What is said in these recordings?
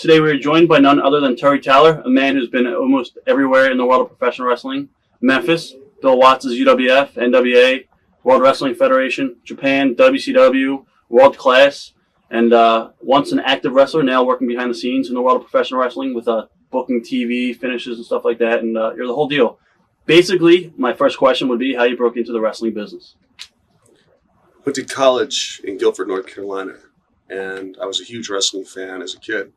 Today we are joined by none other than Terry Taylor, a man who's been almost everywhere in the world of professional wrestling. Memphis, Bill Watts' UWF, NWA, World Wrestling Federation, Japan, WCW, World Class, and once an active wrestler, now working behind the scenes in the world of professional wrestling with booking TV, finishes, and stuff like that, and you're the whole deal. Basically, my first question would be how you broke into the wrestling business. Went to college in Guilford, North Carolina, and I was a huge wrestling fan as a kid.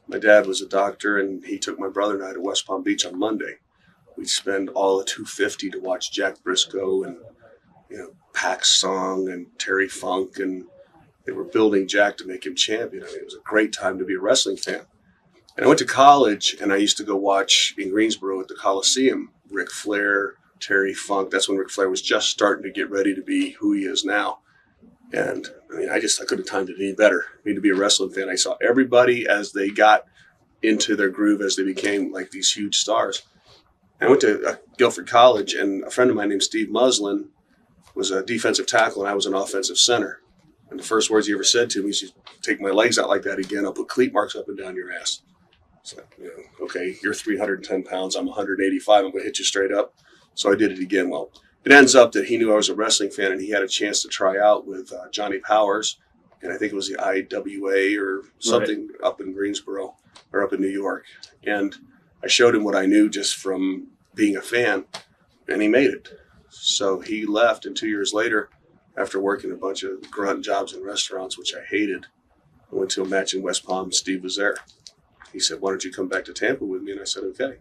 My dad was a doctor, and he took my brother and I to West Palm Beach on Monday. We'd spend all of $250 to watch Jack Briscoe and Pac Song and Terry Funk, and they were building Jack to make him champion. I mean, it was a great time to be a wrestling fan. And I went to college, and I used to go watch in Greensboro at the Coliseum, Ric Flair, Terry Funk. That's when Ric Flair was just starting to get ready to be who he is now. And I mean, I couldn't have timed it any better. I mean, to be a wrestling fan, I saw everybody as they got into their groove, as they became like these huge stars. I went to Guilford College, and a friend of mine named Steve Muslin was a defensive tackle, and I was an offensive center. And the first words he ever said to me is, "Take my legs out like that again, I'll put cleat marks up and down your ass." It's like, okay, you're 310 pounds, I'm 185, I'm going to hit you straight up. So I did it again. Well, it ends up that he knew I was a wrestling fan, and he had a chance to try out with Johnny Powers, and I think it was the IWA or something up in Greensboro or up in New York. And I showed him what I knew just from being a fan, and he made it. So he left, and 2 years later, after working a bunch of grunt jobs in restaurants, which I hated, I went to a match in West Palm, and Steve was there. He said, "Why don't you come back to Tampa with me?" And I said, "Okay."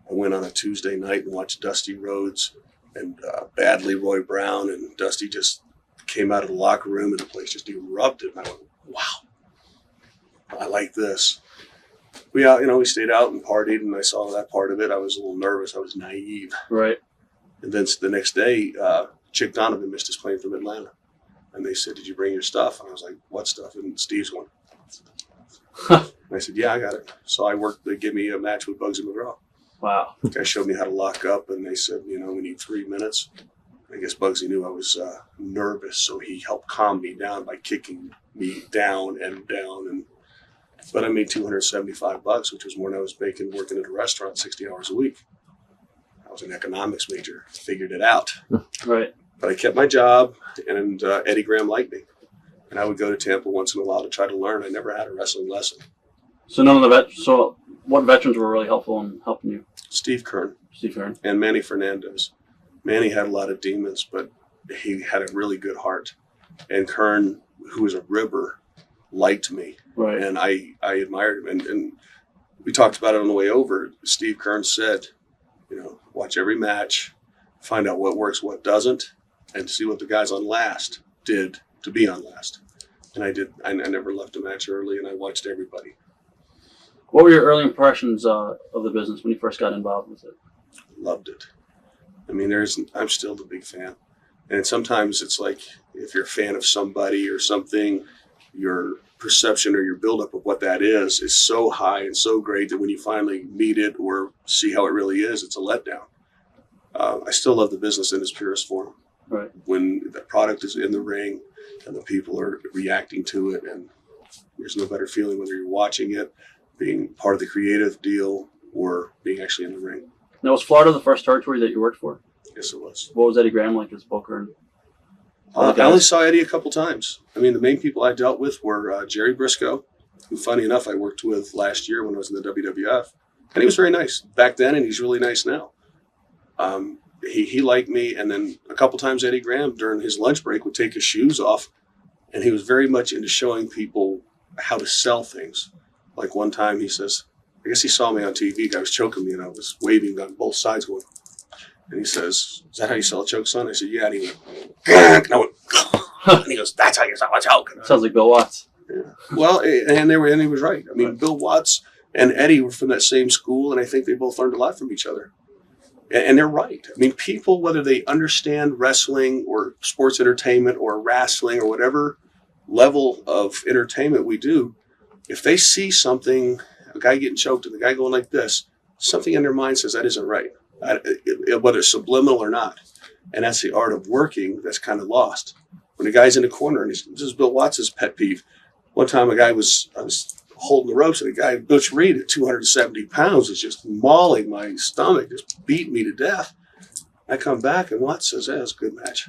I went on a Tuesday night and watched Dusty Rhodes and Bad Leroy Brown, and Dusty just came out of the locker room, and the place just erupted. And I went, "Wow, I like this." We stayed out and partied, and I saw that part of it. I was a little nervous. I was naive. Right. And then the next day, Chick Donovan missed his plane from Atlanta, and they said, "Did you bring your stuff?" And I was like, "What stuff?" And Steve's one. And I said, "Yeah, I got it." So I worked. They gave me a match with Bugsy McGraw. Wow. The guy showed me how to lock up, and they said, we need 3 minutes. I guess Bugsy knew I was nervous, so he helped calm me down by kicking me down. But I made $275, which was more than I was making working at a restaurant 60 hours a week. I was an economics major, figured it out. Right. But I kept my job, and Eddie Graham liked me. And I would go to Tampa once in a while to try to learn. I never had a wrestling lesson. So what veterans were really helpful in helping you? Steve Kern. Steve Kern. And Manny Fernandez. Manny had a lot of demons, but he had a really good heart. And Kern, who was a ribber, liked me. Right. And I admired him. And we talked about it on the way over. Steve Kern said, watch every match, find out what works, what doesn't, and see what the guys on last did to be on last. And I did. I never left a match early, and I watched everybody. What were your early impressions of the business when you first got involved with it? Loved it. I mean, I'm still the big fan. And sometimes it's like if you're a fan of somebody or something, your perception or your buildup of what that is so high and so great that when you finally meet it or see how it really is, it's a letdown. I still love the business in its purest form. Right. When the product is in the ring and the people are reacting to it, and there's no better feeling whether you're watching it, being part of the creative deal, or being actually in the ring. Now, was Florida the first territory that you worked for? Yes, it was. What was Eddie Graham like as booker? I only saw Eddie a couple times. I mean, the main people I dealt with were Jerry Briscoe, who, funny enough, I worked with last year when I was in the WWF. And he was very nice back then, and he's really nice now. He liked me, and then a couple times Eddie Graham, during his lunch break, would take his shoes off, and he was very much into showing people how to sell things. Like one time he says, I guess he saw me on TV, guy was choking me, and I was waving on both sides going, and he says, "Is that how you sell a choke, son?" I said, "Yeah." And he went, and I went, and he goes, "That's how you sell a choke." Sounds like Bill Watts. Yeah. Well, and he was right. I mean, Bill Watts and Eddie were from that same school, and I think they both learned a lot from each other. And they're right. I mean, people, whether they understand wrestling or sports entertainment or wrestling or whatever level of entertainment we do, if they see something, a guy getting choked and the guy going like this, something in their mind says that isn't right, whether it's subliminal or not. And that's the art of working that's kind of lost. When the guy's in the corner, and this is Bill Watts' pet peeve. One time I was holding the ropes, and a guy, Butch Reed, at 270 pounds, is just mauling my stomach, just beating me to death. I come back, and Watts says, "That was a good match."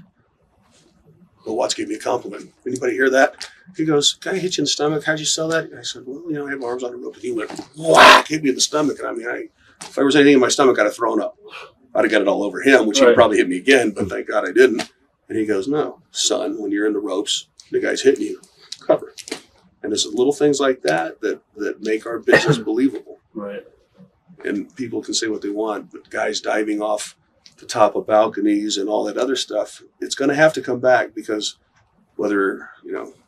Well, Watts gave me a compliment. Anybody hear that? He goes, "Can I hit you in the stomach? How'd you sell that?" I said, "Well, I have my arms on the rope." And he went, whack, hit me in the stomach. And I mean, if there was anything in my stomach, I'd have thrown up. I'd have got it all over him, which he'd probably hit me again, but thank God I didn't. And he goes, "No, son, when you're in the ropes, the guy's hitting you, cover." And it's little things like that that make our business believable. Right. And people can say what they want, but guys diving off the top of balconies and all that other stuff, it's going to have to come back, because whether,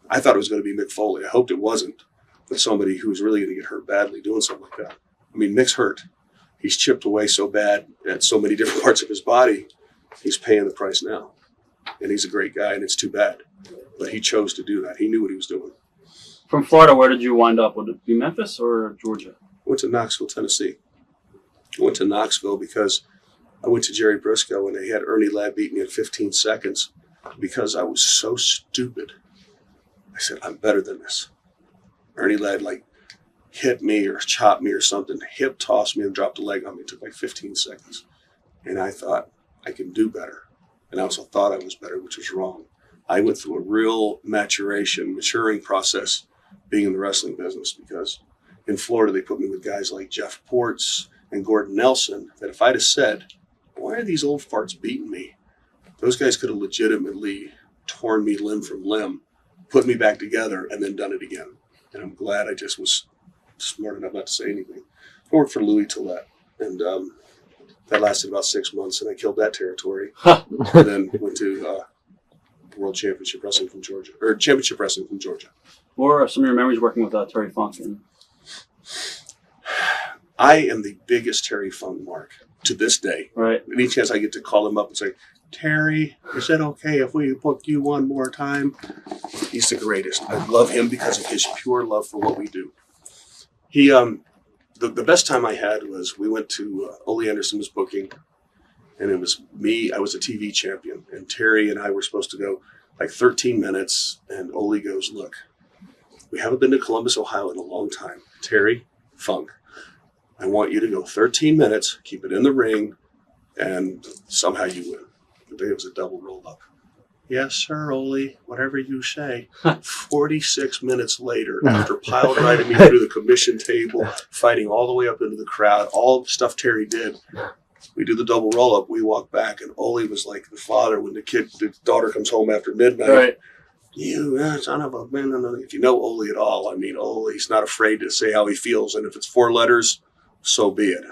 I thought it was going to be Mick Foley. I hoped it wasn't, but somebody who's really going to get hurt badly doing something like that. I mean, Mick's hurt. He's chipped away so bad at so many different parts of his body. He's paying the price now. And he's a great guy, and it's too bad. But he chose to do that. He knew what he was doing. From Florida, where did you wind up? Would it be Memphis or Georgia? I went to Knoxville, Tennessee. I went to Knoxville because I went to Jerry Briscoe, and they had Ernie Ladd beat me in 15 seconds because I was so stupid. I said, "I'm better than this." Ernie Ladd hit me or chopped me or something, hip tossed me and dropped a leg on me. It took 15 seconds. And I thought, I can do better. And I also thought I was better, which was wrong. I went through a real maturing process being in the wrestling business, because in Florida, they put me with guys like Jeff Ports and Gordon Nelson, that if I'd have said, "Why are these old farts beating me?" those guys could have legitimately torn me limb from limb, put me back together, and then done it again. And I'm glad I just was smart enough not to say anything. I worked for Louis Tillett, and that lasted about 6 months, and I killed that territory. And then went to World Championship Wrestling from Georgia, or Championship Wrestling from Georgia. What are some of your memories working with Terry Funk? I am the biggest Terry Funk mark to this day. Right. Any chance I get to call him up and say, "Terry, is it okay if we book you one more time?" He's the greatest. I love him because of his pure love for what we do. He, the best time I had was we went to Ole Anderson was booking, and it was me. I was a TV champion, and Terry and I were supposed to go 13 minutes. And Ole goes, "Look, we haven't been to Columbus, Ohio in a long time. Terry Funk, I want you to go 13 minutes, keep it in the ring, and somehow you win." The day it was a double roll up. "Yes, sir, Ole, whatever you say." 46 minutes later, after pile driving me through the commission table, fighting all the way up into the crowd, all the stuff Terry did, we do the double roll up. We walk back, and Ole was like the father when the daughter comes home after midnight. Right. "You son of a man." If you know Ole at all, I mean, Ole's not afraid to say how he feels, and if it's 4 letters, so be it.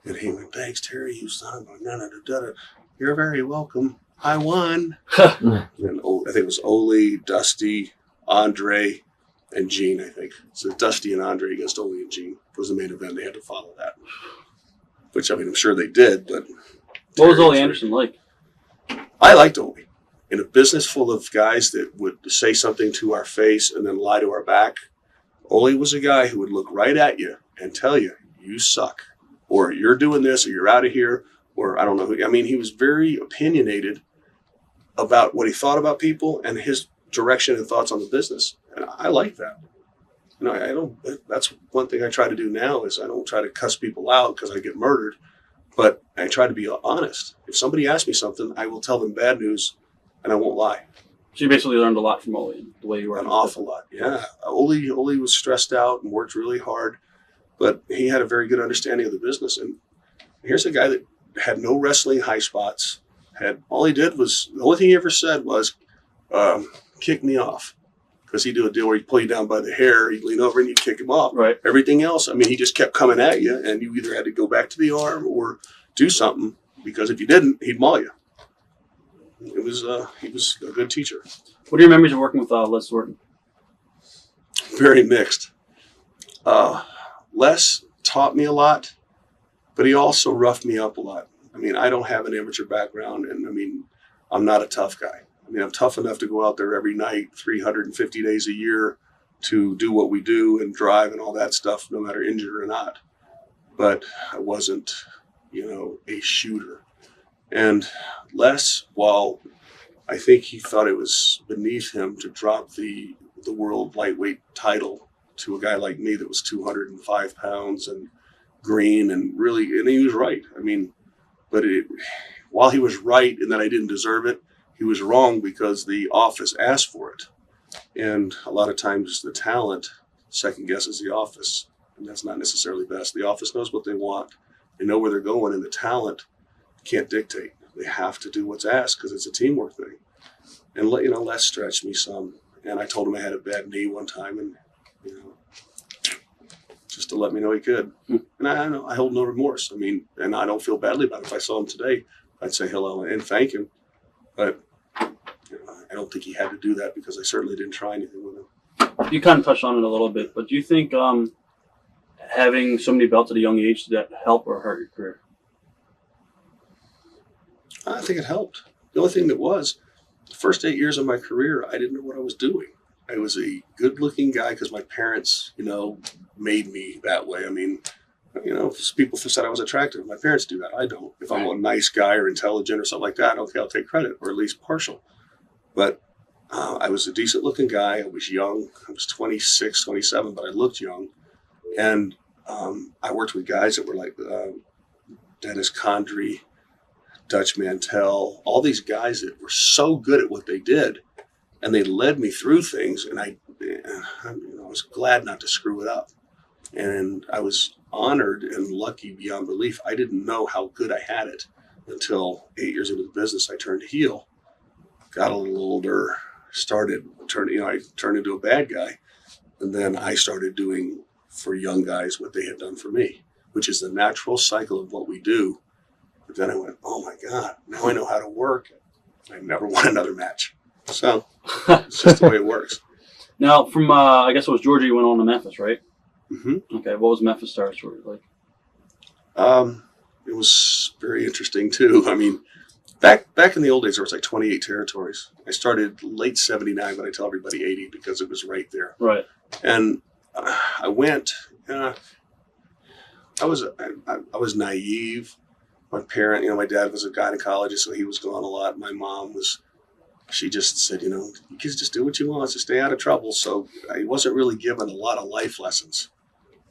And he went, "Thanks, Terry, you son of a you're very welcome. I won." And I think it was Ole, Dusty, Andre, and Gene, I think. So Dusty and Andre against Ole and Gene was the main event. They had to follow that. Which, I mean, I'm sure they did, but... What was Ole Anderson like? I liked Ole. In a business full of guys that would say something to our face and then lie to our back, Ole was a guy who would look right at you and tell you, "You suck," or "You're doing this," or "You're out of here," or I don't know. I mean, he was very opinionated about what he thought about people and his direction and thoughts on the business. And I like that. That's one thing I try to do now is I don't try to cuss people out because I get murdered, but I try to be honest. If somebody asks me something, I will tell them bad news and I won't lie. So you basically learned a lot from Ole, the way you were. An awful lot, yeah. Ole was stressed out and worked really hard, but he had a very good understanding of the business. And here's a guy that had no wrestling high spots. All he did was, the only thing he ever said was, "Kick me off." Because he'd do a deal where he'd pull you down by the hair, he'd lean over and you'd kick him off. Right. Everything else, I mean, he just kept coming at you, and you either had to go back to the arm or do something, because if you didn't, he'd maul you. He was a good teacher. What are your memories of working with Les Thornton? Very mixed. Les taught me a lot, but he also roughed me up a lot. I mean, I don't have an amateur background, and I mean, I'm not a tough guy. I mean, I'm tough enough to go out there every night, 350 days a year, to do what we do and drive and all that stuff, no matter injured or not. But I wasn't, a shooter. And Les, while I think he thought it was beneath him to drop the world lightweight title to a guy like me that was 205 pounds and green and he was right. I mean, but while he was right in that I didn't deserve it, he was wrong because the office asked for it. And a lot of times the talent second guesses the office, and that's not necessarily best. The office knows what they want. They know where they're going, and the talent can't dictate. They have to do what's asked because it's a teamwork thing. And Les stretched me some, and I told him I had a bad knee one time, and just to let me know he could. And I hold no remorse. I mean, and I don't feel badly about it. If I saw him today, I'd say hello and thank him. But I don't think he had to do that because I certainly didn't try anything with him. You kind of touched on it a little bit, but do you think having so many belts at a young age, did that help or hurt your career? I think it helped. The only thing that was, the first 8 years of my career, I didn't know what I was doing. I was a good-looking guy because my parents, made me that way. I mean, people said I was attractive. My parents do that. I don't. If I'm a nice guy or intelligent or something like that, okay, I'll take credit, or at least partial. But I was a decent-looking guy. I was young. I was 26, 27, but I looked young. And I worked with guys that were like Dennis Condrey, Dutch Mantell, all these guys that were so good at what they did, and they led me through things, and I was glad not to screw it up. And I was honored and lucky beyond belief. I didn't know how good I had it until 8 years into the business. I turned heel, got a little older, I turned into a bad guy, and then I started doing for young guys what they had done for me, which is the natural cycle of what we do. But then I went, oh my God, now I know how to work. I never won another match. So it's just the way it works. Now, from, I guess it was Georgia, you went on to Memphis, right? Mm-hmm. Okay, what was Memphis Star story like? It was very interesting too. I mean, back in the old days, there was like 28 territories. I started late 79, but I tell everybody 80 because it was right there. Right. And I went, I was naive. My my dad was a gynecologist, so he was gone a lot. My mom she just said, you kids just do what you want to stay out of trouble. So I wasn't really given a lot of life lessons.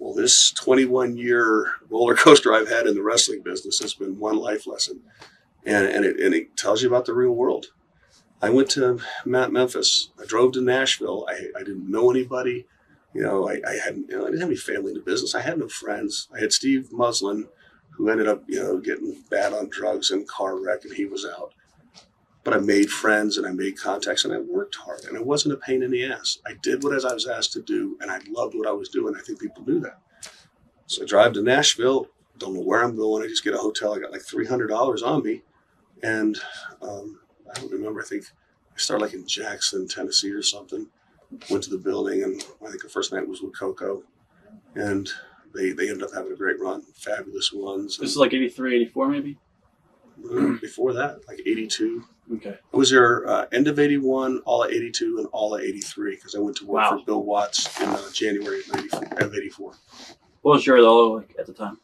Well, this 21-year roller coaster I've had in the wrestling business has been one life lesson. And it tells you about the real world. I went to Memphis. I drove to Nashville. I didn't know anybody. I didn't have any family in the business. I had no friends. I had Steve Muslin, who ended up, getting bad on drugs and car wreck, and he was out. But I made friends and I made contacts and I worked hard, and it wasn't a pain in the ass. I did what I was asked to do, and I loved what I was doing. I think people knew that. So I drive to Nashville. Don't know where I'm going. I just get a hotel. I got like $300 on me, and I don't remember. I think I started like in Jackson, Tennessee, or something. Went to the building, and I think the first night was with Coco, and they ended up having a great run, fabulous ones. This is like 83, 84 maybe? Before that, like 82. Okay. I was there end of 81, all of 82, and all of 83 because I went to work for Bill Watts in January of 84. What was Jerry Lawler like at the time?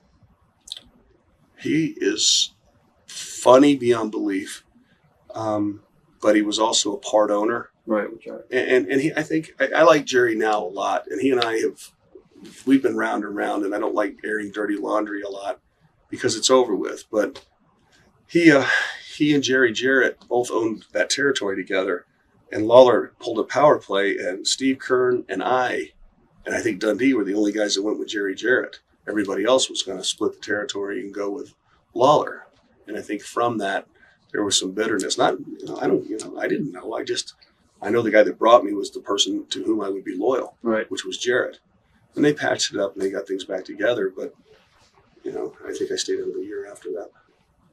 He is funny beyond belief, but he was also a part owner. Right, with Jerry. And I think I like Jerry now a lot, and he and I we've been round and round, and I don't like airing dirty laundry a lot because it's over with. But he and Jerry Jarrett both owned that territory together, and Lawler pulled a power play, and Steve Kern and I think Dundee were the only guys that went with Jerry Jarrett. Everybody else was going to split the territory and go with Lawler. And I think from that there was some bitterness. I didn't know. I know the guy that brought me was the person to whom I would be loyal, right, which was Jarrett. And they patched it up and they got things back together. But, I think I stayed another year after that.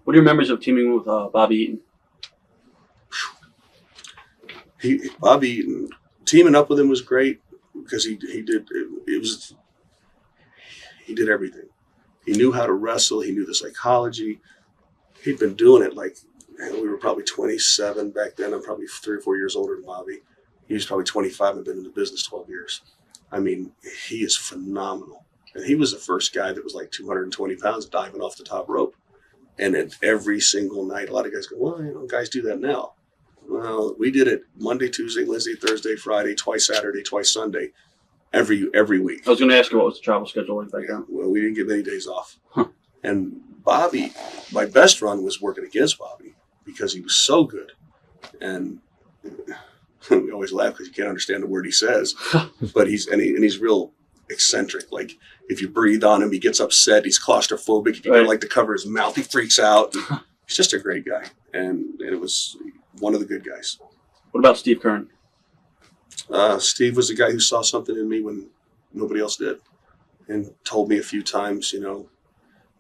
What are your memories of teaming with Bobby Eaton? Bobby Eaton, teaming up with him was great because he did everything. He knew how to wrestle. He knew the psychology. He'd been doing it we were probably 27 back then. I'm probably 3 or 4 years older than Bobby. He was probably 25 and been in the business 12 years. I mean, he is phenomenal. And he was the first guy that was like 220 pounds diving off the top rope. And every single night, a lot of guys go, well, guys do that now. Well, we did it Monday, Tuesday, Wednesday, Thursday, Friday, twice Saturday, twice Sunday. every week. I was going to ask you what was the travel schedule like back then. Well, we didn't get many days off. Huh. And Bobby, my best run was working against Bobby because he was so good. And we always laugh because you can't understand the word he says. But he's real eccentric. Like if you breathe on him, he gets upset. He's claustrophobic. If you don't like to cover his mouth, he freaks out. He's just a great guy. And it was one of the good guys. What about Steve Kern? Steve was the guy who saw something in me when nobody else did and told me a few times,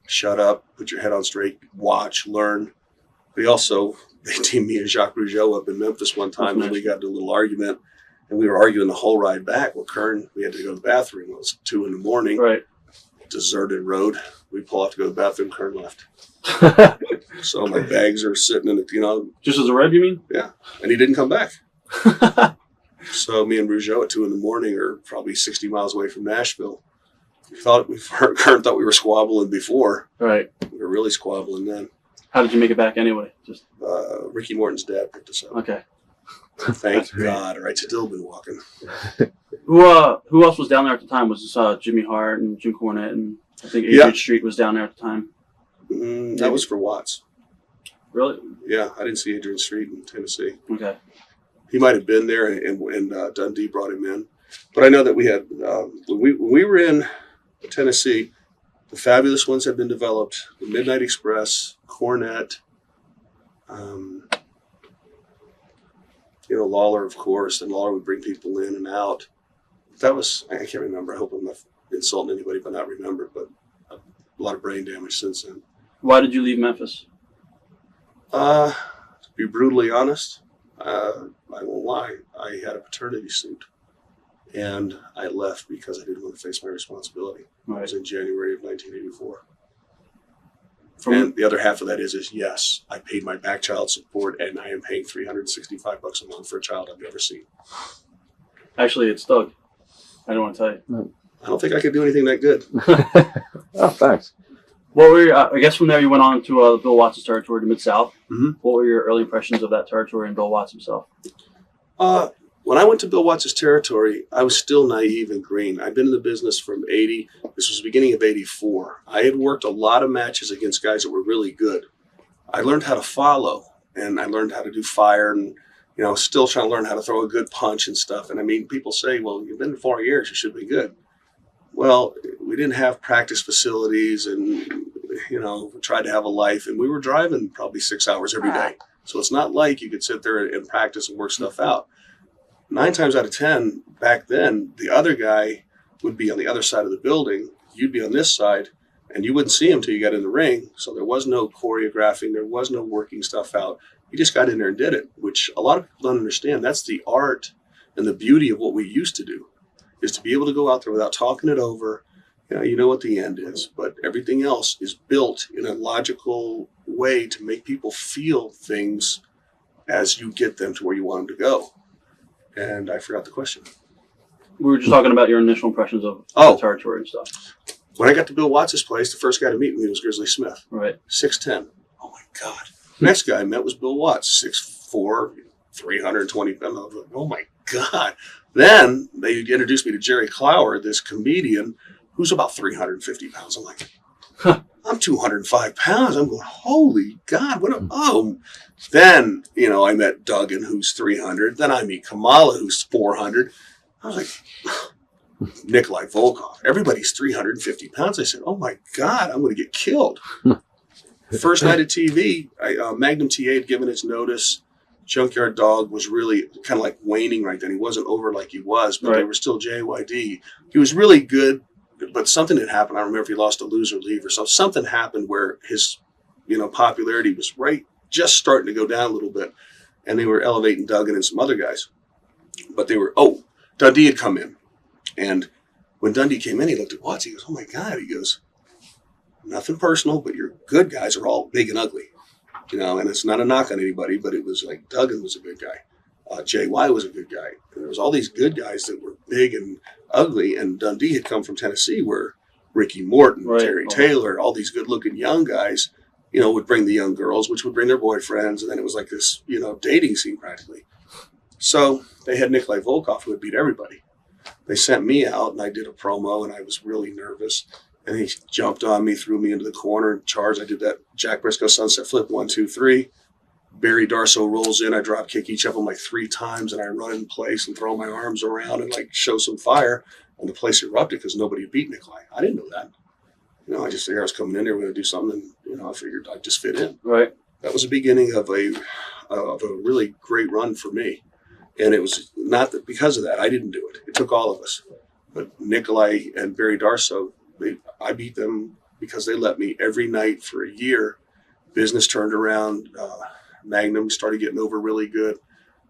shut up, put your head on straight, watch, learn. But they teamed me and Jacques Rougeau up in Memphis one time and we got into a little argument and we were arguing the whole ride back. Well, Kern, we had to go to the bathroom. It was 2 a.m. Right. Deserted road. We pull out to go to the bathroom. Kern left. So my bags are sitting in the, Just as a Reb, you mean? Yeah. And he didn't come back. So me and Rougeau at 2 a.m. are probably 60 miles away from Nashville. Kern thought we were squabbling before. Right. We were really squabbling then. How did you make it back anyway? Just Ricky Morton's dad picked us up. okay. Thank God, or I'd still been walking. Who else was down there at the time? Was this Jimmy Hart and Jim Cornette and I think Adrian Street was down there at the time? That was for Watts. Really? Yeah, I didn't see Adrian Street in Tennessee. Okay. He might have been there, and Dundee brought him in. But I know that we had when we were in Tennessee, the Fabulous Ones had been developed. The Midnight Express, Cornette, Lawler, of course, and Lawler would bring people in and out. That was, I can't remember. I hope I'm not insulting anybody by not remember, but a lot of brain damage since then. Why did you leave Memphis? To be brutally honest, I won't lie. I had a paternity suit, and I left because I didn't want to face my responsibility. Right. It was in January of 1984. And the other half of that is yes, I paid my back child support, and I am paying $365 a month for a child I've never seen. Actually, it's Doug. I don't want to tell you. I don't think I could do anything that good. Oh, thanks. What were your, I guess from there you went on to Bill Watts' territory to Mid-South. Mm-hmm. What were your early impressions of that territory and Bill Watts himself? When I went to Bill Watts' territory, I was still naive and green. I'd been in the business from 80. This was the beginning of 84. I had worked a lot of matches against guys that were really good. I learned how to follow, and I learned how to do fire, and still trying to learn how to throw a good punch and stuff. And I mean, people say, well, you've been 4 years, you should be good. Well, we didn't have practice facilities, and we tried to have a life, and we were driving probably 6 hours every day. So it's not like you could sit there and practice and work stuff out. 9 times out of 10, back then, the other guy would be on the other side of the building. You'd be on this side, and you wouldn't see him until you got in the ring. So there was no choreographing. There was no working stuff out. You just got in there and did it, which a lot of people don't understand. That's the art and the beauty of what we used to do, is to be able to go out there without talking it over. You know what the end is, but everything else is built in a logical way to make people feel things as you get them to where you want them to go. And I forgot the question. We were just talking about your initial impressions of the territory and stuff. When I got to Bill Watts' place, the first guy to meet me was Grizzly Smith. Right. 6'10". Oh, my God. Next guy I met was Bill Watts, 6'4", 320 pounds. I was like, oh, my God. Then they introduced me to Jerry Clower, this comedian who's about 350 pounds. I'm like, I'm 205 pounds. I'm going, holy God, Then, I met Duggan, who's 300. Then I meet Kamala, who's 400. I was like, Nikolai Volkov. Everybody's 350 pounds. I said, oh my God, I'm going to get killed. First night of TV, Magnum TA had given its notice. Junkyard Dog was really kind of like waning right then. He wasn't over like he was, but They were still JYD. He was really good, but something had happened. I don't remember if he lost a lose or leave or something. Something happened where his, popularity was just starting to go down a little bit, and they were elevating Duggan and some other guys. But Dundee had come in, and when Dundee came in, he looked at Watts. He goes, "Oh my God!" He goes, "Nothing personal, but your good guys are all big and ugly, And it's not a knock on anybody, but it was like Duggan was a good guy, JY was a good guy, and there was all these good guys that were big and ugly. And Dundee had come from Tennessee, where Ricky Morton, Terry Taylor, all these good-looking young guys." Would bring the young girls, which would bring their boyfriends. And then it was like this, dating scene practically. So they had Nikolai Volkov, who would beat everybody. they sent me out, and I did a promo, and I was really nervous. And he jumped on me, threw me into the corner, and charged. I did that Jack Briscoe sunset flip, 1, 2, 3. Barry Darsow rolls in. I drop kick each of them like 3 times, and I run in place and throw my arms around and like show some fire. And the place erupted because nobody beat Nikolai. I didn't know that. I just figured I was coming in there, we're going to do something. I figured I'd just fit in. Right. That was the beginning of a really great run for me. And it was not that because of that, I didn't do it. It took all of us. But Nikolai and Barry Darsow, I beat them because they let me every night for a year. Business turned around. Magnum started getting over really good.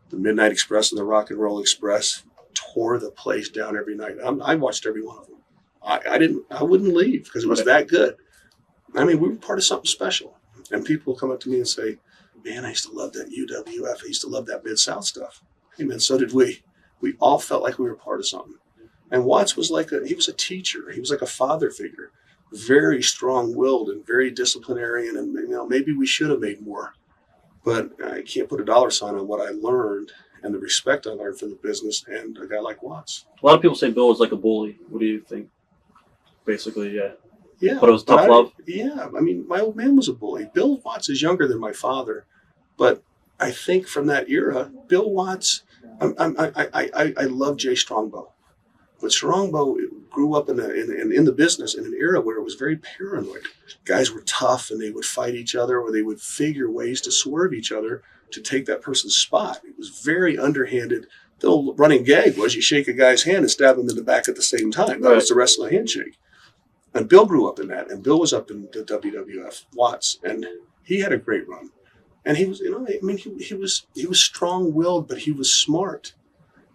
The Midnight Express and the Rock and Roll Express tore the place down every night. I watched every one of them. I wouldn't leave because it was that good. I mean, we were part of something special. And people will come up to me and say, man, I used to love that UWF. I used to love that Mid-South stuff. Hey, man, so did we. We all felt like we were part of something. And Watts was he was a teacher. He was like a father figure, very strong-willed and very disciplinarian. And, maybe we should have made more. But I can't put a dollar sign on what I learned and the respect I learned for the business and a guy like Watts. A lot of people say Bill was like a bully. What do you think? Basically, yeah. Yeah. But it was tough love? Yeah. I mean, my old man was a bully. Bill Watts is younger than my father. But I think from that era, Bill Watts, I love Jay Strongbow. But Strongbow grew up in the business in an era where it was very paranoid. Guys were tough and they would fight each other or they would figure ways to swerve each other to take that person's spot. It was very underhanded. The old running gag was you shake a guy's hand and stab him in the back at the same time. That was the wrestling handshake. And Bill grew up in that. And Bill was up in the WWF, Watts, and he had a great run. And he was, he was strong-willed, but he was smart.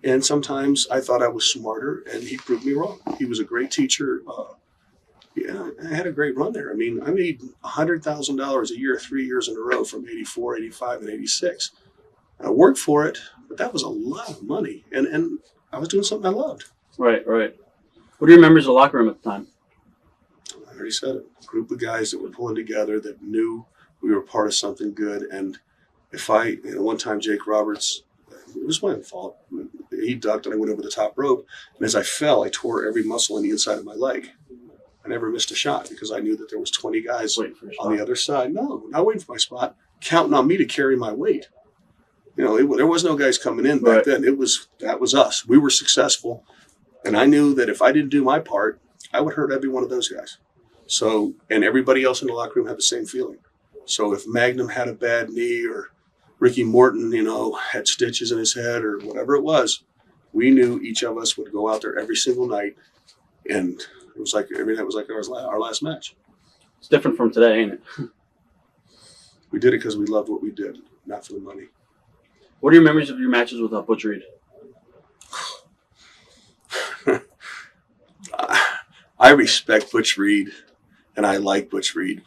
And sometimes I thought I was smarter, and he proved me wrong. He was a great teacher. I had a great run there. I mean, I made $100,000 a year, 3 years in a row from 84, 85, and 86. I worked for it, but that was a lot of money. And I was doing something I loved. Right. What do you remember as the locker room at the time? I already said it. A group of guys that were pulling together that knew we were part of something good. And one time Jake Roberts, it was my fault. He ducked and I went over the top rope. And as I fell, I tore every muscle on the inside of my leg. I never missed a shot because I knew that there was 20 guys on the other side. No, not waiting for my spot, counting on me to carry my weight. There was no guys coming in back then. That was us. We were successful. And I knew that if I didn't do my part, I would hurt every one of those guys. So, and everybody else in the locker room had the same feeling. So if Magnum had a bad knee or Ricky Morton, had stitches in his head or whatever it was, we knew each of us would go out there every single night. And it was like every night was like our last match. It's different from today, ain't it? We did it because we loved what we did, not for the money. What are your memories of your matches with Butch Reed? I respect Butch Reed, and I like Butch Reed.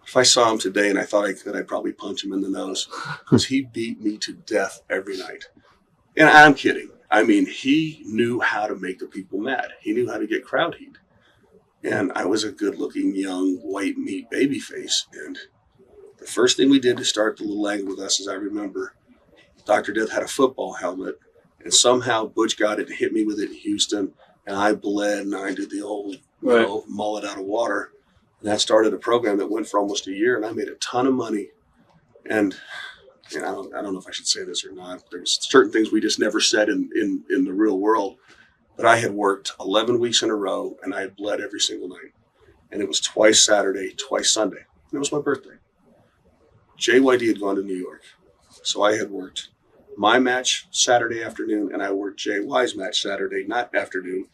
If I saw him today and I thought I could, I'd probably punch him in the nose because he beat me to death every night. And I'm kidding. I mean, he knew how to make the people mad. He knew how to get crowd heat. And I was a good-looking, young, white meat baby face. And the first thing we did to start the little angle with us is I remember Dr. Death had a football helmet, and somehow Butch got it and hit me with it in Houston, and I bled, and I did the old mullet out of water. And that started a program that went for almost a year, and I made a ton of money. And I don't know if I should say this or not. There's certain things we just never said in the real world. But I had worked 11 weeks in a row, and I had bled every single night. And it was twice Saturday, twice Sunday. And it was my birthday. JYD had gone to New York. So I had worked my match Saturday afternoon, and I worked JY's match Saturday night afternoon.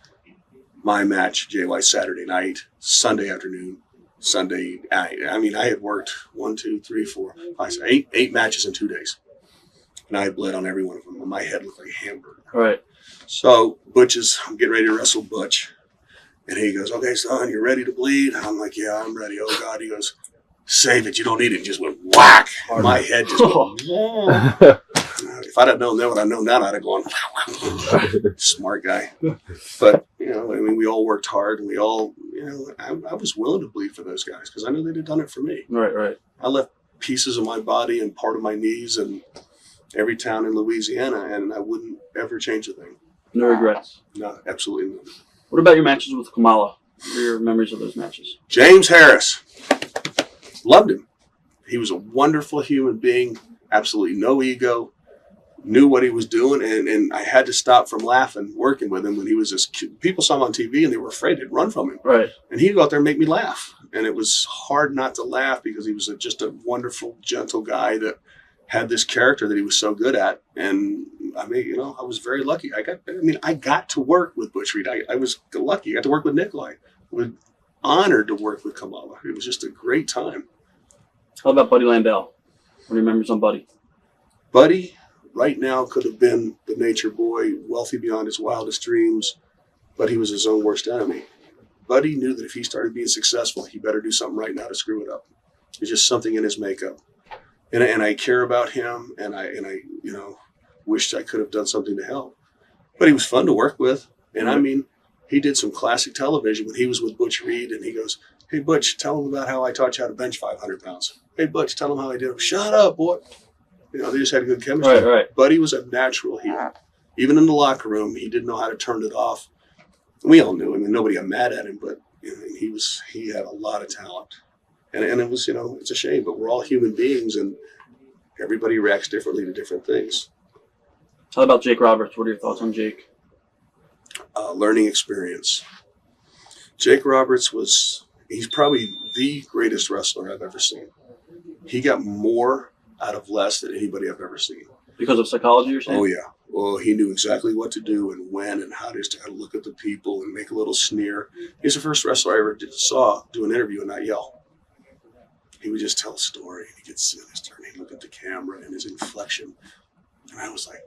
My match, JY Saturday night, Sunday afternoon, Sunday. I mean, I had worked 1, 2, 3, 4, 5, 6, 8 matches in 2 days. And I had bled on every one of them. And my head looked like a hamburger. Right. So I'm getting ready to wrestle Butch. And he goes, okay, son, you ready to bleed? I'm like, yeah, I'm ready. Oh, God. He goes, save it. You don't need it. He just went whack. My head just went, if I'd have known then what I know now, I'd have gone, smart guy. But, we all worked hard, and we all, I was willing to bleed for those guys because I knew they'd have done it for me. Right. I left pieces of my body and part of my knees and every town in Louisiana, and I wouldn't ever change a thing. No regrets. No, absolutely not. What about your matches with Kamala? What are your memories of those matches? James Harris. Loved him. He was a wonderful human being, absolutely no ego, knew what he was doing, and I had to stop from laughing working with him when he was this cute. People saw him on TV and they were afraid they'd run from him. Right. And he'd go out there and make me laugh. And it was hard not to laugh because he was just a wonderful, gentle guy that had this character that he was so good at. And I mean, I was very lucky. I got to work with Butch Reed. I was lucky. I got to work with Nikolai. I was honored to work with Kamala. It was just a great time. How about Buddy Landell? What are your memories on Buddy? Buddy, right now, could have been the nature boy, wealthy beyond his wildest dreams, but he was his own worst enemy. Buddy knew that if he started being successful, he better do something right now to screw it up. There's just something in his makeup. And I care about him, and I wished I could have done something to help. But he was fun to work with. And I mean, he did some classic television when he was with Butch Reed, and he goes, "Hey, Butch, tell him about how I taught you how to bench 500 pounds. Hey, Butch, tell him how I did it." "Shut up, boy." They just had a good chemistry. Right. Buddy was a natural heel. Even in the locker room, he didn't know how to turn it off. We all knew him, and nobody got mad at him, but he had a lot of talent. And it was, it's a shame, but we're all human beings, and everybody reacts differently to different things. How about Jake Roberts? What are your thoughts on Jake? Learning experience. Jake Roberts he's probably the greatest wrestler I've ever seen. He got more out of less than anybody I've ever seen. Because of psychology, you're saying? Oh, yeah. Well, he knew exactly what to do and when and how to look at the people and make a little sneer. He's the first wrestler I ever saw do an interview and not yell. He would just tell a story, and he'd get sit in his turn. He'd look at the camera and his inflection. And I was like,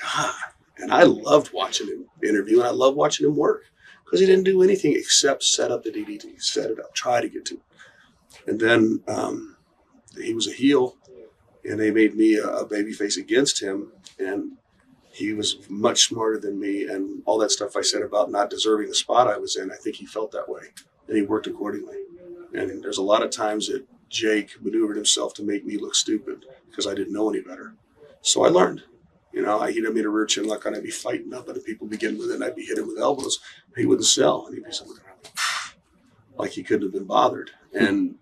God. And I loved watching him interview, and I loved watching him work because he didn't do anything except set up the DDT, set it up, try to get to it. And then he was a heel, and they made me a babyface against him, and he was much smarter than me, and all that stuff I said about not deserving the spot I was in, I think he felt that way, and he worked accordingly. And there's a lot of times that Jake maneuvered himself to make me look stupid because I didn't know any better. So I learned. He'd have me in a rear chin lock, and I'd be fighting up, and the people begin with it, and I'd be hitting with elbows. He wouldn't sell, and he'd be looking around like he couldn't have been bothered. And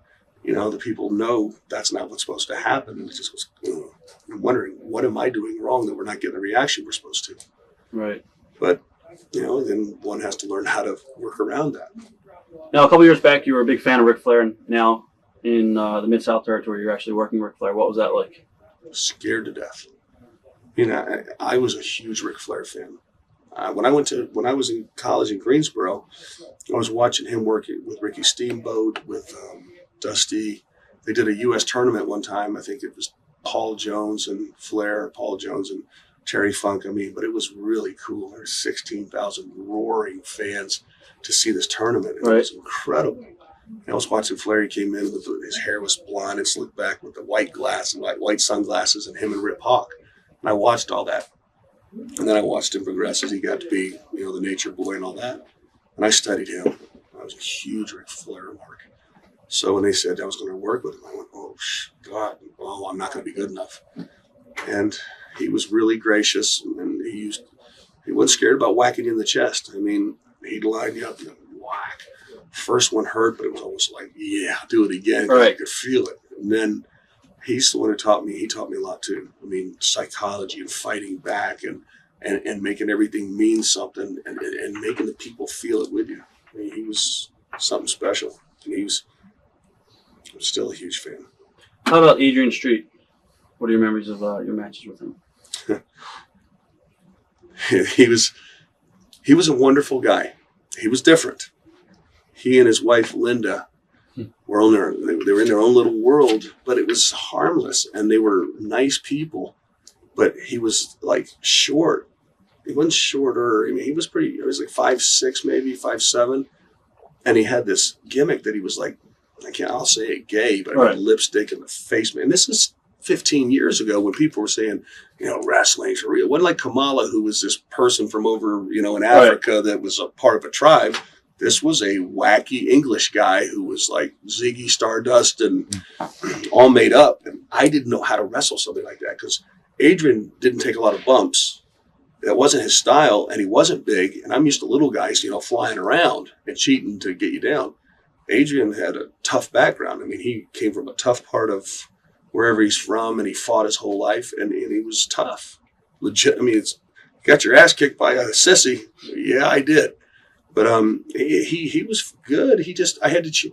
the people know that's not what's supposed to happen. And it just goes, ugh. I'm wondering, what am I doing wrong that we're not getting the reaction we're supposed to? Right. But, then one has to learn how to work around that. Now, a couple years back, you were a big fan of Ric Flair, and now in the Mid-South territory, you're actually working Ric Flair. What was that like? Scared to death. I was a huge Ric Flair fan. When I was in college in Greensboro, I was watching him work with Ricky Steamboat, with Dusty. They did a U.S. tournament one time. I think it was Paul Jones and Flair, Paul Jones and Terry Funk. But it was really cool. There were 16,000 roaring fans to see this tournament. It was incredible. I was watching Flair. He came in with his hair was blonde and slicked back with the white glass and white sunglasses, and him and Rip Hawk. And I watched all that. And then I watched him progress as he got to be, the nature boy and all that. And I studied him. I was a huge Ric Flair mark. So when they said I was going to work with him, I went, oh, God, I'm not going to be good enough. And he was really gracious, and he wasn't scared about whacking you in the chest. He'd line you up and whack. First one hurt, but it was almost like, yeah, do it again. Right. I could feel it. And then he's the one who taught me. He taught me a lot too. Psychology and fighting back and making everything mean something and making the people feel it with you. He was something special. And I'm still a huge fan. How about Adrian Street? What are your memories of your matches with him? He was a wonderful guy. He was different. He and his wife Linda were they were in their own little world, but it was harmless, and they were nice people. But he was like short. He wasn't shorter. He was pretty. He was like 5'6", maybe 5'7", and he had this gimmick that he was like, I'll say it gay, but I had lipstick in the face. Man, this is 15 years ago when people were saying, wrestling's real. It wasn't like Kamala, who was this person from over, in Africa that was a part of a tribe. This was a wacky English guy who was like Ziggy Stardust and all made up. And I didn't know how to wrestle something like that because Adrian didn't take a lot of bumps. that wasn't his style, and he wasn't big, and I'm used to little guys, flying around and cheating to get you down. Adrian had a tough background. I mean, he came from a tough part of wherever he's from, and he fought his whole life, and he was tough. Legit. I mean, you got your ass kicked by a sissy. Yeah, I did. But he was good. I had to.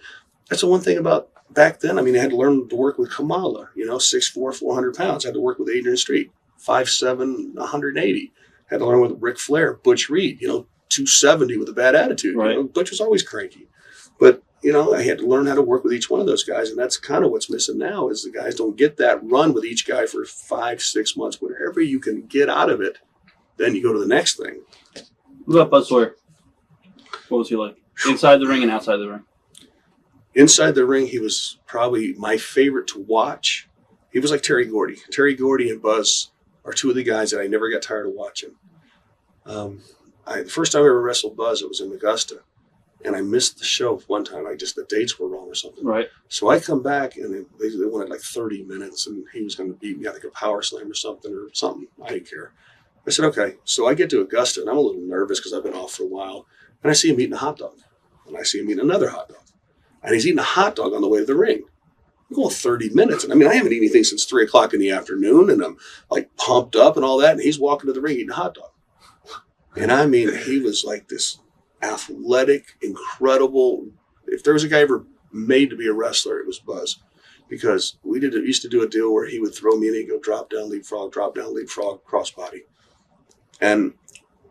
That's the one thing about back then. I mean, I had to learn to work with Kamala. 6'4", 400 pounds. I had to work with Adrian Street, 5'7", 180. Had to learn with Ric Flair, Butch Reed. 270 with a bad attitude. Right. Butch was always cranky. But I had to learn how to work with each one of those guys, and that's kind of what's missing now. Is the guys don't get that run with each guy for 5-6 months. Whatever you can get out of it, then you go to the next thing. What about Buzz Sawyer? What was he like? Inside the ring and outside the ring? Inside the ring, he was probably my favorite to watch. He was like Terry Gordy. Terry Gordy and Buzz are two of the guys that I never got tired of watching. The first time I ever wrestled Buzz, it was in Augusta. And I missed the show one time. The dates were wrong or something. Right. So I come back, and they wanted like 30 minutes, and he was going to beat me, I think, a power slam or something. I didn't care. I said, okay. So I get to Augusta, and I'm a little nervous because I've been off for a while. And I see him eating a hot dog. And I see him eating another hot dog. And he's eating a hot dog on the way to the ring. I'm going 30 minutes. And I haven't eaten anything since 3 o'clock in the afternoon, and I'm like pumped up and all that. And he's walking to the ring eating a hot dog. And he was like this athletic, incredible. If there was a guy ever made to be a wrestler, it was Buzz. Because we used to do a deal where he would throw me and he'd go drop down, leapfrog, crossbody. And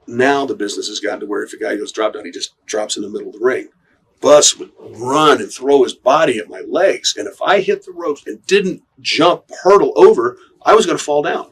now the business has gotten to where if a guy goes drop down, he just drops in the middle of the ring. Buzz would run and throw his body at my legs. And if I hit the ropes and didn't hurtle over, I was going to fall down.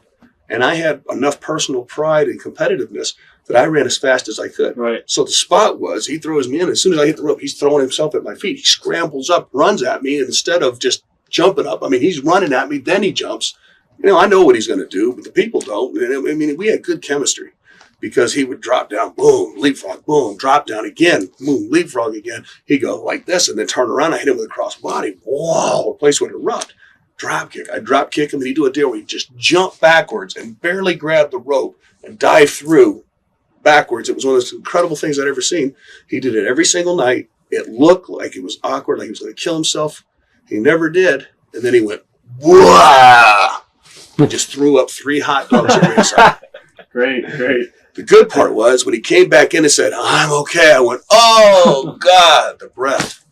And I had enough personal pride and competitiveness that I ran as fast as I could. Right. So the spot was, he throws me in. As soon as I hit the rope, he's throwing himself at my feet. He scrambles up, runs at me, and instead of just jumping up, he's running at me, then he jumps. I know what he's going to do, but the people don't. We had good chemistry because he would drop down, boom, leapfrog, boom, drop down again, boom, leapfrog again. He'd go like this and then turn around. I hit him with a cross body. Whoa, the place would erupt. Drop kick. I'd drop kick him, and he'd do a deal where he'd just jump backwards and barely grab the rope and dive through backwards. It was one of those incredible things I'd ever seen. He did it every single night. It looked like it was awkward, like he was going to kill himself. He never did. And then he went, wah! Just threw up 3 hot dogs at ringside. Great. The good part was when he came back in and said, I'm okay. I went, oh, God, the breath.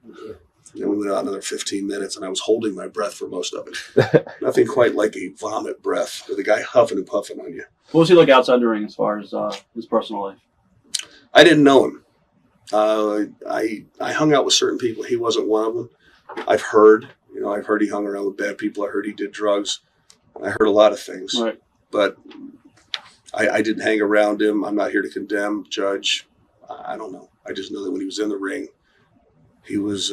And then we went out another 15 minutes, and I was holding my breath for most of it. Nothing quite like a vomit breath with a guy huffing and puffing on you. What was he like outside the ring as far as his personal life? I didn't know him. I hung out with certain people. He wasn't one of them. I've heard he hung around with bad people. I heard he did drugs. I heard a lot of things. Right. But I didn't hang around him. I'm not here to condemn, judge. I don't know. I just know that when he was in the ring, he was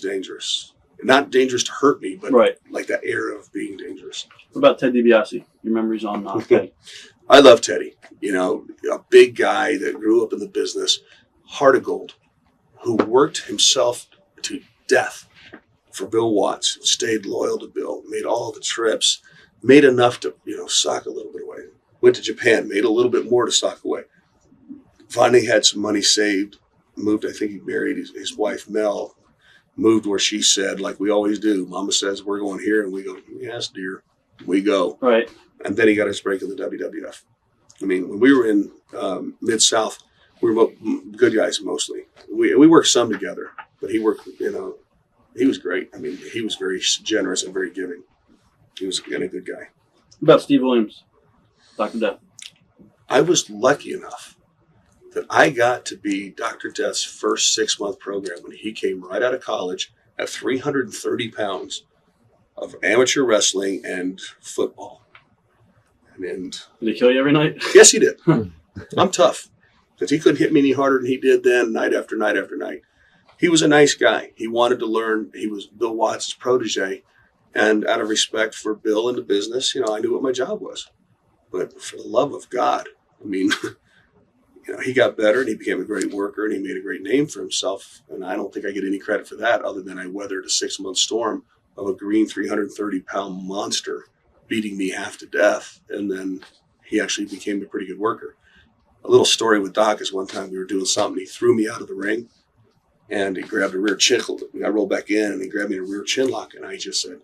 dangerous. Not dangerous to hurt me, but like that air of being dangerous. What about Ted DiBiase? Your memories on Teddy? I love Teddy. A big guy that grew up in the business, heart of gold, who worked himself to death for Bill Watts, stayed loyal to Bill, made all the trips, made enough to, sock a little bit away. Went to Japan, made a little bit more to sock away. Finally had some money saved, moved, I think he married his wife, Mel, moved where she said, like we always do, Mama says, we're going here, and we go, yes, dear, we go. Right. And then he got his break in the WWF. When we were in Mid-South, we were good guys mostly. We worked some together, but he worked, he was great. He was very generous and very giving. He was a good guy. What about Steve Williams, Dr. Death? I was lucky enough that I got to be Dr. Death's first 6-month program when he came right out of college at 330 pounds of amateur wrestling and football. Did he kill you every night? Yes, he did. I'm tough because he couldn't hit me any harder than he did then, night after night after night. He was a nice guy. He wanted to learn. He was Bill Watts' protege. And out of respect for Bill and the business, I knew what my job was. But for the love of God, he got better and he became a great worker and he made a great name for himself. And I don't think I get any credit for that other than I weathered a 6-month storm of a green 330-pound monster beating me half to death. And then he actually became a pretty good worker. A little story with Doc is one time we were doing something. He threw me out of the ring, and he grabbed a rear chin. I rolled back in, and he grabbed me in a rear chin lock, and I just said,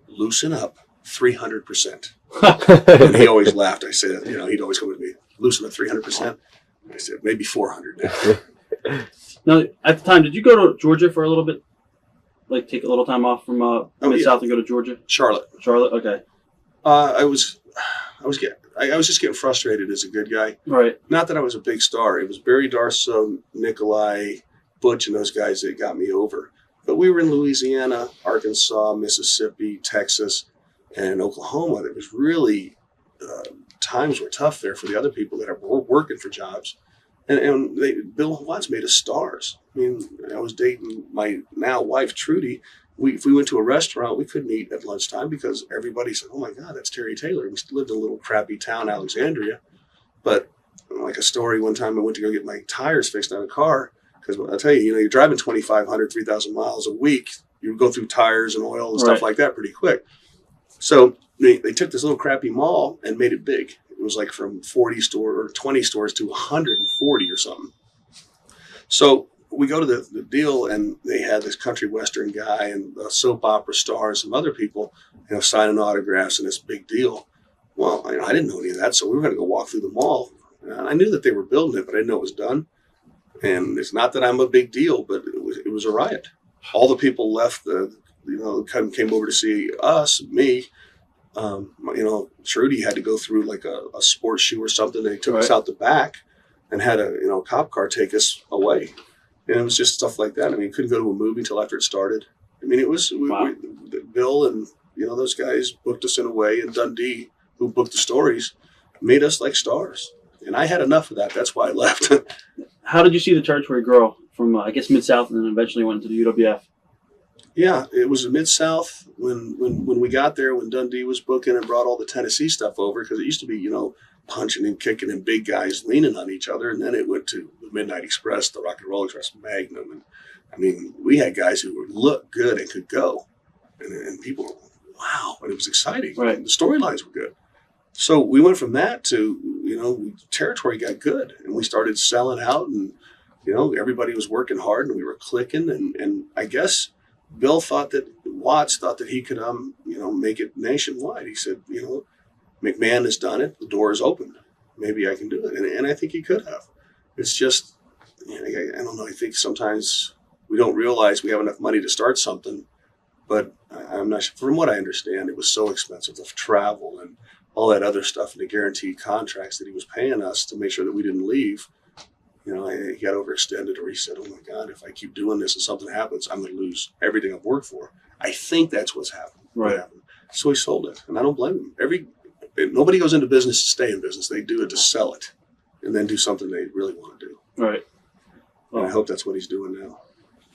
"Loosen up, 300%." And he always laughed. I said, he'd always come with me, "Loosen up 300%." I said, "Maybe 400 now." Now, at the time, did you go to Georgia for a little bit? Like take a little time off from Mid-South and go to Georgia? Charlotte, okay. I was just getting frustrated as a good guy. Right. Not that I was a big star. It was Barry Darso, Nikolai, Butch, and those guys that got me over. But we were in Louisiana, Arkansas, Mississippi, Texas, and Oklahoma. It was really times were tough there for the other people that were working for jobs. And Bill Watts made us stars. I mean, I was dating my now wife, Trudy. If we went to a restaurant, we couldn't eat at lunchtime because everybody said, "Oh my God, that's Terry Taylor." We lived in a little crappy town, Alexandria. But like a story, one time I went to go get my tires fixed on a car. Because I'll tell you, you're driving 2,500, 3,000 miles a week. You go through tires and oil and stuff like that pretty quick. So they took this little crappy mall and made it big. It was like from 40 store or 20 stores to 140 or something. So we go to the deal, and they had this country western guy and a soap opera star and some other people, signing autographs and this big deal. Well, I didn't know any of that, so we were going to go walk through the mall. And I knew that they were building it, but I didn't know it was done. And it's not that I'm a big deal, but it was a riot. All the people left, came over to see us, me. Trudy had to go through like a sports shoe or something. They took us out the back and had a cop car take us away. And it was just stuff like that. I mean, couldn't go to a movie until after it started. I mean, it was Bill and those guys booked us in a way, and Dundee, who booked the stories, made us like stars. And I had enough of that. That's why I left. How did you see the territory grow from, Mid-South and then eventually went to the UWF? Yeah, it was Mid-South when we got there, when Dundee was booking and brought all the Tennessee stuff over, because it used to be, punching and kicking and big guys leaning on each other. And then it went to the Midnight Express, the Rock and Roll Express, Magnum. And I mean, we had guys who would look good and could go. And people were, wow. And it was exciting. Right. And the storylines were good. So we went from that to, territory got good. And we started selling out, and, everybody was working hard, and we were clicking. And I guess Watts thought that he could, make it nationwide. He said, McMahon has done it. The door is open. Maybe I can do it. And I think he could have. It's just, I don't know. I think sometimes we don't realize we have enough money to start something. But I'm not sure. From what I understand, it was so expensive, the travel and all that other stuff, and the guaranteed contracts that he was paying us to make sure that we didn't leave. He got overextended, or he said, "Oh my God, if I keep doing this and something happens, I'm going to lose everything I've worked for." I think that's what's happened. Right. So he sold it, and I don't blame him. Nobody goes into business to stay in business. They do it to sell it and then do something they really want to do. Right. Well, and I hope that's what he's doing now.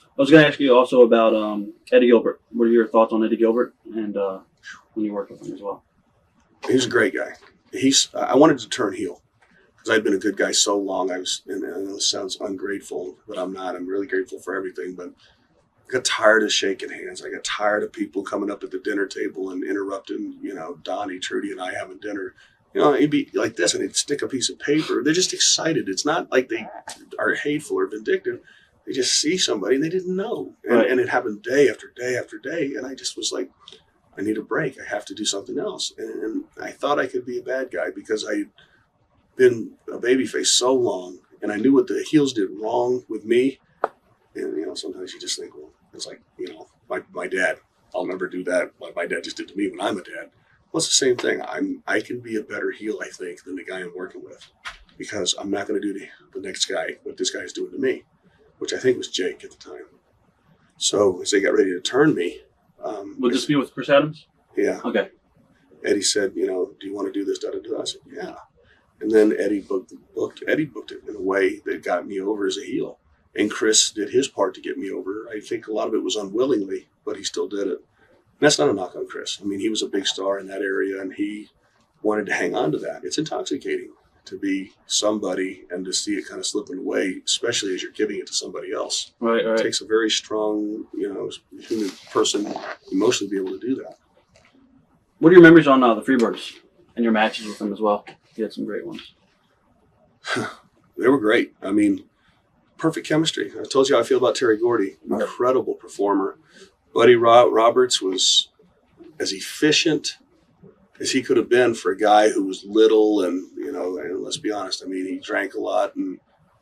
I was going to ask you also about Eddie Gilbert. What are your thoughts on Eddie Gilbert and when you worked with him as well? He's a great guy. I wanted to turn heel because I'd been a good guy so long. And I know this sounds ungrateful, but I'm not. I'm really grateful for everything. But I got tired of shaking hands. I got tired of people coming up at the dinner table and interrupting, Donnie, Trudy, and I having dinner. He'd be like this, and he'd stick a piece of paper. They're just excited. It's not like they are hateful or vindictive. They just see somebody and they didn't know. And it happened day after day after day. And I just was like, I need a break. I have to do something else. And I thought I could be a bad guy because I'd been a babyface so long, and I knew what the heels did wrong with me. And, sometimes you just think, well, it's like, my dad, I'll never do that. What my dad just did to me when I'm a dad. Well, it's the same thing. I can be a better heel, I think, than the guy I'm working with, because I'm not going to do the next guy what this guy is doing to me, which I think was Jake at the time. So as they got ready to turn me. Would this be with Chris Adams? Yeah. Okay. Eddie said, do you want to do this? Da, da, da. I said, yeah. And then Eddie booked it in a way that got me over as a heel. And Chris did his part to get me over. I think a lot of it was unwillingly, but he still did it. And that's not a knock on Chris. I mean, he was a big star in that area, and he wanted to hang on to that. It's intoxicating to be somebody and to see it kind of slipping away, especially as you're giving it to somebody else. Right. It takes a very strong, human person emotionally to be able to do that. What are your memories on the Freebirds and your matches with them as well? He had some great ones. They were great. I mean, perfect chemistry. I told you how I feel about Terry Gordy. Incredible performer. Buddy Roberts was as efficient as he could have been for a guy who was little and, and let's be honest, I mean, he drank a lot and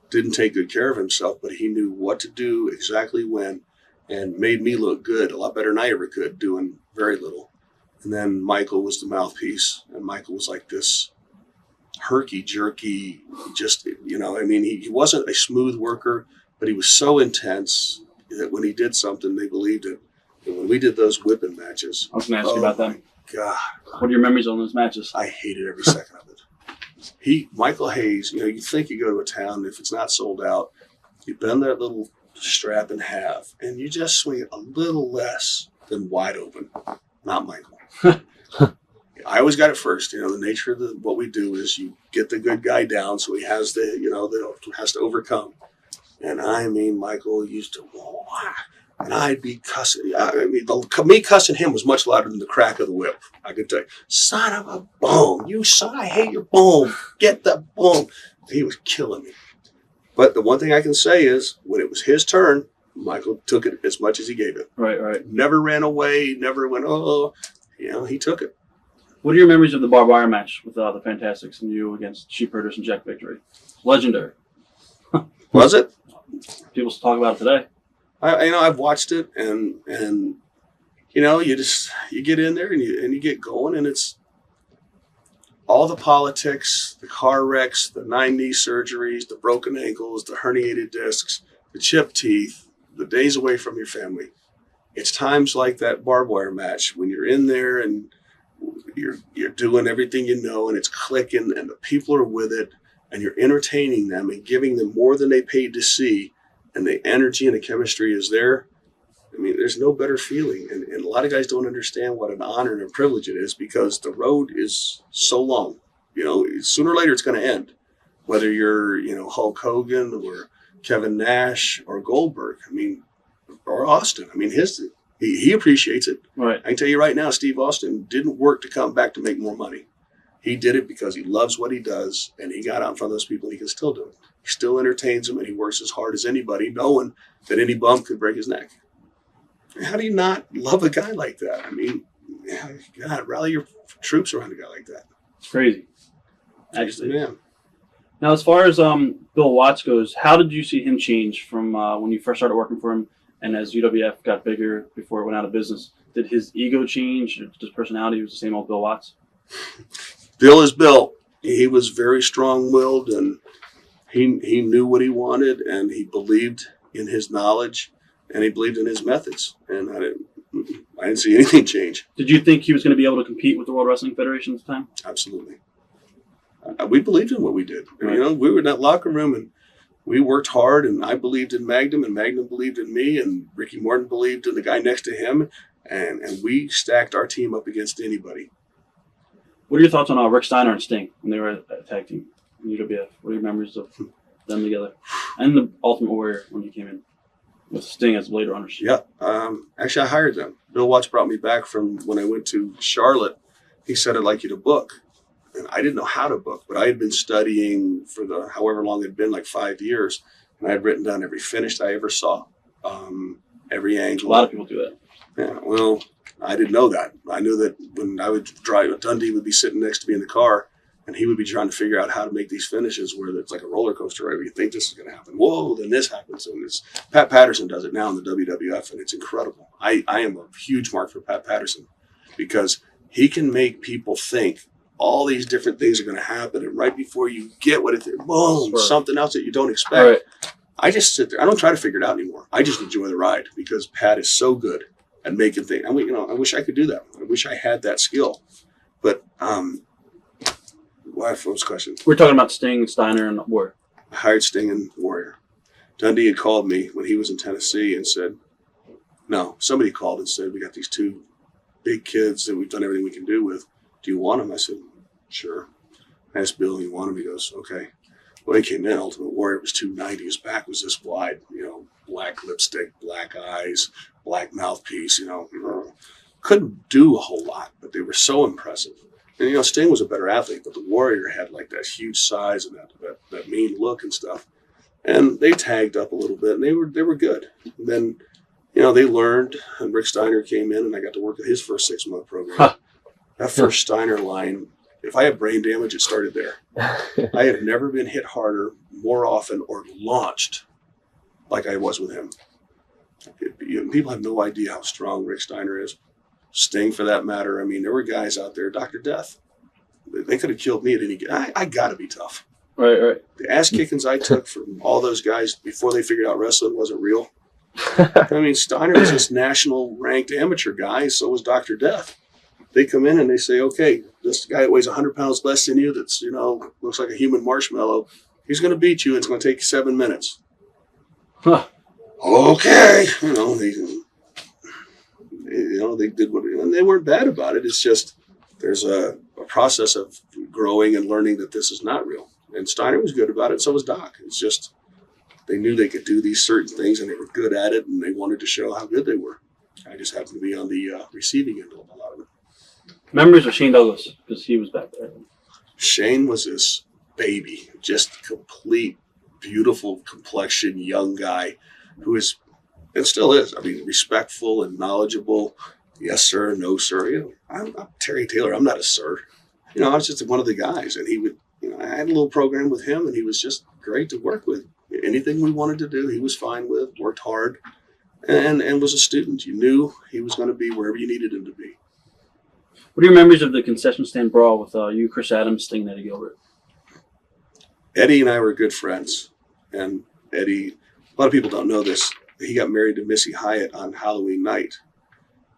didn't take good care of himself, but he knew what to do exactly when and made me look good, a lot better than I ever could, doing very little. And then Michael was the mouthpiece, and Michael was like this herky-jerky, just, he wasn't a smooth worker, but he was so intense that when he did something, they believed it. And when we did those whipping matches, I was going to ask you about that. God. What are your memories on those matches? I hated every second of it. Michael Hayes, you think you go to a town, if it's not sold out, you bend that little strap in half, and you just swing it a little less than wide open. Not Michael. I always got it first. The nature of what we do is you get the good guy down so he has has to overcome. And I mean, Michael used to, and I'd be cussing. Me cussing him was much louder than the crack of the whip. I could tell you, son of a bone, you son, I hate your bone. Get the bone. He was killing me. But the one thing I can say is when it was his turn, Michael took it as much as he gave it. Right. Never ran away, never went, he took it. What are your memories of the barbed wire match with the Fantastics and you against Sheepherders and Jack Victory? Legendary. Was it? People still talk about it today. I've watched it and you get in there and you get going, and it's all the politics, the car wrecks, the 9 knee surgeries, the broken ankles, the herniated discs, the chipped teeth, the days away from your family. It's times like that barbed wire match when you're in there and you're doing everything and it's clicking and the people are with it and you're entertaining them and giving them more than they paid to see, and the energy and the chemistry is there. I mean, there's no better feeling. And a lot of guys don't understand what an honor and a privilege it is because the road is so long. Sooner or later it's going to end. Whether you're, Hulk Hogan or Kevin Nash or Goldberg, or Austin. He appreciates it. Right. I can tell you right now, Steve Austin didn't work to come back to make more money. He did it because he loves what he does, and he got out in front of those people, and he can still do it. He still entertains them, and he works as hard as anybody, knowing that any bump could break his neck. How do you not love a guy like that? God, rally your troops around a guy like that. It's crazy. Actually. Yeah. Now, as far as Bill Watts goes, how did you see him change from when you first started working for him and as UWF got bigger before it went out of business? Did his ego change? His personality was the same old Bill Watts? Bill is Bill. He was very strong-willed, and he knew what he wanted, and he believed in his knowledge, and he believed in his methods. And I didn't see anything change. Did you think he was going to be able to compete with the World Wrestling Federation at the time? Absolutely. We believed in what we did. Right. We were in that locker room, and we worked hard, and I believed in Magnum, and Magnum believed in me, and Ricky Morton believed in the guy next to him, and we stacked our team up against anybody. What are your thoughts on Rick Steiner and Sting when they were a tag team in UWF? What are your memories of them together? And the Ultimate Warrior when you came in with Sting as Blade Runners? Yeah. Actually, I hired them. Bill Watts brought me back from when I went to Charlotte. He said, I'd like you to book. And I didn't know how to book, but I had been studying for however long it had been, like 5 years. And I had written down every finish I ever saw, every angle. A lot of people do that. Yeah, well, I didn't know that. I knew that when I would drive, Dundee would be sitting next to me in the car, and he would be trying to figure out how to make these finishes where it's like a roller coaster, right? Where you think this is going to happen. Whoa, then this happens. And Pat Patterson does it now in the WWF, and it's incredible. I am a huge mark for Pat Patterson because he can make people think all these different things are going to happen, and right before you get what it is, boom, something else that you don't expect. Right. I just sit there. I don't try to figure it out anymore. I just enjoy the ride because Pat is so good at making things. I wish I could do that. I wish I had that skill. But what was the question? We're talking about Sting, Steiner, and Warrior. I hired Sting and Warrior. Dundee had called me when he was in Tennessee and said, no, somebody called and said, we got these 2 big kids that we've done everything we can do with. Do you want them? I said, sure. I asked Bill, you want him? He goes, okay. When he came in, Ultimate Warrior was 290. His back was this wide, black lipstick, black eyes, black mouthpiece, couldn't do a whole lot, but they were so impressive. And Sting was a better athlete, but the Warrior had like that huge size and that mean look and stuff. And they tagged up a little bit, and they were good. And then, they learned, and Rick Steiner came in, and I got to work at his first 6-month program. Huh. That first Steiner line, if I had brain damage, it started there. I have never been hit harder, more often, or launched like I was with him. People have no idea how strong Rick Steiner is. Sting, for that matter. I mean, there were guys out there, Dr. Death. They could have killed me at any. I got to be tough. Right. The ass kickings I took from all those guys before they figured out wrestling wasn't real. I mean, Steiner was this national ranked amateur guy. So was Dr. Death. They come in and they say, okay, this guy that weighs 100 pounds less than you, that's, looks like a human marshmallow, he's going to beat you. It's going to take you 7 minutes. Huh. Okay. They did what, and they weren't bad about it. It's just there's a process of growing and learning that this is not real. And Steiner was good about it. So was Doc. It's just they knew they could do these certain things and they were good at it and they wanted to show how good they were. I just happened to be on the receiving end of a lot of it. Memories of Shane Douglas, because he was back there. Shane was this baby, just complete, beautiful complexion, young guy who is, and still is, respectful and knowledgeable. Yes, sir. No, sir. I'm Terry Taylor. I'm not a sir. I was just one of the guys. And he would, I had a little program with him and he was just great to work with. Anything we wanted to do, he was fine with, worked hard, and was a student. You knew he was going to be wherever you needed him to be. What are your memories of the concession stand brawl with you, Chris Adams, Sting, and Eddie Gilbert? Eddie and I were good friends. And Eddie, a lot of people don't know this, he got married to Missy Hyatt on Halloween night.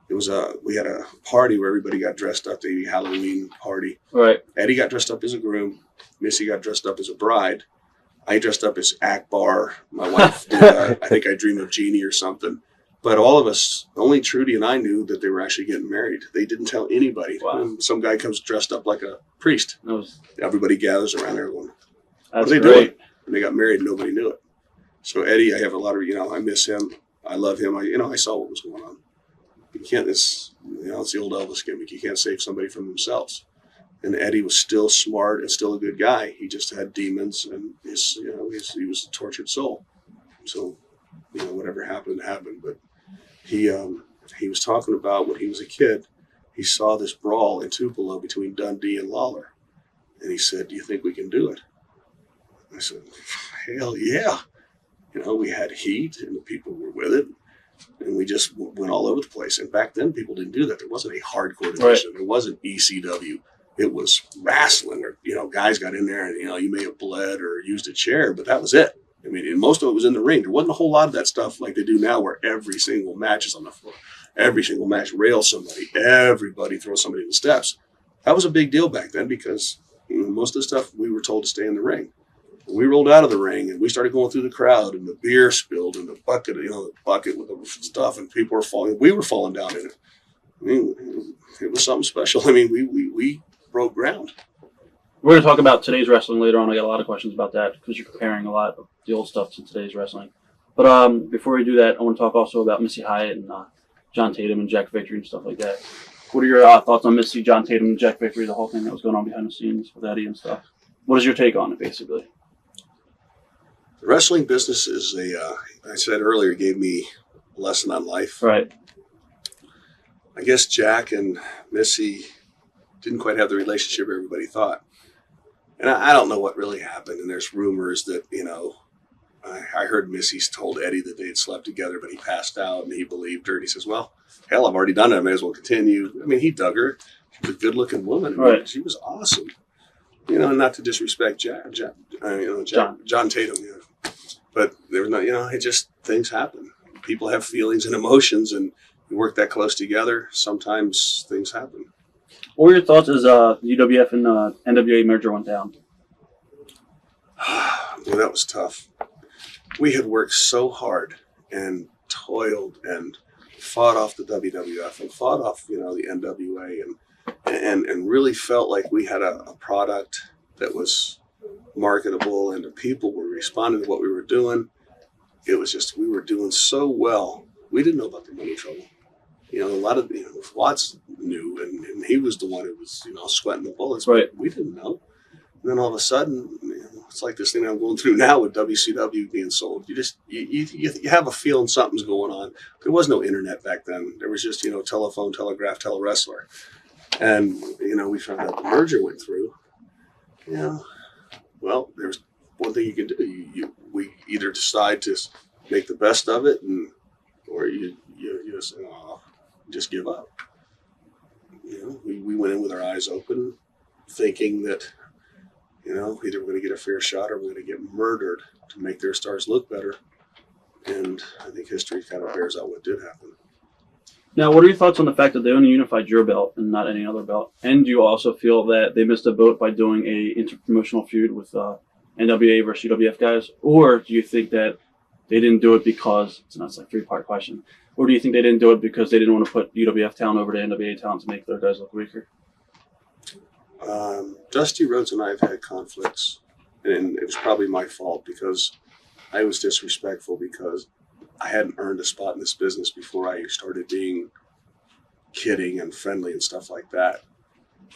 We had a party where everybody got dressed up, the Halloween party. Right. Eddie got dressed up as a groom. Missy got dressed up as a bride. I dressed up as Akbar. My wife did, I think I Dream of Jeannie or something. But all of us, only Trudy and I knew that they were actually getting married. They didn't tell anybody. Wow. And some guy comes dressed up like a priest. Everybody gathers around there going, that's what are they great. doing? And they got married and nobody knew it. So Eddie, I have a lot of, I miss him. I love him. I saw what was going on. You can't, it's the old Elvis gimmick. You can't save somebody from themselves. And Eddie was still smart and still a good guy. He just had demons and he was a tortured soul. So, whatever happened, happened. But he was talking about when he was a kid, he saw this brawl in Tupelo between Dundee and Lawler. And he said, do you think we can do it? I said, hell yeah. We had heat and the people were with it. And we just went all over the place. And back then, people didn't do that. There wasn't a hardcore division. Right. There wasn't ECW. It was wrestling. Or, guys got in there and, you may have bled or used a chair, but that was it. And most of it was in the ring. There wasn't a whole lot of that stuff like they do now where every single match is on the floor. Every single match rails somebody. Everybody throws somebody in the steps. That was a big deal back then because most of the stuff we were told to stay in the ring. We rolled out of the ring and we started going through the crowd and the beer spilled in the bucket, the bucket with the stuff and people were falling. We were falling down in it. It was something special. We broke ground. We're going to talk about today's wrestling later on. I got a lot of questions about that because you're comparing a lot of the old stuff to today's wrestling. But before we do that, I want to talk also about Missy Hyatt and John Tatum and Jack Victory and stuff like that. What are your thoughts on Missy, John Tatum, and Jack Victory, the whole thing that was going on behind the scenes with Eddie and stuff? What is your take on it, basically? The wrestling business is I said earlier, gave me a lesson on life. Right. I guess Jack and Missy didn't quite have the relationship everybody thought. And I don't know what really happened. And there's rumors that, I heard Missy's told Eddie that they had slept together, but he passed out and he believed her. And he says, well, hell, I've already done it. I may as well continue. He dug her. She was a good looking woman. Right. She was awesome. Not to disrespect John Tatum, but there was not, it just, things happen. People have feelings and emotions and we work that close together. Sometimes things happen. What were your thoughts as WWF and NWA merger went down? Well, that was tough. We had worked so hard and toiled and fought off the WWF and fought off, the NWA and really felt like we had a product that was marketable and the people were responding to what we were doing. It was just, we were doing so well. We didn't know about the money trouble. a lot of Watts knew, and he was the one who was sweating the bullets. Right. But we didn't know. And then all of a sudden, it's like this thing I'm going through now with WCW being sold. You have a feeling something's going on. There was no internet back then. There was just telephone, telegraph, telewrestler, and we found out the merger went through. Yeah. Well, there's one thing you can do. We either decide to make the best of it, or you just give up. We went in with our eyes open, thinking that either we're going to get a fair shot or we're going to get murdered to make their stars look better. And I think history kind of bears out what did happen. Now, what are your thoughts on the fact that they only unified your belt and not any other belt? And do you also feel that they missed a boat by doing a interpromotional feud with NWA versus WWF guys? Or do you think that they didn't do it because, it's like a three-part question, or do you think they didn't do it because they didn't want to put UWF talent over to NWA talent to make their guys look weaker? Dusty Rhodes and I have had conflicts, and it was probably my fault because I was disrespectful because I hadn't earned a spot in this business before I started being kidding and friendly and stuff like that.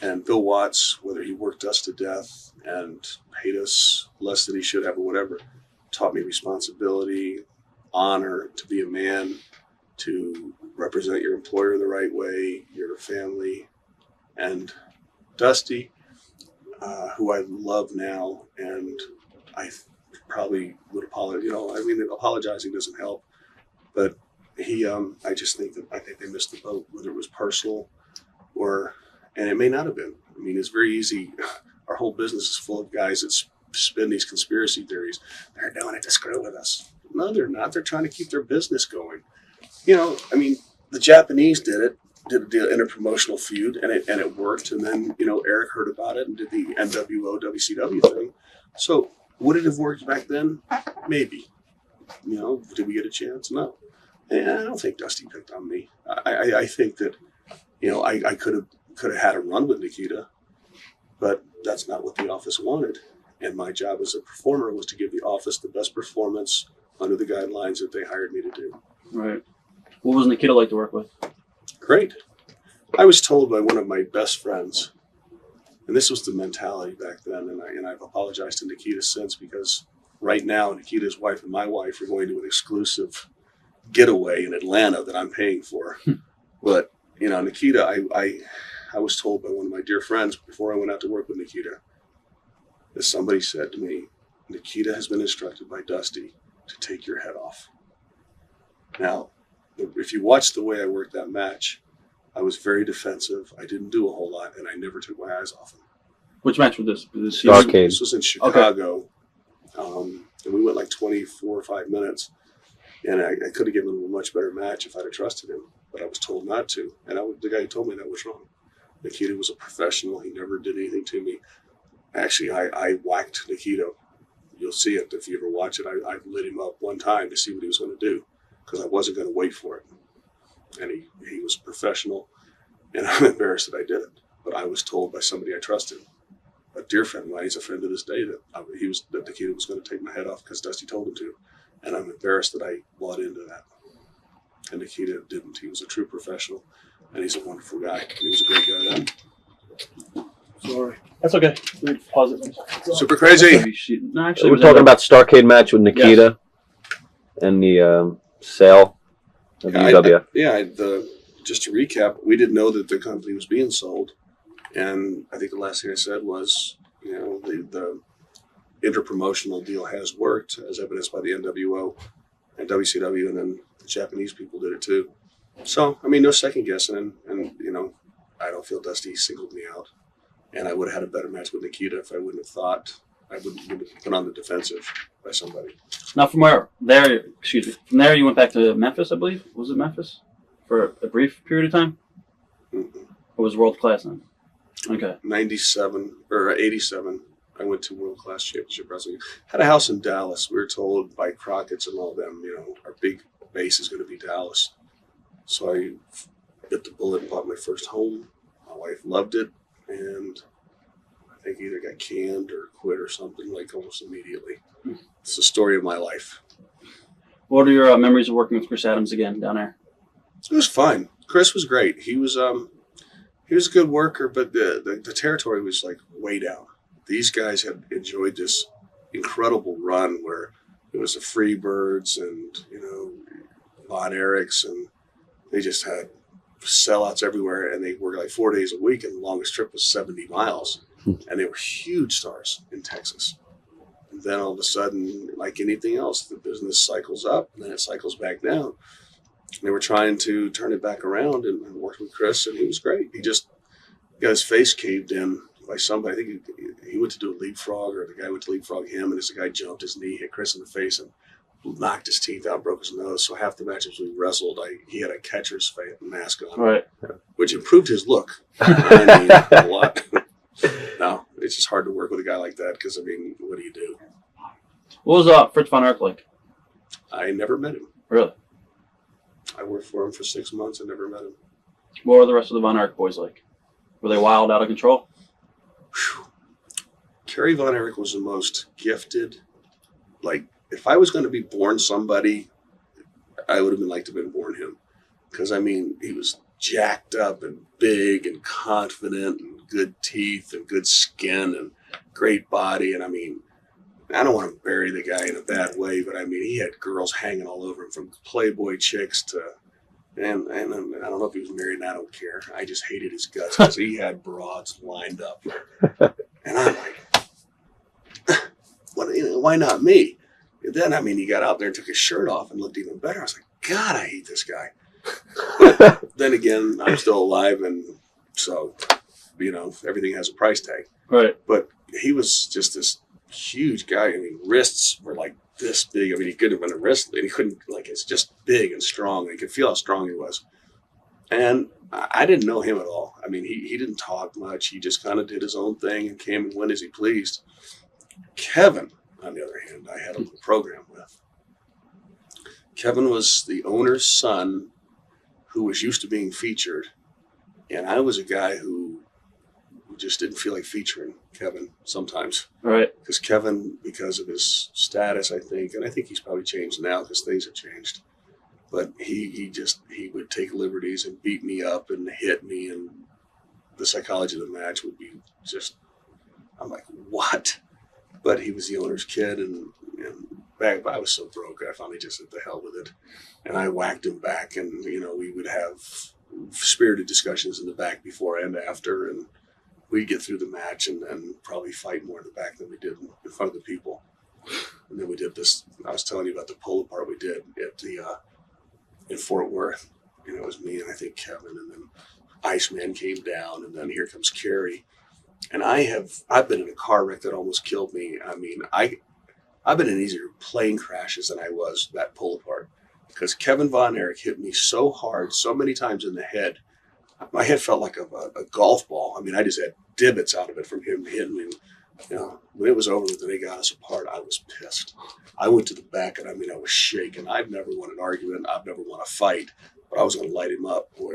And Bill Watts, whether he worked us to death and paid us less than he should have or whatever, taught me responsibility, honor, to be a man, to represent your employer the right way, your family. And Dusty, who I love now, and I probably would apologize. Apologizing doesn't help, but I just think they missed the boat, whether it was personal and it may not have been. I mean, it's very easy. Our whole business is full of guys that spin these conspiracy theories. They're doing it to screw with us. No, they're not. They're trying to keep their business going. The Japanese did an interpromotional feud, and it worked. And then, Erich heard about it and did the NWO WCW thing. So would it have worked back then? Maybe. Did we get a chance? No. And I don't think Dusty picked on me. I think that, I could have had a run with Nikita, but that's not what the office wanted. And my job as a performer was to give the office the best performance under the guidelines that they hired me to do. Right. What was Nikita like to work with? Great. I was told by one of my best friends, and this was the mentality back then, and I've apologized to Nikita since, because right now Nikita's wife and my wife are going to an exclusive getaway in Atlanta that I'm paying for. But, Nikita, I was told by one of my dear friends before I went out to work with Nikita, that somebody said to me, Nikita has been instructed by Dusty to take your head off. Now, if you watch the way I worked that match, I was very defensive. I didn't do a whole lot, and I never took my eyes off him. Which match was this? Starcade. This was in Chicago, and we went like 24 or 5 minutes, and I could have given him a much better match if I'd have trusted him, but I was told not to, and the guy who told me that was wrong. Nikita was a professional. He never did anything to me. Actually, I whacked Nikita. You'll see it if you ever watch it. I lit him up one time to see what he was going to do, because I wasn't going to wait for it. And he was professional, and I'm embarrassed that I did it. But I was told by somebody I trusted, a dear friend of mine, he's a friend to this day, that Nikita was going to take my head off because Dusty told him to. And I'm embarrassed that I bought into that. And Nikita didn't. He was a true professional, and he's a wonderful guy. He was a great guy then. Sorry. That's okay. Pause it. Super crazy. No, actually, We're talking about Starcade match with Nikita and the sale of the UWF. Just to recap, we didn't know that the company was being sold, and I think the last thing I said was, the interpromotional deal has worked, as evidenced by the NWO and WCW, and then the Japanese people did it too. So, no second guessing, and I don't feel Dusty singled me out. And I would have had a better match with Nikita if I wouldn't have thought I would have been on the defensive by somebody. Now, from there you went back to Memphis, I believe. Was it Memphis for a brief period of time? Mm-hmm. Or was World Class then? Okay. 97 or 87, I went to World Class Championship Wrestling. Had a house in Dallas. We were told by Crockett's and all them, our big base is going to be Dallas. So I bit the bullet and bought my first home. My wife loved it. And I think either got canned or quit or something, like almost immediately. It's the story of my life. What are your memories of working with Chris Adams again down there? It was fun. Chris was great. He was a good worker, but the territory was like way down. These guys had enjoyed this incredible run where it was the Freebirds and, Von Erichs, and they just had sellouts everywhere, and they worked like 4 days a week, and the longest trip was 70 miles. And they were huge stars in Texas. And then all of a sudden, like anything else, the business cycles up, and then it cycles back down. They were trying to turn it back around and worked with Chris, and he was great. He just got his face caved in by somebody. I think he went to do a leapfrog, or the guy went to leapfrog him, and as the guy jumped, his knee hit Chris in the face and knocked his teeth out, broke his nose. So half the matches we wrestled, he had a catcher's mask on, right, which improved his look. I mean, a lot. No, it's just hard to work with a guy like that because, I mean, what do you do? What was Fritz von Erich like? I never met him. Really? I worked for him for 6 months and never met him. What were the rest of the Von Erich boys like? Were they wild, out of control? Whew. Kerry Von Erich was the most gifted. Like, if I was going to be born somebody, I would have been like to have been born him. Because, I mean, he was jacked up and big and confident and good teeth and good skin and great body. And, I mean, I don't want to bury the guy in a bad way, but, I mean, he had girls hanging all over him, from Playboy chicks to... And I don't know if he was married, and I don't care. I just hated his guts because he had broads lined up. And I'm like, why not me? And then, I mean, he got out there and took his shirt off and looked even better. I was like, God, I hate this guy. But then again, I'm still alive, and so, everything has a price tag. Right. But he was just this huge guy. I mean, wrists were like this big. I mean, he could have been a wrestler, and he couldn't, it's just big and strong. And you could feel how strong he was. And I didn't know him at all. I mean, he didn't talk much. He just kind of did his own thing and came and went as he pleased. Kevin, on the other hand, I had a little program with. Kevin was the owner's son who was used to being featured. And I was a guy who just didn't feel like featuring Kevin sometimes. Right. Because Kevin, because of his status, I think, and I think he's probably changed now because things have changed. But he would take liberties and beat me up and hit me, and the psychology of the match would be just, I'm like, what? But he was the owner's kid, and back, I was so broke, I finally just said, the hell with it. And I whacked him back, and, we would have spirited discussions in the back before and after, and we'd get through the match and then probably fight more in the back than we did in front of the people. And then we did this, I was telling you about the pull apart we did at in Fort Worth. It was me and I think Kevin, and then Iceman came down, and then here comes Kerry. And I've been in a car wreck that almost killed me. I mean, I've been in easier plane crashes than I was that pull apart, because Kevin Von Erich hit me so hard, so many times in the head. My head felt like a golf ball. I mean, I just had divots out of it from him hitting me. When it was over and they got us apart, I was pissed. I went to the back, and I mean, I was shaking. I've never won an argument. I've never won a fight, but I was going to light him up. Boy,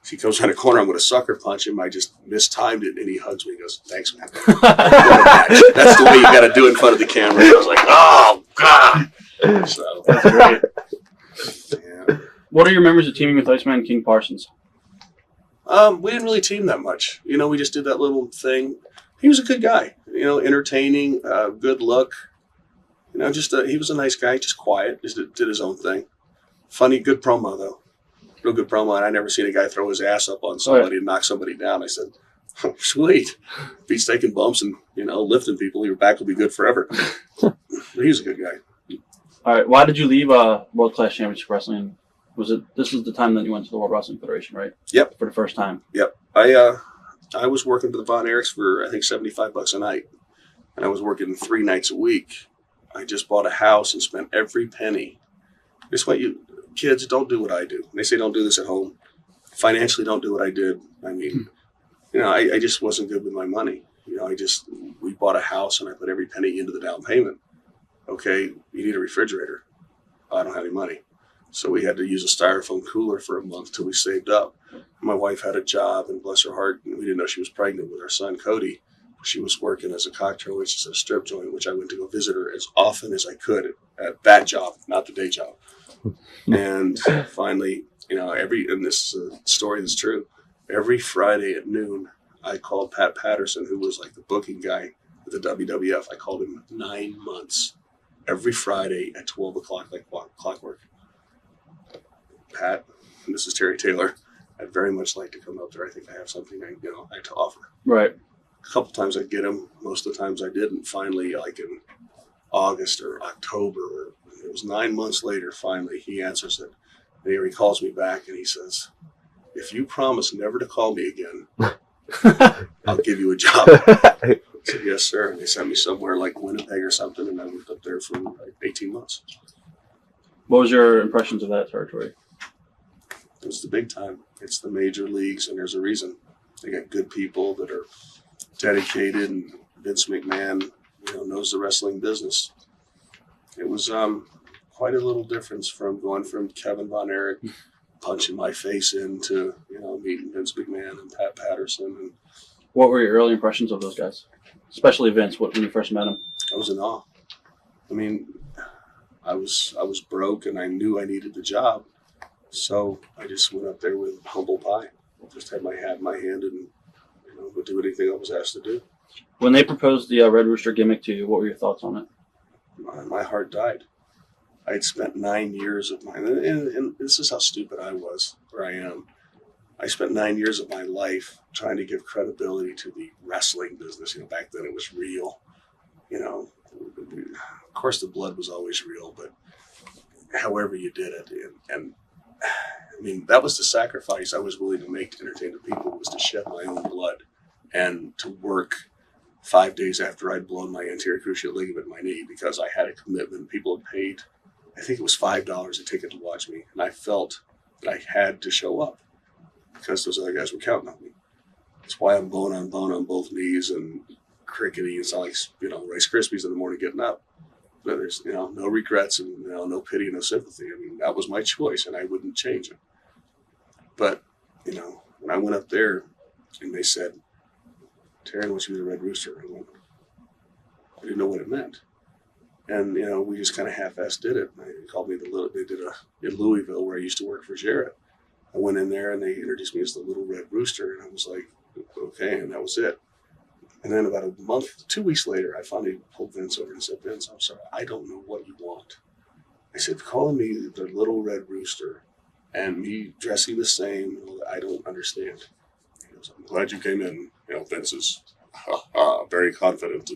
if he comes around the corner, I'm going to sucker punch him. I just mistimed it, and he hugs me and goes, "Thanks, man." That's the way you got to do it in front of the camera. I was like, "Oh God!" So that's great. Yeah. What are your memories of teaming with Iceman King Parsons? We didn't really team that much. We just did that little thing. He was a good guy, entertaining, good look. He was a nice guy, just quiet, just did his own thing. Funny, good promo, though. Real good promo. And I never seen a guy throw his ass up on somebody and knock somebody down. I said, oh, sweet. If he's taking bumps and, lifting people, your back will be good forever. He was a good guy. All right. Why did you leave World Class Championship Wrestling? This was the time that you went to the World Wrestling Federation, right? Yep. For the first time. Yep. I was working for the Von Erichs for, I think, $75 a night. And I was working 3 nights a week. I just bought a house and spent every penny. That's why kids, don't do what I do. They say don't do this at home. Financially, don't do what I did. I mean, I just wasn't good with my money. We bought a house and I put every penny into the down payment. Okay, you need a refrigerator. I don't have any money. So we had to use a styrofoam cooler for a month till we saved up. My wife had a job, and bless her heart, we didn't know she was pregnant with our son, Cody. She was working as a cocktail waitress at a strip joint, which I went to go visit her as often as I could at that job, not the day job. And finally, and this is a story that's true. Every Friday at noon, I called Pat Patterson, who was like the booking guy at the WWF. I called him 9 months. Every Friday at 12 o'clock, like clockwork. Pat, this is Terry Taylor. I'd very much like to come up there. I think I have something I like to offer. Right. A couple times I'd get him. Most of the times I didn't. Finally, like in August or October, it was 9 months later, finally, he answers it. And he calls me back and he says, if you promise never to call me again, I'll give you a job. I said, yes, sir. And they sent me somewhere like Winnipeg or something, and I moved up there for like 18 months. What was your impressions of that territory? It was the big time. It's the major leagues, and there's a reason. They got good people that are dedicated, and Vince McMahon, knows the wrestling business. It was quite a little difference from going from Kevin Von Erich punching my face into, meeting Vince McMahon and Pat Patterson. And what were your early impressions of those guys, especially Vince? When you first met him? I was in awe. I mean, I was broke, and I knew I needed the job, so I just went up there with humble pie. Just had my hat in my hand, and would do anything I was asked to do. When they proposed the Red Rooster gimmick to you, what were your thoughts on it? My heart died. I had spent 9 years of and this is how stupid I was, or I am. I spent 9 years of my life trying to give credibility to the wrestling business. Back then it was real. Of course the blood was always real, but however you did it. And I mean, that was the sacrifice I was willing to make to entertain the people, was to shed my own blood and to work 5 days after I'd blown my anterior cruciate ligament in my knee, because I had a commitment. People had paid, I think it was $5 a ticket to watch me, and I felt that I had to show up because those other guys were counting on me. That's why I'm bone on bone on both knees and crickety. It's not like Rice Krispies in the morning getting up. But there's no regrets and no pity, no sympathy. I mean, that was my choice, and I wouldn't change it. But when I went up there and they said, Terry wants you to be the Red Rooster, I didn't know what it meant. And, we just kind of half-assed did it. They called me they did in Louisville, where I used to work for Jarrett. I went in there and they introduced me as the Little Red Rooster, and I was like, okay, and that was it. And then about a month, 2 weeks later, I finally pulled Vince over and said, Vince, I'm sorry, I don't know what you want. I said, calling me the Little Red Rooster and me dressing the same, I don't understand. He goes, I'm glad you came in. Vince is very confident.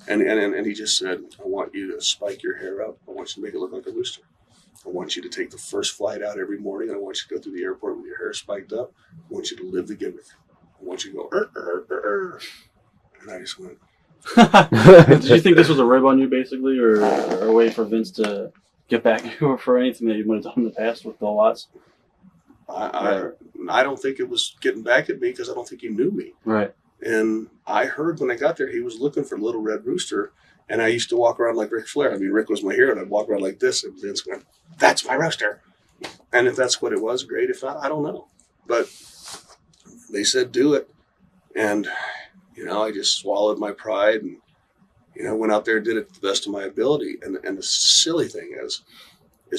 And he just said, I want you to spike your hair up. I want you to make it look like a rooster. I want you to take the first flight out every morning. I want you to go through the airport with your hair spiked up. I want you to live the gimmick. I want you to go, And I just went. Did you think this was a rib on you, basically, or a way for Vince to get back at you for anything that you might have done in the past with Bill Watts? I don't think it was getting back at me, because I don't think he knew me. Right. And I heard when I got there, he was looking for Little Red Rooster, and I used to walk around like Ric Flair. I mean, Rick was my hero, and I'd walk around like this, and Vince went, that's my rooster. And if that's what it was, great. If not, I don't know. But they said, do it. And, I just swallowed my pride and, went out there and did it to the best of my ability. And the silly thing is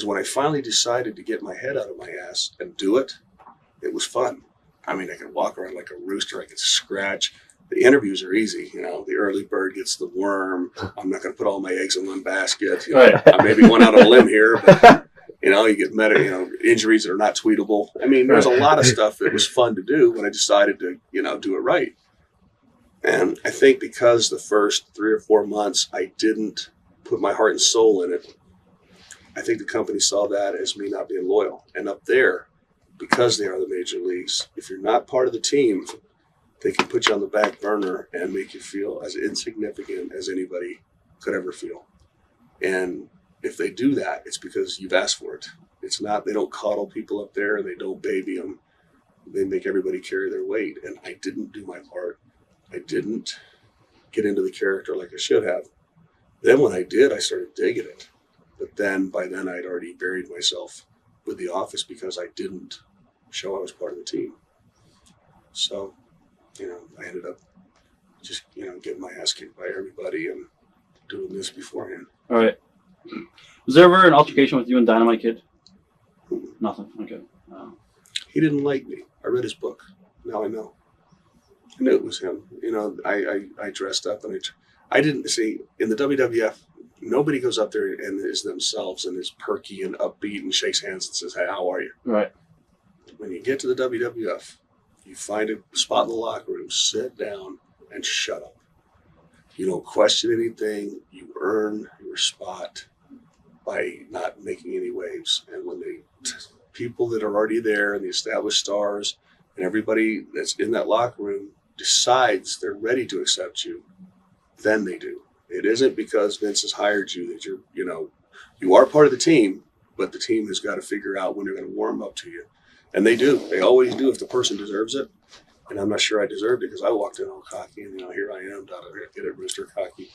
when I finally decided to get my head out of my ass and do it, it was fun. I mean, I could walk around like a rooster. I could scratch. The interviews are easy. The early bird gets the worm. I'm not going to put all my eggs in one basket. Right. I may be one out on a limb here, but, you get injuries that are not tweetable. I mean, there's a lot of stuff that was fun to do when I decided to, do it right. And I think because the first 3 or 4 months, I didn't put my heart and soul in it, I think the company saw that as me not being loyal. And up there, because they are the major leagues, if you're not part of the team, they can put you on the back burner and make you feel as insignificant as anybody could ever feel. And if they do that, it's because you've asked for it. It's not, they don't coddle people up there, they don't baby them. They make everybody carry their weight. And I didn't do my part. I didn't get into the character like I should have. Then when I did, I started digging it. But by then I'd already buried myself with the office because I didn't show I was part of the team. So, I ended up just, getting my ass kicked by everybody and doing this beforehand. All right. Was there ever an altercation with you and Dynamite Kid? Nothing. Okay. He didn't like me. I read his book. Now I know. I knew it was him. You know, I dressed up and I didn't see in the WWF. Nobody goes up there and is themselves and is perky and upbeat and shakes hands and says, "Hey, how are you?" Right. When you get to the WWF, you find a spot in the locker room, sit down, and shut up. You don't question anything. You earn your spot by not making any waves. And when people that are already there and the established stars and everybody that's in that locker room decides they're ready to accept you, then they do. It isn't because Vince has hired you that you are part of the team, but the team has got to figure out when they're going to warm up to you. And they do. They always do if the person deserves it. And I'm not sure I deserved it because I walked in all cocky and, here I am, get it, Rooster cocky.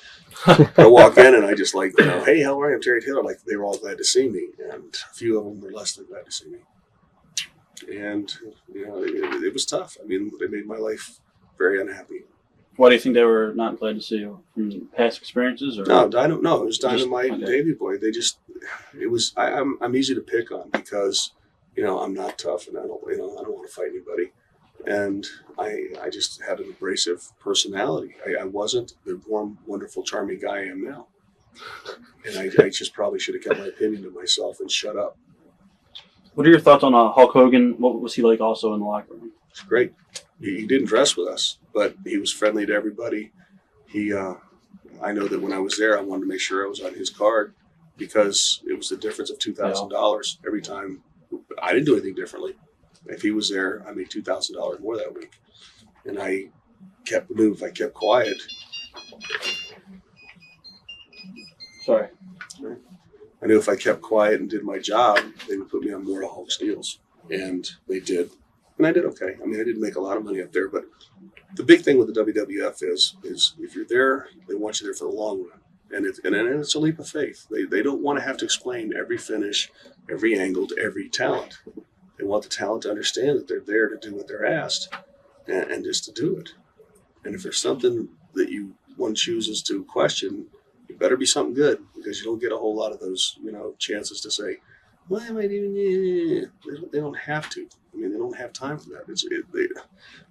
I walk in and I just hey, how are you? I'm Terry Taylor. Like, they were all glad to see me. And a few of them were less than glad to see me. And, it was tough. I mean, they made my life very unhappy. Why do you think they were not glad to see you? From past experiences? Or? No, it was Dynamite and Davey Boy. They just, it was, I'm easy to pick on because, I'm not tough and I don't want to fight anybody. And I just had an abrasive personality. I wasn't the warm, wonderful, charming guy I am now. And I just probably should have kept my opinion to myself and shut up. What are your thoughts on Hulk Hogan? What was he like also in the locker room? It's great. He didn't dress with us, but he was friendly to everybody. I know that when I was there, I wanted to make sure I was on his card because it was the difference of $2,000 every time. I didn't do anything differently. If he was there, I made $2,000 more that week. And I kept quiet. Sorry. I knew if I kept quiet and did my job, they would put me on more of Hulk's deals. And they did. And I did okay. I mean, I didn't make a lot of money up there, but the big thing with the WWF is if you're there, they want you there for the long run. And it's a leap of faith. They don't want to have to explain every finish, every angle to every talent. They want the talent to understand that they're there to do what they're asked and just to do it. And if there's something that one chooses to question, it better be something good because you don't get a whole lot of those, chances to say, why am I doing it? They don't have to. I mean, they don't have time for that.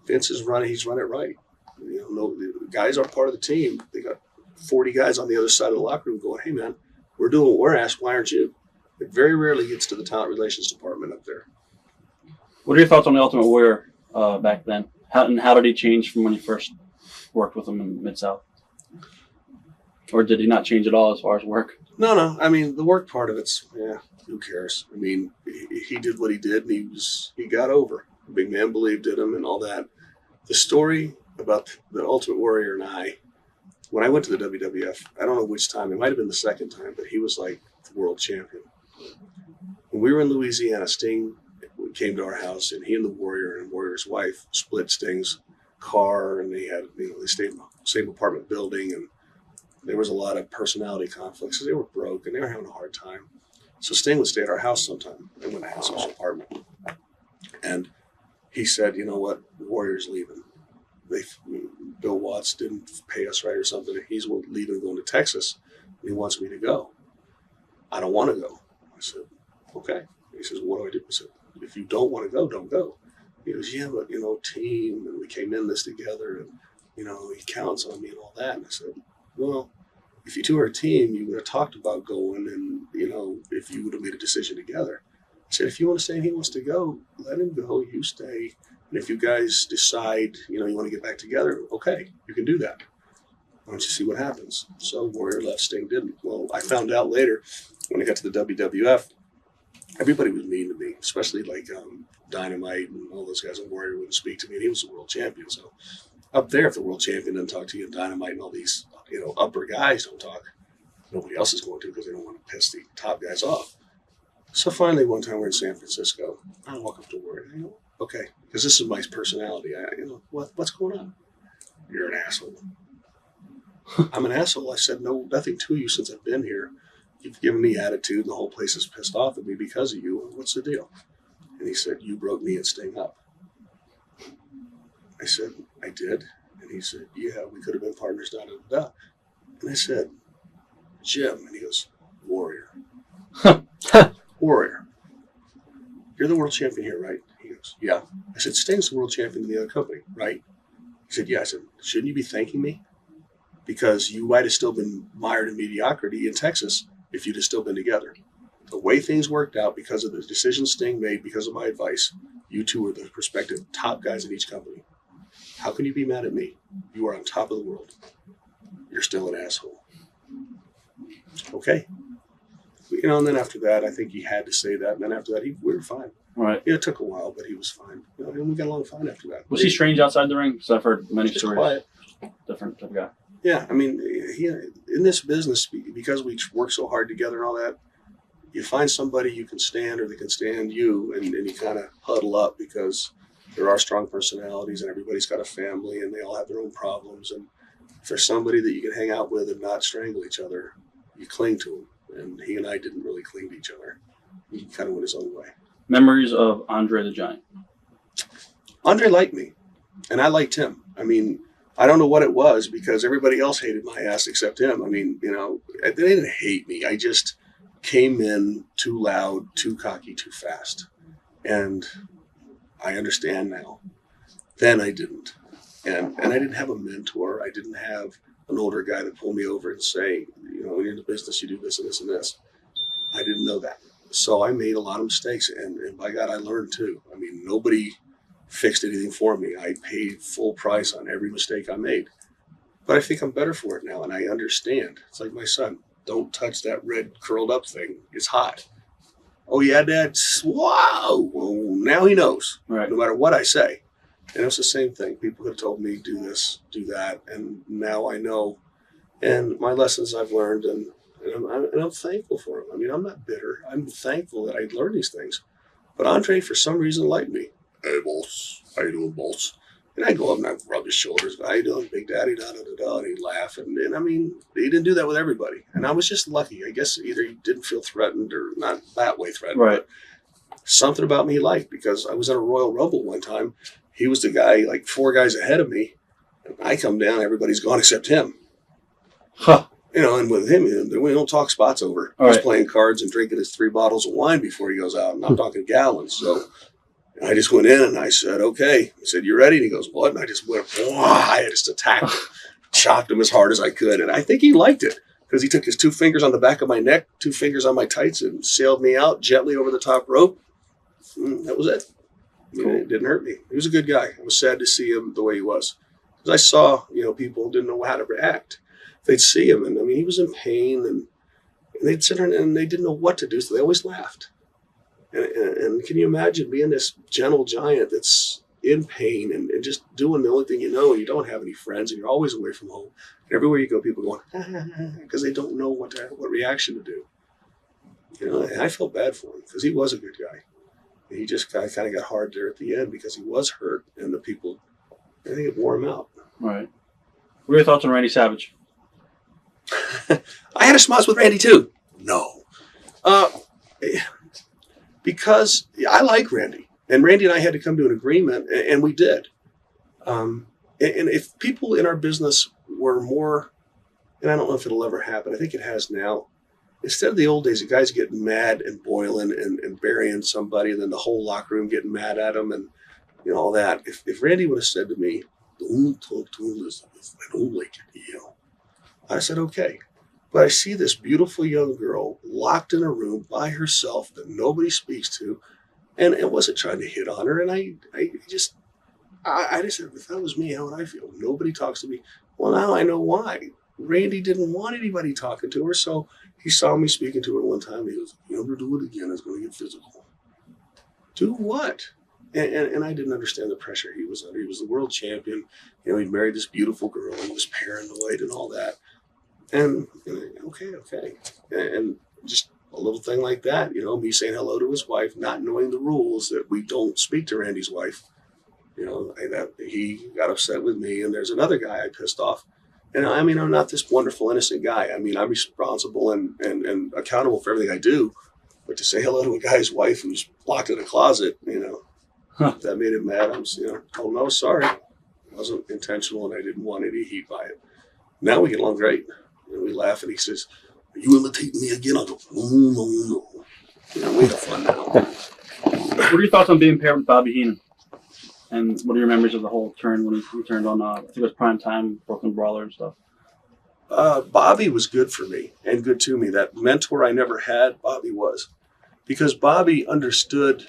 Vince is running. He's run it right. The guys are part of the team. They got 40 guys on the other side of the locker room going, hey, man, we're doing what we're asked. Why aren't you? It very rarely gets to the talent relations department up there. What are your thoughts on the Ultimate Warrior back then? How did he change from when you first worked with him in Mid-South? Or did he not change at all as far as work? No. I mean, the work part of it's, who cares? I mean, he did what he did, and he got over. The big man believed in him and all that. The story about the Ultimate Warrior and I, when I went to the WWF, I don't know which time, it might have been the second time, but he was like the world champion. When we were in Louisiana, Sting came to our house, and he and the Warrior and Warrior's wife split Sting's car, and they stayed in the same apartment building, and there was a lot of personality conflicts because they were broke and they were having a hard time. So Sting would stay at our house sometime. They went to his apartment, and he said, "You know what? The Warrior's leaving. Bill Watts didn't pay us right or something. He's leaving, going to Texas, and he wants me to go. I don't want to go." I said, "Okay." He says, "What do I do?" I said, "If you don't want to go, don't go." He goes, "Yeah, but team, and we came in this together, and he counts on me and all that." And I said, "Well, if you two are a team, you would have talked about going, and if you would have made a decision together." I said, "If you want to stay and he wants to go, let him go. You stay. And if you guys decide, you want to get back together, okay, you can do that. Why don't you see what happens?" So Warrior left, Sting didn't. Well, I found out later when I got to the WWF, everybody was mean to me, especially like Dynamite and all those guys. And Warrior wouldn't speak to me, and he was the world champion. So up there, if the world champion doesn't talk to you, and Dynamite and all these upper guys don't talk, nobody else is going to because they don't want to piss the top guys off. So finally, one time we're in San Francisco. I walk up to Warrior. I go, "Okay," because this is my personality. What's going on? "You're an asshole." "I'm an asshole." I said, "No, nothing to you since I've been here. You've given me attitude, and the whole place is pissed off at me because of you. What's the deal?" And he said, "You broke me and Sting up." I said, "I did?" And he said, "Yeah, we could have been partners, da, da, da." And I said, "Jim," and he goes, Warrior. Warrior. You're the world champion here, right? He goes, yeah. I said, Sting's the world champion in the other company, right? He said, yeah. I said, shouldn't you be thanking me? Because you might have still been mired in mediocrity in Texas if you'd have still been together. The way things worked out because of the decision Sting made, because of my advice, you two were the prospective top guys in each company. How can you be mad at me? You are on top of the world. You're still an asshole. Okay. And then after that, I think he had to say that. And then after that, we were fine. Right. It took a while, but he was fine. And we got along fine after that. Was he strange outside the ring? Because I've heard many just stories. Quiet. Different type of guy. Yeah, I mean, in this business, because we work so hard together and all that, you find somebody you can stand or they can stand you, and you kind of huddle up because there are strong personalities and everybody's got a family and they all have their own problems. And if there's somebody that you can hang out with and not strangle each other, you cling to them. And he and I didn't really cling to each other. He kind of went his own way. Memories of Andre the Giant. Andre liked me, and I liked him. I mean, I don't know what it was because everybody else hated my ass except him. I mean, they didn't hate me. I just came in too loud, too cocky, too fast. And I understand now. Then I didn't. And I didn't have a mentor. I didn't have an older guy to pull me over and say, when you're in the business, you do this and this and this. I didn't know that. So I made a lot of mistakes. And by God, I learned too. I mean, nobody fixed anything for me. I paid full price on every mistake I made. But I think I'm better for it now, and I understand. It's like my son. Don't touch that red curled up thing. It's hot. Oh, yeah, Dad? Wow. Well, now he knows, right. No matter what I say. And it's the same thing. People have told me, do this, do that, and now I know. And my lessons I've learned, and I'm thankful for them. I mean, I'm not bitter. I'm thankful that I learned these things. But Andre, for some reason, liked me. Hey, boss. How you doing, boss? And I'd go up and I'd rub his shoulders. How you doing, Big Daddy? Da-da-da-da. And he'd laugh. And I mean, he didn't do that with everybody. And I was just lucky. I guess either he didn't feel threatened or not that way threatened. Right. But something about me he liked, because I was at a Royal Rumble one time. He was the guy, like 4 guys ahead of me. And I come down, everybody's gone except him. Huh. And with him, we don't talk spots over. All He's right. playing cards and drinking his 3 bottles of wine before he goes out. And I'm talking gallons. So I just went in and I said, okay. I said, you ready? And he goes, what? And I just went, I just attacked him, chopped him as hard as I could. And I think he liked it because he took his 2 fingers on the back of my neck, 2 fingers on my tights, and sailed me out gently over the top rope. And that was it. Cool. It didn't hurt me. He was a good guy. I was sad to see him the way he was. Because I saw, people didn't know how to react. They'd see him, and I mean, he was in pain, and they'd sit there and they didn't know what to do, so they always laughed. And can you imagine being this gentle giant that's in pain and just doing the only thing you know, and you don't have any friends, and you're always away from home. And everywhere you go, people going, because they don't know what reaction to do. And I felt bad for him because he was a good guy. And he just kind of got hard there at the end because he was hurt, and the people, I think it wore him out. Right. What are your thoughts on Randy Savage? I had a smots with Randy too. No. Because I like Randy. And Randy and I had to come to an agreement, and we did. And if people in our business were more, and I don't know if it'll ever happen, I think it has now, instead of the old days, the guys getting mad and boiling and burying somebody, and then the whole locker room getting mad at them and all that. If Randy would have said to me, don't talk to Elizabeth, I don't like it, I said, okay. But I see this beautiful young girl locked in a room by herself that nobody speaks to, and it wasn't trying to hit on her. And I just said, if that was me, how would I feel? Nobody talks to me. Well, now I know why. Randy didn't want anybody talking to her, so he saw me speaking to her one time. He goes, you ever do it again, it's going to get physical. Do what? And I didn't understand the pressure he was under. He was the world champion. He'd married this beautiful girl. He was paranoid and all that. And okay. And just a little thing like that, me saying hello to his wife, not knowing the rules that we don't speak to Randy's wife. That he got upset with me, and there's another guy I pissed off. And I mean, I'm not this wonderful, innocent guy. I mean, I'm responsible and accountable for everything I do. But to say hello to a guy's wife who's locked in a closet, that made him mad. I was, told him I was sorry. It wasn't intentional, and I didn't want any heat by it. Now we get along great. We laugh, and he says, Are you imitating me again? I'll go, no. We have fun now. What are your thoughts on being paired with Bobby Heenan? And what are your memories of the whole turn when he returned on, I think it was Prime Time, Brooklyn Brawler and stuff? Bobby was good for me and good to me. That mentor I never had, Bobby was. Because Bobby understood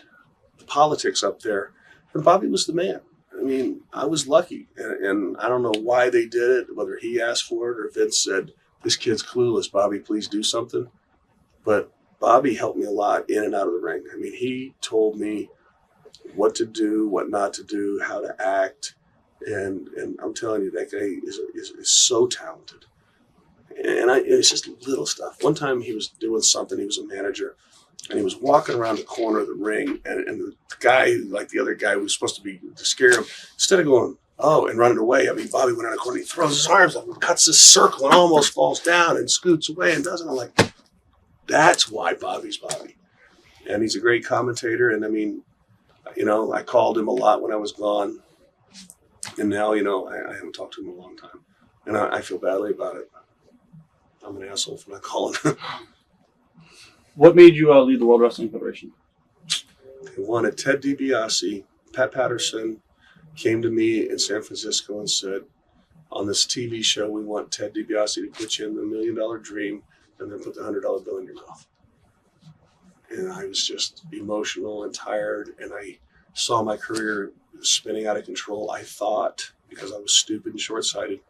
the politics up there. And Bobby was the man. I mean, I was lucky. And I don't know why they did it, whether he asked for it or Vince said, this kid's clueless, Bobby, please do something. But Bobby helped me a lot in and out of the ring. I mean, he told me what to do, what not to do, how to act. And I'm telling you, that guy is so talented. And it's just little stuff. One time he was doing something, he was a manager, and he was walking around the corner of the ring, and the guy, like the other guy who was supposed to be to scare him, instead of going, oh, and running away, I mean, Bobby went around the corner, he throws his arms up and cuts this circle and almost falls down and scoots away and doesn't. I'm like, that's why Bobby's Bobby. And he's a great commentator. And I mean, I called him a lot when I was gone. And now, I haven't talked to him in a long time. And I feel badly about it. I'm an asshole for not calling him. What made you lead the World Wrestling Federation? They wanted Ted DiBiase. Pat Patterson came to me in San Francisco and said, on this TV show, we want Ted DiBiase to put you in the $1 Million Dream and then put the $100 bill in your mouth. And I was just emotional and tired, and I saw my career spinning out of control. I thought, because I was stupid and short-sighted,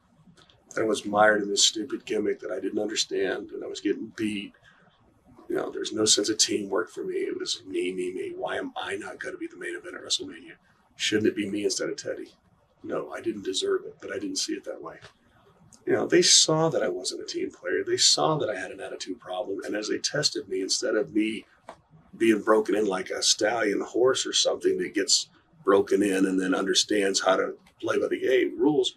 that I was mired in this stupid gimmick that I didn't understand, and I was getting beat. There's no sense of teamwork for me. It was me. Why am I not going to be the main event at WrestleMania? Shouldn't it be me instead of Teddy? No, I didn't deserve it, but I didn't see it that way. They saw that I wasn't a team player. They saw that I had an attitude problem. And as they tested me, instead of me being broken in like a stallion horse or something that gets broken in and then understands how to play by the game rules,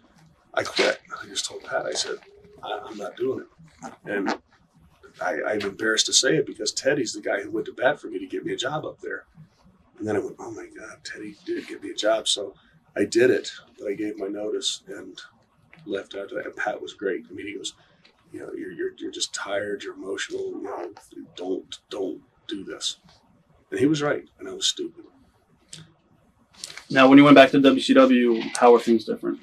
I quit. I just told Pat, I said, I'm not doing it. And I'm embarrassed to say it because Teddy's the guy who went to bat for me to get me a job up there. And then I went, oh my God, Teddy did get me a job. So I did it, but I gave my notice and left after that. And Pat was great. I mean, he goes, you're just tired, you're emotional, don't do this. And he was right, and I was stupid. Now, when you went back to WCW, how were things different?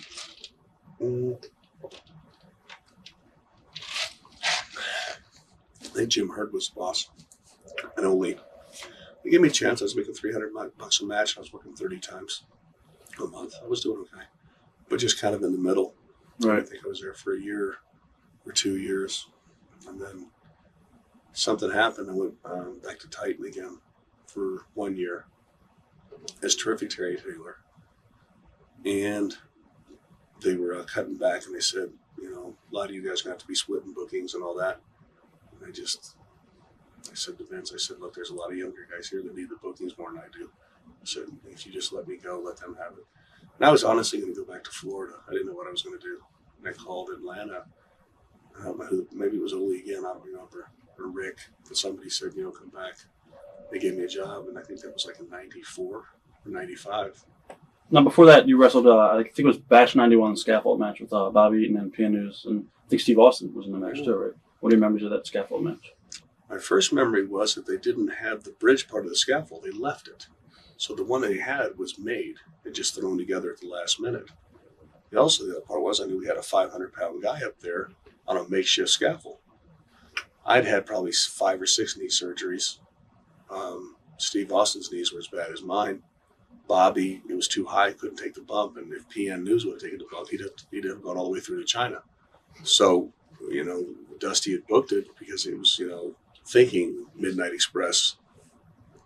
I think Jim Herd was the boss. And only, he gave me a chance. I was making $300 a match. I was working 30 times a month. I was doing okay. But just kind of in the middle. Right. I think I was there for a year or 2 years. And then something happened. I went back to Titan again for 1 year as terrific Terry Taylor. And they were cutting back, and they said, a lot of you guys are going to have to be splitting bookings and all that. And I said to Vince, look, there's a lot of younger guys here that need the bookings more than I do. I said, if you just let me go, let them have it. And I was honestly going to go back to Florida. I didn't know what I was going to do. And I called Atlanta. I don't know who, maybe it was Ole again, I don't remember, or Rick. And somebody said, come back. They gave me a job, and I think that was like in 94 or 95. Now, before that, you wrestled, I think it was Bash 91 scaffold match with Bobby Eaton and P.N. News, and I think Steve Austin was in the match too, right? What are your memories of that scaffold match? My first memory was that they didn't have the bridge part of the scaffold. They left it. So the one they had was made and just thrown together at the last minute. The other part was I knew we had a 500-pound guy up there on a makeshift scaffold. I'd had probably 5 or 6 knee surgeries. Steve Austin's knees were as bad as mine. Bobby, it was too high, couldn't take the bump. And if PN News would have taken the bump, he'd have gone all the way through to China. So, Dusty had booked it because he was, thinking Midnight Express,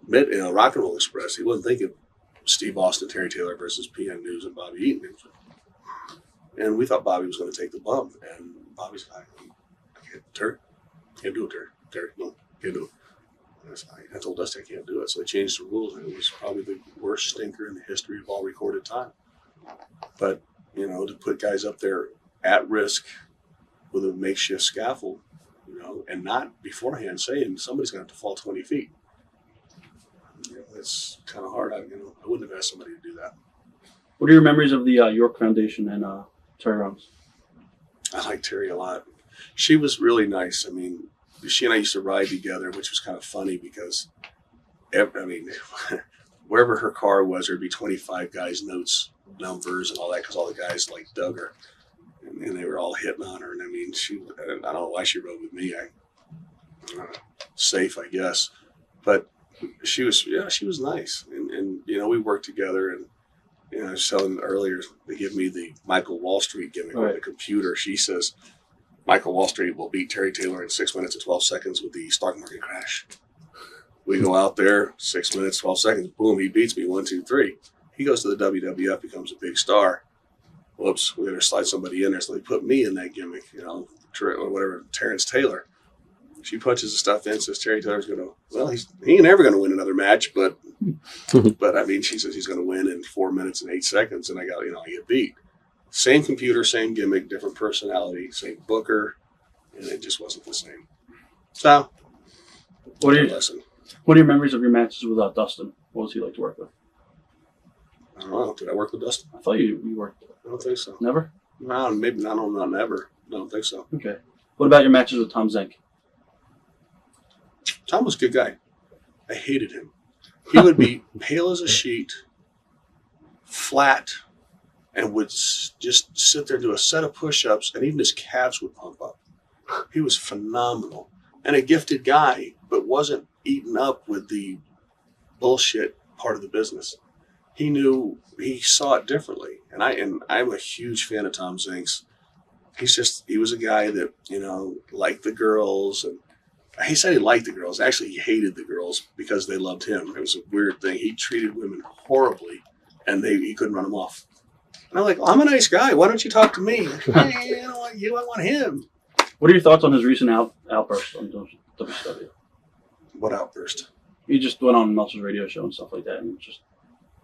Rock and Roll Express. He wasn't thinking Steve Austin, Terry Taylor versus PN News and Bobby Eaton. And we thought Bobby was going to take the bump. And Bobby's like, can't do it, Terry. No, can't do it. I told Dusty I can't do it. So they changed the rules, and it was probably the worst stinker in the history of all recorded time. But, to put guys up there at risk with a makeshift scaffold, and not beforehand saying somebody's going to have to fall 20 feet. It's kind of hard. I wouldn't have asked somebody to do that. What are your memories of the York Foundation and Terry Rounds? I like Terry a lot. She was really nice. I mean, she and I used to ride together, which was kind of funny because, wherever her car was, there'd be 25 guys' notes, numbers, and all that, because all the guys like dug her, and they were all hitting on her. And I mean, I don't know why she rode with me. Safe, I guess, but she was nice, and we worked together. And I was telling them earlier, they give me the Michael Wall Street gimmick on the computer. She says Michael Wall Street will beat Terry Taylor in 6 minutes and 12 seconds with the stock market crash. We go out there, 6 minutes, 12 seconds, boom, he beats me, 1, 2, 3. He goes to the WWF, becomes a big star. Whoops, we got to slide somebody in there, so they put me in that gimmick, or whatever, Terrence Taylor. She punches the stuff in, says Terry Taylor's going to, well, he ain't never going to win another match, but I mean, she says he's going to win in 4 minutes and 8 seconds, and I get beat. Same computer, same gimmick, different personality, same booker, and it just wasn't the same. So, what are your memories of your matches with Dustin? What was he like to work with? I don't know. Did I work with Dustin? I thought you worked with him. I don't think so. Never? No, maybe not. Not never. I don't think so. Okay. What about your matches with Tom Zink? Tom was a good guy. I hated him. He would be pale as a sheet, flat, and would just sit there and do a set of push-ups, and even his calves would pump up. He was phenomenal. And a gifted guy, but wasn't eaten up with the bullshit part of the business. He saw it differently. And I'm a huge fan of Tom Zink's. He was a guy that, liked the girls, and he said he liked the girls. Actually, he hated the girls because they loved him. It was a weird thing. He treated women horribly, and he couldn't run them off. And I'm like, well, I'm a nice guy. Why don't you talk to me? Hey, I don't want you. I want him. What are your thoughts on his recent outburst on WCW? What outburst? He just went on Meltzer's radio show and stuff like that, and just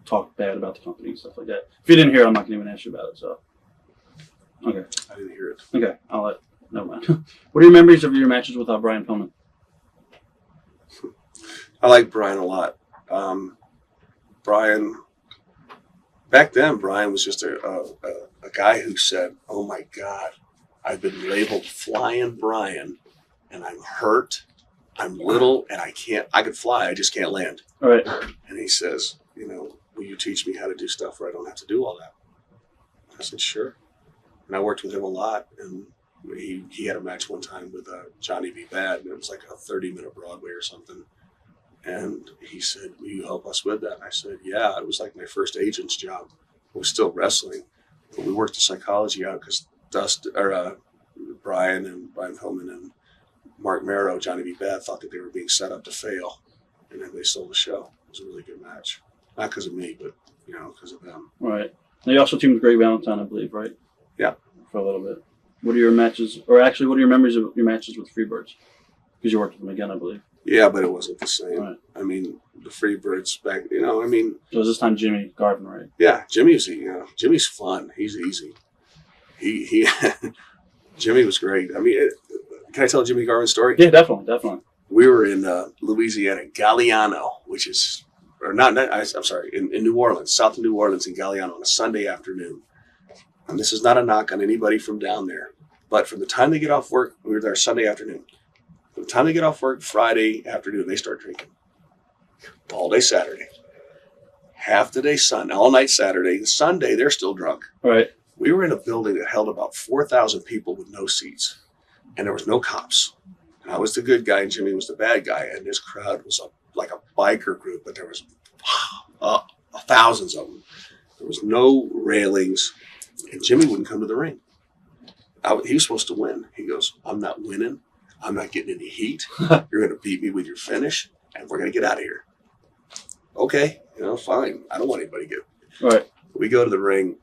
talked bad about the company and stuff like that. If you didn't hear it, I'm not going to even ask you about it. So, okay. I didn't hear it. Okay, never mind. What are your memories of your matches with Brian Pillman? I like Brian a lot. Brian, back then, Brian was just a guy who said, "Oh my God, I've been labeled Flying Brian, and I'm hurt. I'm little, and I could fly, I just can't land." All right. And he says, "Will you teach me how to do stuff where I don't have to do all that?" I said, "Sure." And I worked with him a lot, and he had a match one time with Johnny B. Bad, and it was like a 30-minute Broadway or something. And he said, "Will you help us with that?" And I said, "Yeah." It was like my first agent's job. I was still wrestling, but we worked the psychology out because Brian Pillman and Mark Marrow, Johnny B. Bad, thought that they were being set up to fail, and then they stole the show. It was a really good match, not because of me, but because of them. Right. Now you also teamed with Greg Valentine, I believe, right? Yeah. For a little bit. What are your matches, or actually, what are your memories of your matches with Freebirds? Because you worked with them again, I believe. Yeah, but it wasn't the same. Right. I mean, the Freebirds back, It was this time Jimmy Garvin, right? Yeah, Jimmy's fun. He's easy. He Jimmy was great. I mean, can I tell Jimmy Garvin's story? Yeah, definitely. We were in Louisiana, Galliano, which is, in New Orleans, south of New Orleans in Galliano on a Sunday afternoon. And this is not a knock on anybody from down there, but from the time they get off work, we were there Sunday afternoon. By the time they get off work Friday afternoon, they start drinking. All day Saturday. Half the day all night Saturday. Sunday, they're still drunk. Right. We were in a building that held about 4,000 people with no seats. And there was no cops. And I was the good guy and Jimmy was the bad guy. And this crowd was like a biker group, but there was thousands of them. There was no railings. And Jimmy wouldn't come to the ring. He was supposed to win. He goes, "I'm not winning. I'm not getting any heat. You're going to beat me with your finish, and we're going to get out of here." Okay, fine. I don't want anybody to get. Right. We go to the ring.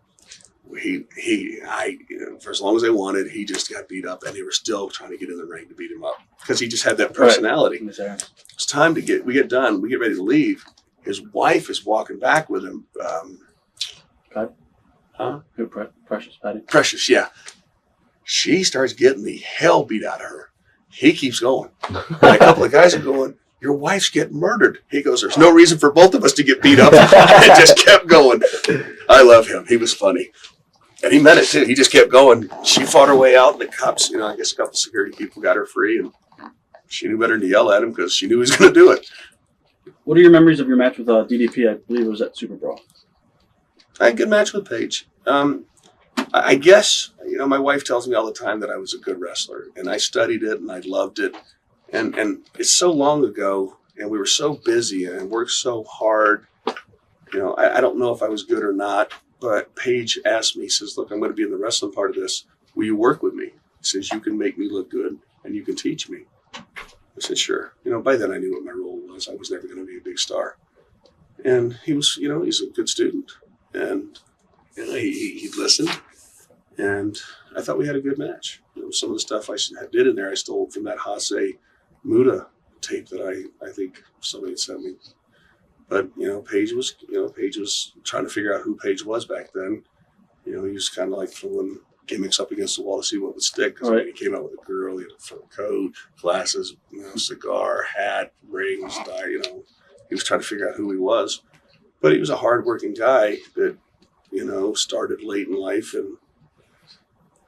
For as long as they wanted, he just got beat up, and they were still trying to get in the ring to beat him up because he just had that personality. Right. It's time to we get done. We get ready to leave. His wife is walking back with him. Huh? Precious, Patty. Precious, yeah. She starts getting the hell beat out of her. He keeps going. And a couple of guys are going, "Your wife's getting murdered." He goes, "There's no reason for both of us to get beat up." And just kept going. I love him. He was funny. And he meant it too. He just kept going. She fought her way out, and the cops, I guess a couple of security people got her free. And she knew better than to yell at him because she knew he was going to do it. What are your memories of your match with DDP? I believe it was at Super Brawl. I had a good match with Paige. I guess, my wife tells me all the time that I was a good wrestler, and I studied it and I loved it. And it's so long ago, and we were so busy and worked so hard. I don't know if I was good or not, but Paige asked me, says, look, I'm going to be in the wrestling part of this. Will you work with me? He says, you can make me look good and you can teach me. I said, sure. By then I knew what my role was. I was never going to be a big star. And he was, he's a good student. And he listened. And I thought we had a good match. Some of the stuff I did in there, I stole from that Hase Muda tape that I think somebody had sent me. But, Paige was trying to figure out who Paige was back then. He was kind of like throwing gimmicks up against the wall to see what would stick. Because he came out with a girl, he had a fur coat, glasses, cigar, hat, rings, dye, He was trying to figure out who he was. But he was a hardworking guy that, started late in life and,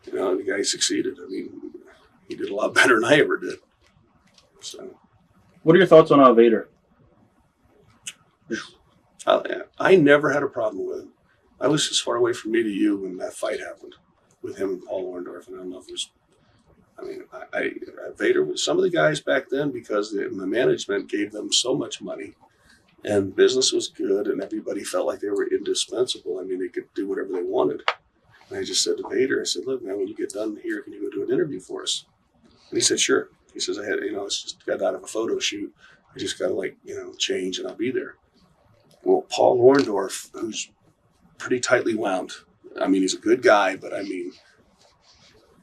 the guy succeeded. I mean, he did a lot better than I ever did. So, what are your thoughts on Vader? I never had a problem with him. I was as far away from me to you when that fight happened with him and Paul Orndorff, and I don't know if it was. Vader was some of the guys back then because the management gave them so much money, and business was good, and everybody felt like they were indispensable. I mean, they could do whatever they wanted. And I just said to Vader, I said, look, man, when you get done here, can you go do an interview for us? And he said, sure. He says, I just got out of a photo shoot. I just got to change and I'll be there. Well, Paul Orndorff, who's pretty tightly wound. I mean, he's a good guy, but I mean,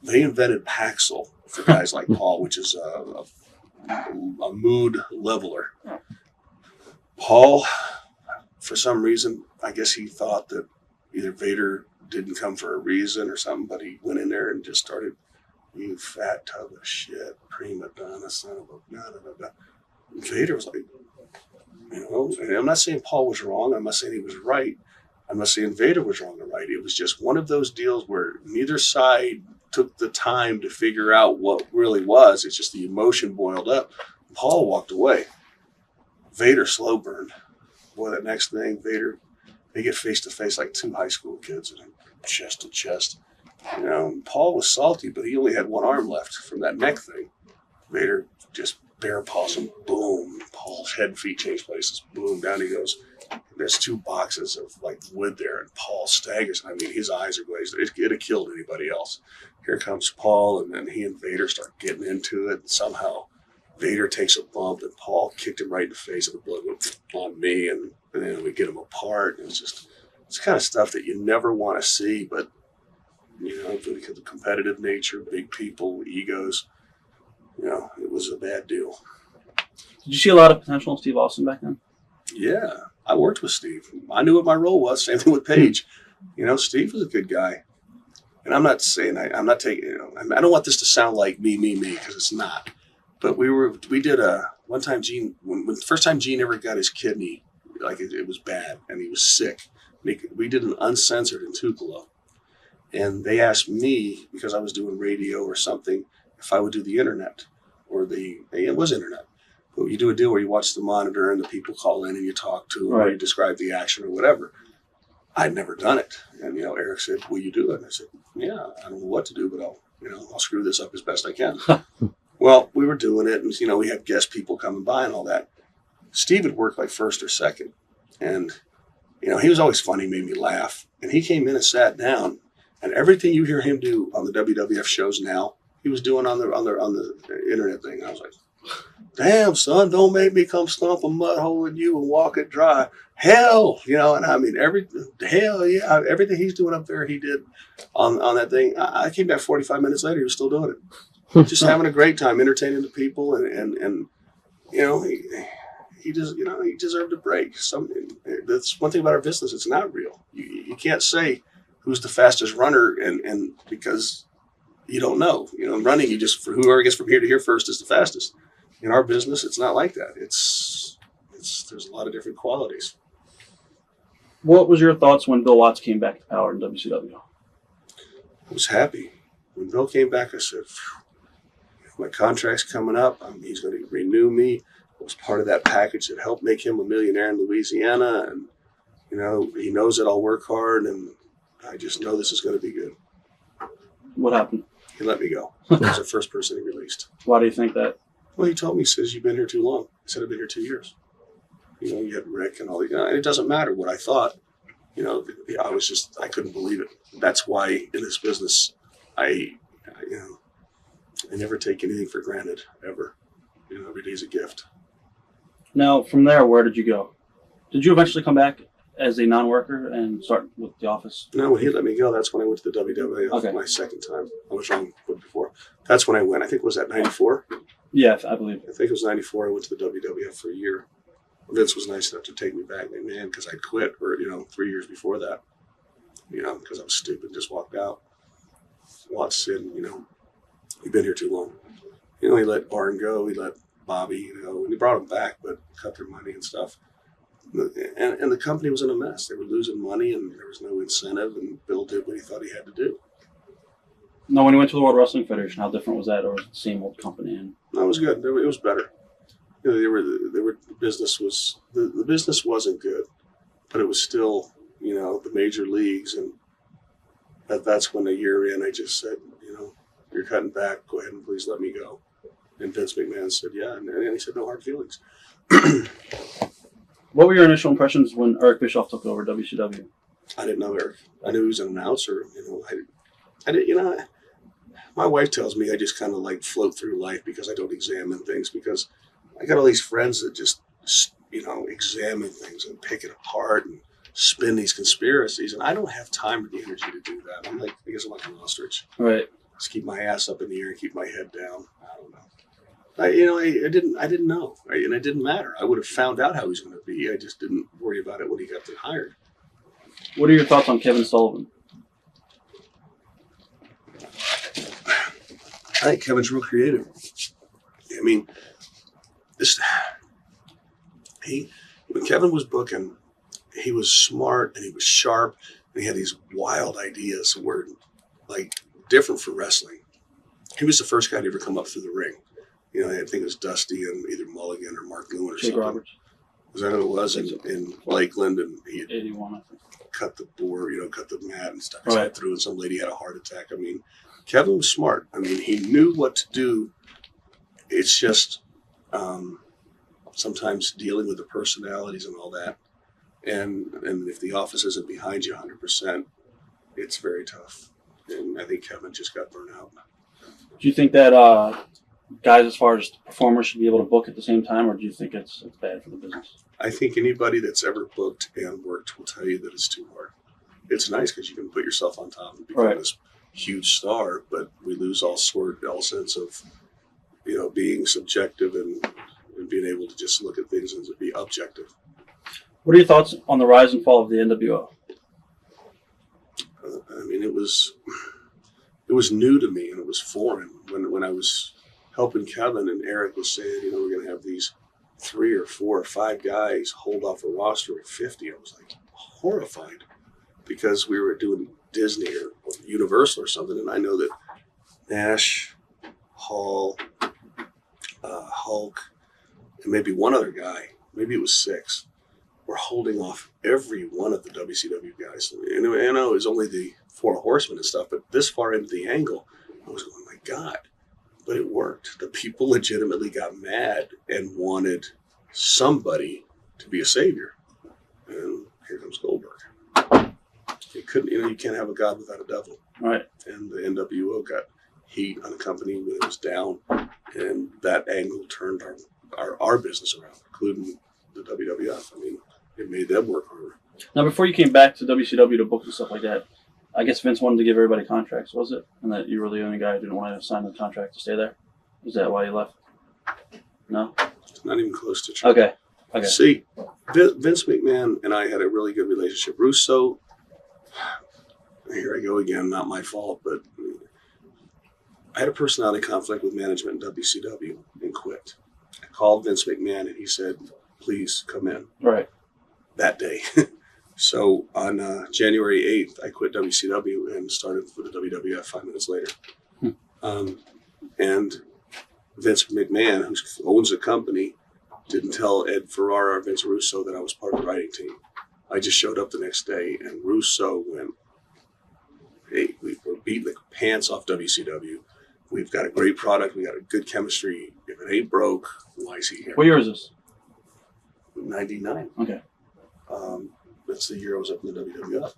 they invented Paxil for guys like Paul, which is a mood leveler. Paul, for some reason, I guess he thought that either Vader didn't come for a reason or something, but he went in there and just started, you fat tub of shit, prima donna, son of a blah, blah, blah. Vader was like, and I'm not saying Paul was wrong. I'm not saying he was right. I'm not saying Vader was wrong or right. It was just one of those deals where neither side took the time to figure out what really was. It's just the emotion boiled up. Paul walked away. Vader slow burned. Boy, that next thing, Vader, they get face to face like two high school kids and chest to chest. Paul was salty, but he only had one arm left from that neck thing. Vader just bear paws him, boom. Paul's head and feet change places, boom, down he goes. There's two boxes of wood there, and Paul staggers. I mean, his eyes are glazed. It'd have killed anybody else. Here comes Paul, and then he and Vader start getting into it, and somehow Vader takes a bump, and Paul kicked him right in the face, and the blood went on me, and then we get them apart. And it's kind of stuff that you never want to see, but because of the competitive nature, big people, egos, it was a bad deal. Did you see a lot of potential in Steve Austin back then? Yeah, I worked with Steve. I knew what my role was. Same thing with Paige. Steve was a good guy. And I'm not saying I'm not taking. I don't want this to sound like me, because it's not. But we did one time. Gene, when the first time Gene ever got his kidney, it was bad, and he was sick. We did an uncensored in Tupelo, and they asked me because I was doing radio or something if I would do the internet it was internet. But you do a deal where you watch the monitor and the people call in and you talk to them or you describe the action or whatever. I'd never done it. And, Erich said, will you do it? And I said, yeah, I don't know what to do, but I'll screw this up as best I can. Well, we were doing it and, we had guest people coming by and all that. Steve had worked first or second. And, he was always funny, made me laugh. And he came in and sat down and everything you hear him do on the WWF shows now, he was doing on the internet thing. I was like, damn, son, don't make me come stomp a mud hole in you and walk it dry. Hell, and I mean, everything he's doing up there, he did on that thing. I came back 45 minutes later, he was still doing it. Just having a great time, entertaining the people. And he deserved a break. That's one thing about our business. It's not real. You can't say who's the fastest runner and because you don't know. Running, you just, for whoever gets from here to here first is the fastest. In our business, it's not like that. There's a lot of different qualities. What was your thoughts when Bill Watts came back to power in WCW? I was happy. When Bill came back, I said, my contract's coming up. He's going to renew me. I was part of that package that helped make him a millionaire in Louisiana. And, he knows that I'll work hard, and I just know this is going to be good. What happened? He let me go. I was the first person he released. Why do you think that? Well, he told me, he says, you've been here too long. I said, I've been here 2 years. You had Rick and all the, and it doesn't matter what I thought. I couldn't believe it. That's why in this business, I never take anything for granted, ever. Every day's a gift. Now, from there, where did you go? Did you eventually come back as a non-worker and start with the office? No, when he let me go, that's when I went to the WWF my second time. I was wrong before. That's when I went. I think, was that 94? Yeah, I believe. I think it was 94. I went to the WWF for a year. Vince was nice enough to take me back, man, because I quit, or 3 years before that, because I was stupid, just walked out. Watts said, you've been here too long. He let Barn go, he let Bobby, and he brought him back, but cut their money and stuff. And the company was in a mess. They were losing money, and there was no incentive, and Bill did what he thought he had to do. Now, when you went to the World Wrestling Federation, how different was that, or was it the same old company? No, it was good. It was better. The business wasn't good, but it was still, the major leagues. And that's when a year in, I just said, you're cutting back. Go ahead and please let me go. And Vince McMahon said, yeah. And he said, no hard feelings. What were your initial impressions when Eric Bischoff took over WCW? I didn't know Eric. I knew he was an announcer. I didn't, my wife tells me I just kind of float through life because I don't examine things, because I got all these friends that just, examine things and pick it apart and spin these conspiracies. And I don't have time or the energy to do that. I guess I'm like an ostrich. Right. Just keep my ass up in the air and keep my head down. I don't know. I didn't know. And it didn't matter. I would have found out how he was going to be. I just didn't worry about it when he got hired. What are your thoughts on Kevin Sullivan? I think Kevin's real creative. I mean, when Kevin was booking, he was smart and he was sharp, and he had these wild ideas that were different for wrestling. He was the first guy to ever come up through the ring. I think it was Dusty and either Mulligan or Mark Lewin or Jake something. Roberts. Was that who it was in Lakeland? And he had 81, I think. cut the board, cut the mat and stuff. Right. Through, and some lady had a heart attack. I mean, Kevin was smart. I mean, he knew what to do. It's just sometimes dealing with the personalities and all that. And if the office isn't behind you 100%, it's very tough. And I think Kevin just got burnt out. Do you think that guys, as far as performers, should be able to book at the same time, or do you think it's bad for the business? I think anybody that's ever booked and worked will tell you that it's too hard. It's nice because you can put yourself on top and become this huge star, but we lose all sense of, being subjective and being able to just look at things and be objective. What are your thoughts on the rise and fall of the NWO? I mean, it was new to me and it was foreign when I was helping Kevin and Erich was saying, we're going to have these 3 or 4 or 5 guys hold off a roster of 50. I was horrified because we were doing Disney or Universal or something. And I know that Nash, Hall, Hulk, and maybe one other guy, maybe it was 6, were holding off every one of the WCW guys. And I know it was only the 4 horsemen and stuff, but this far into the angle, I was going, my God. But it worked. The people legitimately got mad and wanted somebody to be a savior. And here comes Goldberg. You couldn't, you can't have a God without a devil. Right. And the NWO got heat on a company when it was down, and that angle turned our business around, including the WWF. I mean, it made them work harder. Now, before you came back to WCW to book and stuff like that, I guess Vince wanted to give everybody contracts, was it? And that you were the only guy who didn't want to sign the contract to stay there? Is that why you left? No? It's not even close to true. Okay. See, Vince McMahon and I had a really good relationship. Russo, here I go again, not my fault, but I had a personality conflict with management in WCW and quit. I called Vince McMahon and he said, please come in. Right. That day. So on January 8th, I quit WCW and started with the WWF 5 minutes later. And Vince McMahon, who owns the company, didn't tell Ed Ferrara or Vince Russo that I was part of the writing team. I just showed up the next day, and Russo went, hey, we were beating the pants off WCW. We've got a great product. We got a good chemistry. If it ain't broke, why is he here? What year is this? 99. Okay. That's the year I was up in the WWF.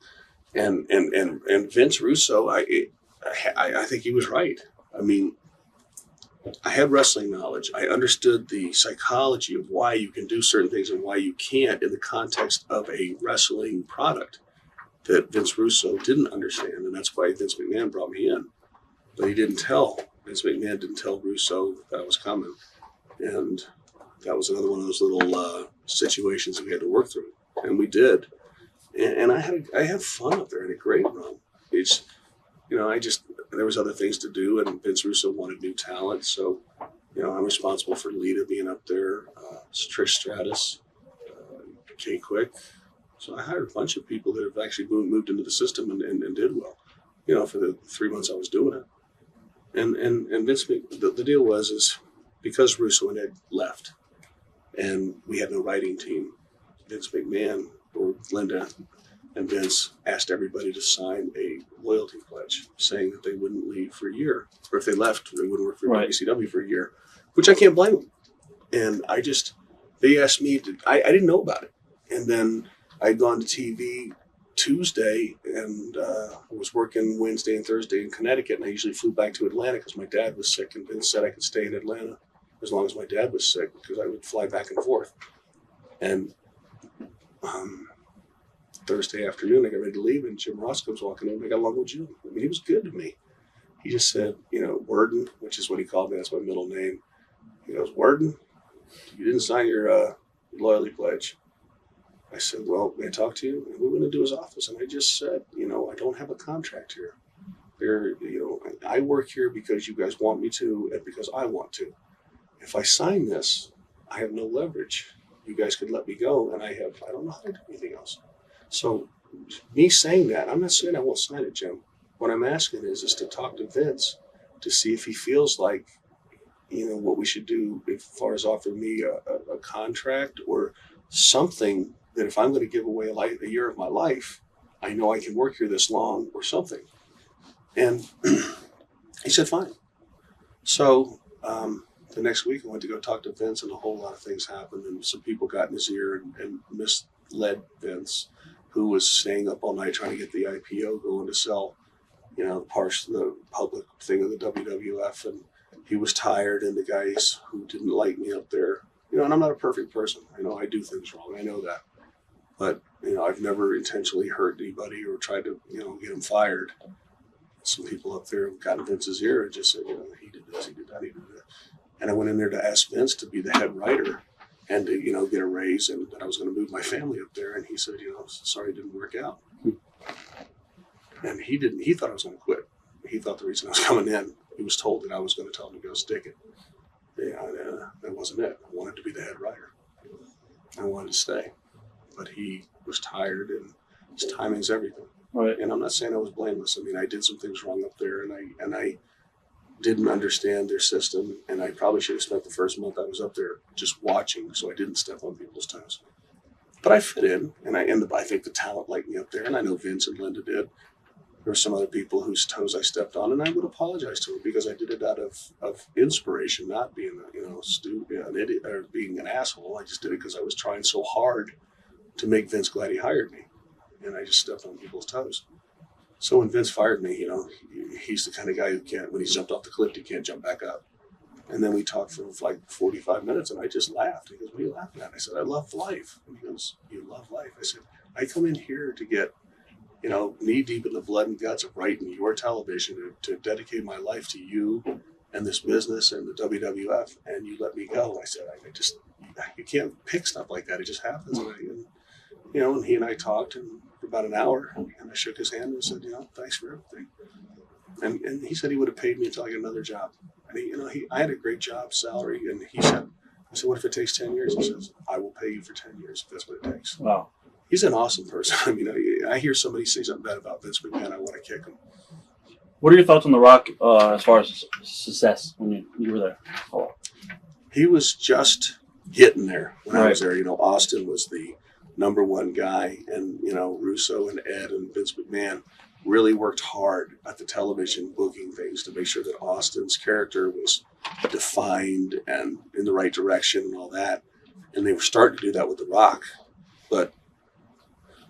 And Vince Russo, I think he was right. I mean, I had wrestling knowledge. I understood the psychology of why you can do certain things and why you can't in the context of a wrestling product that Vince Russo didn't understand. And that's why Vince McMahon brought me in. But Vince McMahon didn't tell Russo that I was coming. And that was another one of those little situations that we had to work through. And we did. And I had fun up there. I had a great run. It's, there was other things to do, and Vince Russo wanted new talent. So, I'm responsible for Lita being up there, Trish Stratus, Kay Quick. So I hired a bunch of people that have actually moved into the system and did well, for the 3 months I was doing it. And Vince, the deal is because Russo and Ed left, and we had no writing team, Vince McMahon or Linda and Vince asked everybody to sign a loyalty pledge saying that they wouldn't leave for a year. Or if they left, they wouldn't work for WCW for a year, which I can't blame them. And they asked me I didn't know about it. And then I'd gone to TV Tuesday and I was working Wednesday and Thursday in Connecticut. And I usually flew back to Atlanta because my dad was sick. And Vince said I could stay in Atlanta as long as my dad was sick because I would fly back and forth. And Thursday afternoon, I got ready to leave, and Jim Ross comes walking in. I got along with Jim. I mean, he was good to me. He just said, Worden, which is what he called me. That's my middle name. He goes, Worden, you didn't sign your loyalty pledge. I said, well, may I talk to you? And we went into his office, and I just said, I don't have a contract here. I work here because you guys want me to and because I want to. If I sign this, I have no leverage. You guys could let me go, and I don't know how to do anything else. So me saying that, I'm not saying I won't sign it, Jim. What I'm asking is to talk to Vince to see if he feels like, what we should do as far as offering me a contract or something that if I'm going to give away a year of my life, I know I can work here this long or something. And he said, fine. So the next week I went to go talk to Vince, and a whole lot of things happened, and some people got in his ear and misled Vince, who was staying up all night trying to get the IPO going to sell, the public thing of the WWF. And he was tired, and the guys who didn't like me up there, and I'm not a perfect person. I do things wrong. I know that. But, I've never intentionally hurt anybody or tried to, get him fired. Some people up there got in Vince's ear and just said, he did this, he did that, he did that. And I went in there to ask Vince to be the head writer and to, get a raise, and that I was going to move my family up there. And he said, sorry, it didn't work out. And he thought I was going to quit. He thought the reason I was coming in, he was told that I was going to tell him to go stick it. That wasn't it. I wanted to be the head writer. I wanted to stay. But he was tired, and his timing's everything. Right. And I'm not saying I was blameless. I mean, I did some things wrong up there, and I didn't understand their system, and I probably should have spent the first month I was up there just watching, so I didn't step on people's toes. But I fit in, and I think the talent liked me up there, and I know Vince and Linda did. There were some other people whose toes I stepped on, and I would apologize to them because I did it out of inspiration, not being an idiot or being an asshole. I just did it because I was trying so hard to make Vince glad he hired me, and I just stepped on people's toes. So when Vince fired me, he's the kind of guy who can't, when he's jumped off the cliff, he can't jump back up. And then we talked for like 45 minutes, and I just laughed. He goes, what are you laughing at? I said, I love life. And he goes, you love life? I said, I come in here to get, knee deep in the blood and guts of writing your television, to dedicate my life to you and this business and the WWF, and you let me go. I said, you can't pick stuff like that. It just happens. And he and I talked for about an hour, and I shook his hand and said, thanks for everything. And he said he would have paid me until I get another job. And I had a great job salary, and I said, what if it takes 10 years? He says, I will pay you for 10 years if that's what it takes. Wow. He's an awesome person. I hear somebody say something bad about Vince McMahon, I want to kick him. What are your thoughts on The Rock as far as success when you were there? Oh. he was just getting there when I was there. You know, Austin was the #1 guy, and you know, Russo and Ed and Vince McMahon really worked hard at the television booking things to make sure that Austin's character was defined and in the right direction and all that. And they were starting to do that with The Rock, but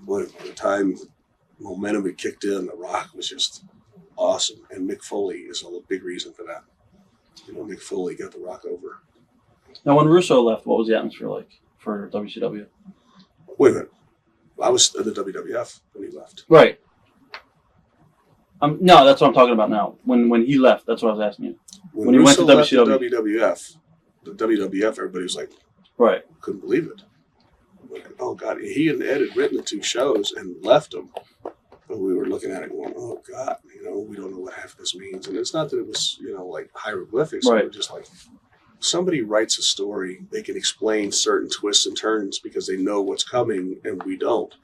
by the time momentum had kicked in, The Rock was just awesome, and Mick Foley is a big reason for that. You know, Mick Foley got The Rock over. Now, when Russo left, what was the atmosphere like for WCW? Wait a minute. I was at the WWF when he left. Right. No, that's what I'm talking about now. When he left, that's what I was asking you. When he went to WWF, the WWF, everybody was like, right, couldn't believe it. Like, oh God, he and Ed had written the 2 shows and left them. And we were looking at it going, oh God, you know, we don't know what half this means. And it's not that it was, you know, like hieroglyphics. Right. It was just like, somebody writes a story, they can explain certain twists and turns because they know what's coming and we don't.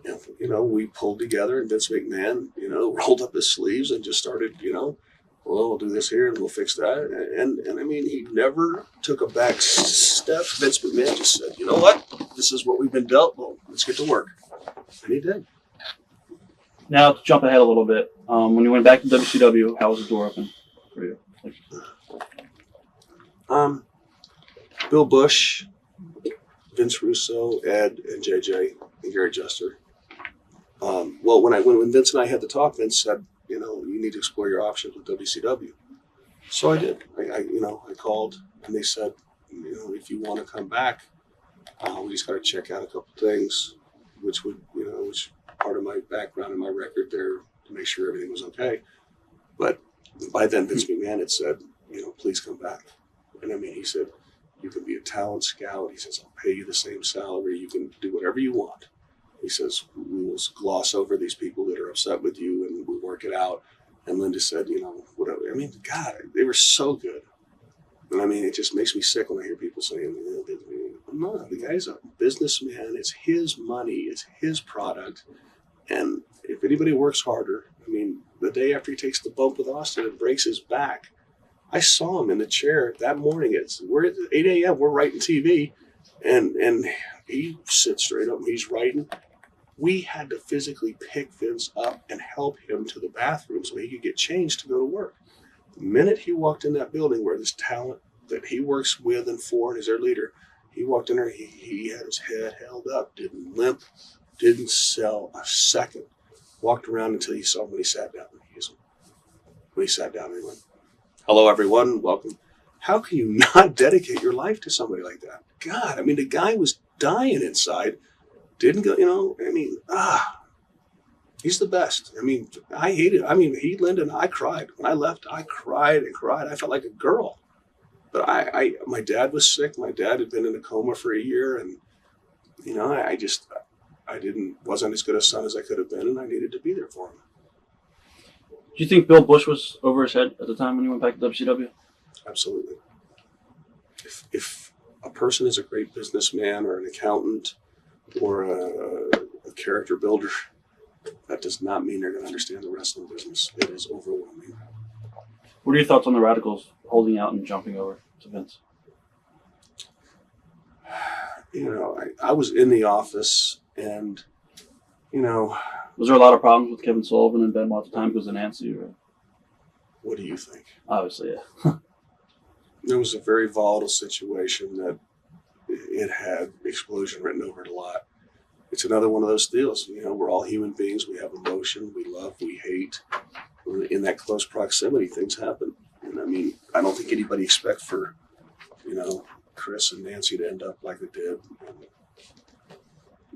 And, you know, we pulled together, and Vince McMahon, you know, rolled up his sleeves and just started, you know, well, we'll do this here and we'll fix that. And I mean, he never took a back step. Vince McMahon just said, you know what? This is what we've been dealt. Well, let's get to work. And he did. Now, to jump ahead a little bit, when you went back to WCW, how was the door open for you? Bill Bush, Vince Russo, Ed, and JJ, and Gary Jester. Well, when Vince and I had the talk, Vince said, you know, you need to explore your options with WCW. So I did. I called, and they said, you know, if you want to come back, we just got to check out a couple things, which part of my background and my record there to make sure everything was okay. But by then, Vince McMahon had said, you know, please come back. And I mean, he said, you can be a talent scout. He says, I'll pay you the same salary. You can do whatever you want. He says, we will gloss over these people that are upset with you and we'll work it out. And Linda said, you know, whatever. I mean, God, they were so good. And I mean, it just makes me sick when I hear people saying, no, the guy's a businessman. It's his money. It's his product. And if anybody works harder, I mean, the day after he takes the bump with Austin and breaks his back, I saw him in the chair that morning. We're at 8 a.m. We're writing TV, and he sits straight up and he's writing. We had to physically pick Vince up and help him to the bathroom so he could get changed to go to work. The minute he walked in that building where this talent that he works with and for and is their leader, he walked in there, he had his head held up, didn't limp, didn't sell a second. Walked around until he saw when he sat down. When he sat down, he went, hello, everyone. Welcome. How can you not dedicate your life to somebody like that? God, I mean, the guy was dying inside. Didn't go, you know, I mean, he's the best. I mean, I hated it. I mean, Linda and I cried. When I left, I cried and cried. I felt like a girl. But my dad was sick. My dad had been in a coma for a year. And, you know, I wasn't as good a son as I could have been. And I needed to be there for him. Do you think Bill Bush was over his head at the time when he went back to WCW? Absolutely. If a person is a great businessman or an accountant or a character builder, that does not mean they're going to understand the wrestling business. It is overwhelming. What are your thoughts on the Radicals holding out and jumping over to Vince? You know, I was in the office and, you know... Was there a lot of problems with Kevin Sullivan and Benoit at the time because of Nancy? Or? What do you think? Obviously, yeah. It was a very volatile situation that it had explosion written over it a lot. It's another one of those deals. You know, we're all human beings. We have emotion. We love. We hate. In that close proximity, things happen. And I mean, I don't think anybody expect for, you know, Chris and Nancy to end up like they did. And,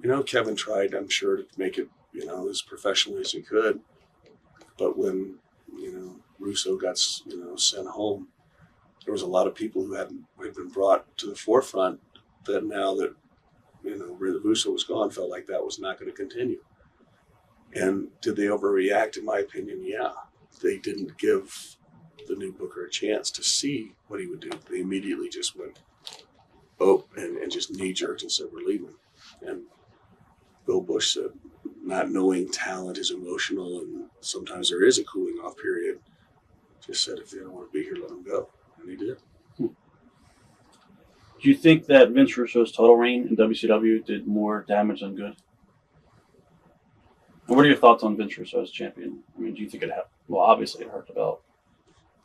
you know, Kevin tried, I'm sure, to make it, you know, as professionally as he could. But when, you know, Russo got, you know, sent home, there was a lot of people who had been brought to the forefront that now that, you know, Russo was gone, felt like that was not going to continue. And did they overreact? In my opinion, yeah. They didn't give the new booker a chance to see what he would do. They immediately just went, and just knee-jerked and said, we're leaving. And Bill Bush said, not knowing talent is emotional and sometimes there is a cooling off period, just said, if they don't want to be here, let them go. And he did. Do you think that Vince Russo's title reign in WCW did more damage than good? And what are your thoughts on Vince Russo as champion? I mean, do you think it hurt? Well, obviously it hurt the belt.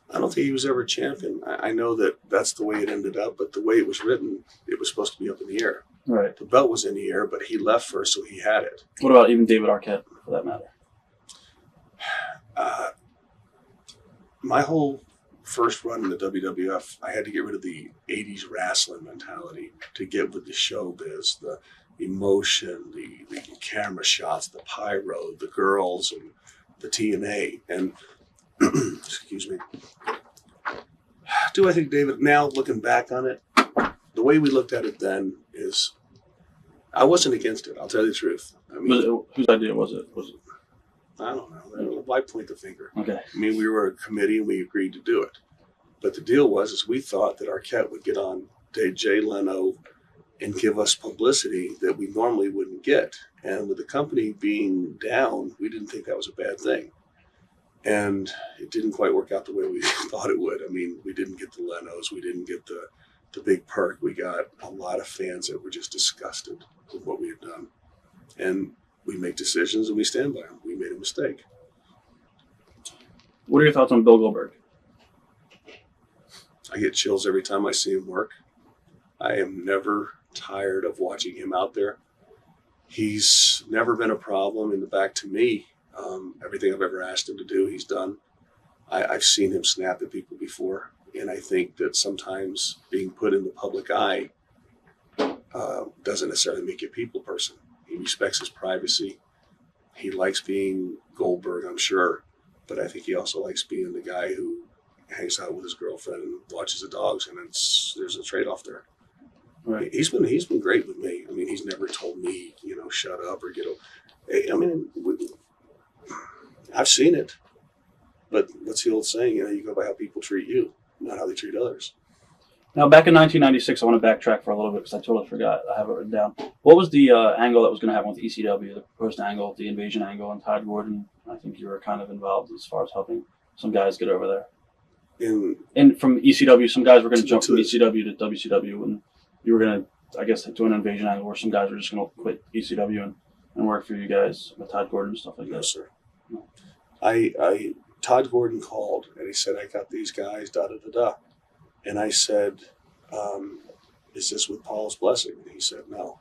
I don't think he was ever champion. I know that that's the way it ended up, but the way it was written, it was supposed to be up in the air. Right. The belt was in the air, but he left first, so he had it. What about even David Arquette, for that matter? My whole first run in the WWF, I had to get rid of the 80s wrestling mentality to get with the showbiz, the emotion, the camera shots, the pyro, the girls, and the TNA. And, excuse me. Do I think David, now looking back on it, the way we looked at it then is, I wasn't against it, I'll tell you the truth. I mean, Whose idea was it? I don't know. Why point the finger? Okay. I mean, we were a committee and we agreed to do it. But the deal was we thought that Arquette would get on Jay Leno and give us publicity that we normally wouldn't get. And with the company being down, we didn't think that was a bad thing. And it didn't quite work out the way we thought it would. I mean, we didn't get the Lenos. We didn't get the big perk. We got a lot of fans that were just disgusted with what we had done. And we make decisions and we stand by them. We made a mistake. What are your thoughts on Bill Goldberg? I get chills every time I see him work. I am never tired of watching him out there. He's never been a problem in the back to me. Everything I've ever asked him to do, he's done. I've seen him snap at people before, and I think that sometimes being put in the public eye doesn't necessarily make you a people person. He respects his privacy. He likes being Goldberg, I'm sure, but I think he also likes being the guy who hangs out with his girlfriend and watches the dogs, and there's a trade-off there. Right. He's been great with me. I mean, he's never told me, shut up or get over. I mean, I've seen it, but what's the old saying? You go by how people treat you, not how they treat others. Now, back in 1996, I want to backtrack for a little bit because I totally forgot. I have it written down. What was the angle that was going to happen with ECW, the proposed angle, the invasion angle, and Todd Gordon? I think you were kind of involved as far as helping some guys get over there. And from ECW, some guys were going to jump from ECW to WCW, and you were going to, I guess, do an invasion angle where some guys were just going to quit ECW and work for you guys with Todd Gordon and stuff like that. No, sir. No. Todd Gordon called and he said, I got these guys, da-da-da-da. And I said, is this with Paul's blessing? And he said, no.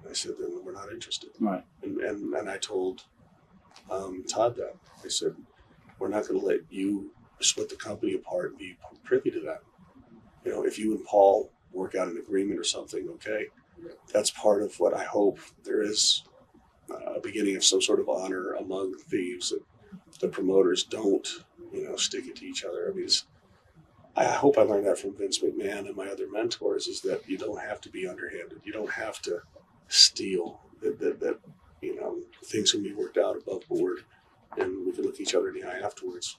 And I said, then we're not interested. Right. And I told Todd that. I said, we're not going to let you split the company apart and be privy to that. If you and Paul work out an agreement or something, okay, that's part of what I hope there is a beginning of some sort of honor among thieves, that the promoters don't, stick it to each other. I mean, I hope I learned that from Vince McMahon and my other mentors, is that you don't have to be underhanded. You don't have to steal. That things can be worked out above board, and we can look each other in the eye afterwards.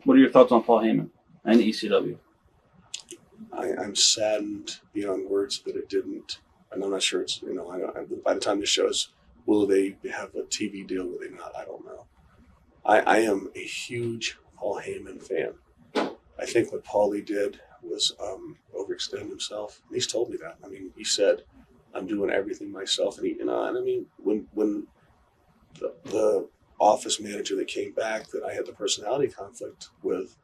What are your thoughts on Paul Heyman and ECW? I'm saddened beyond words that it didn't, and I'm not sure it's, by the time this shows, will they have a TV deal? Will they not? I don't know. I am a huge Paul Heyman fan. I think what Paulie did was overextend himself. And he's told me that. I mean, he said, I'm doing everything myself. And I mean, when the office manager that came back that I had the personality conflict with,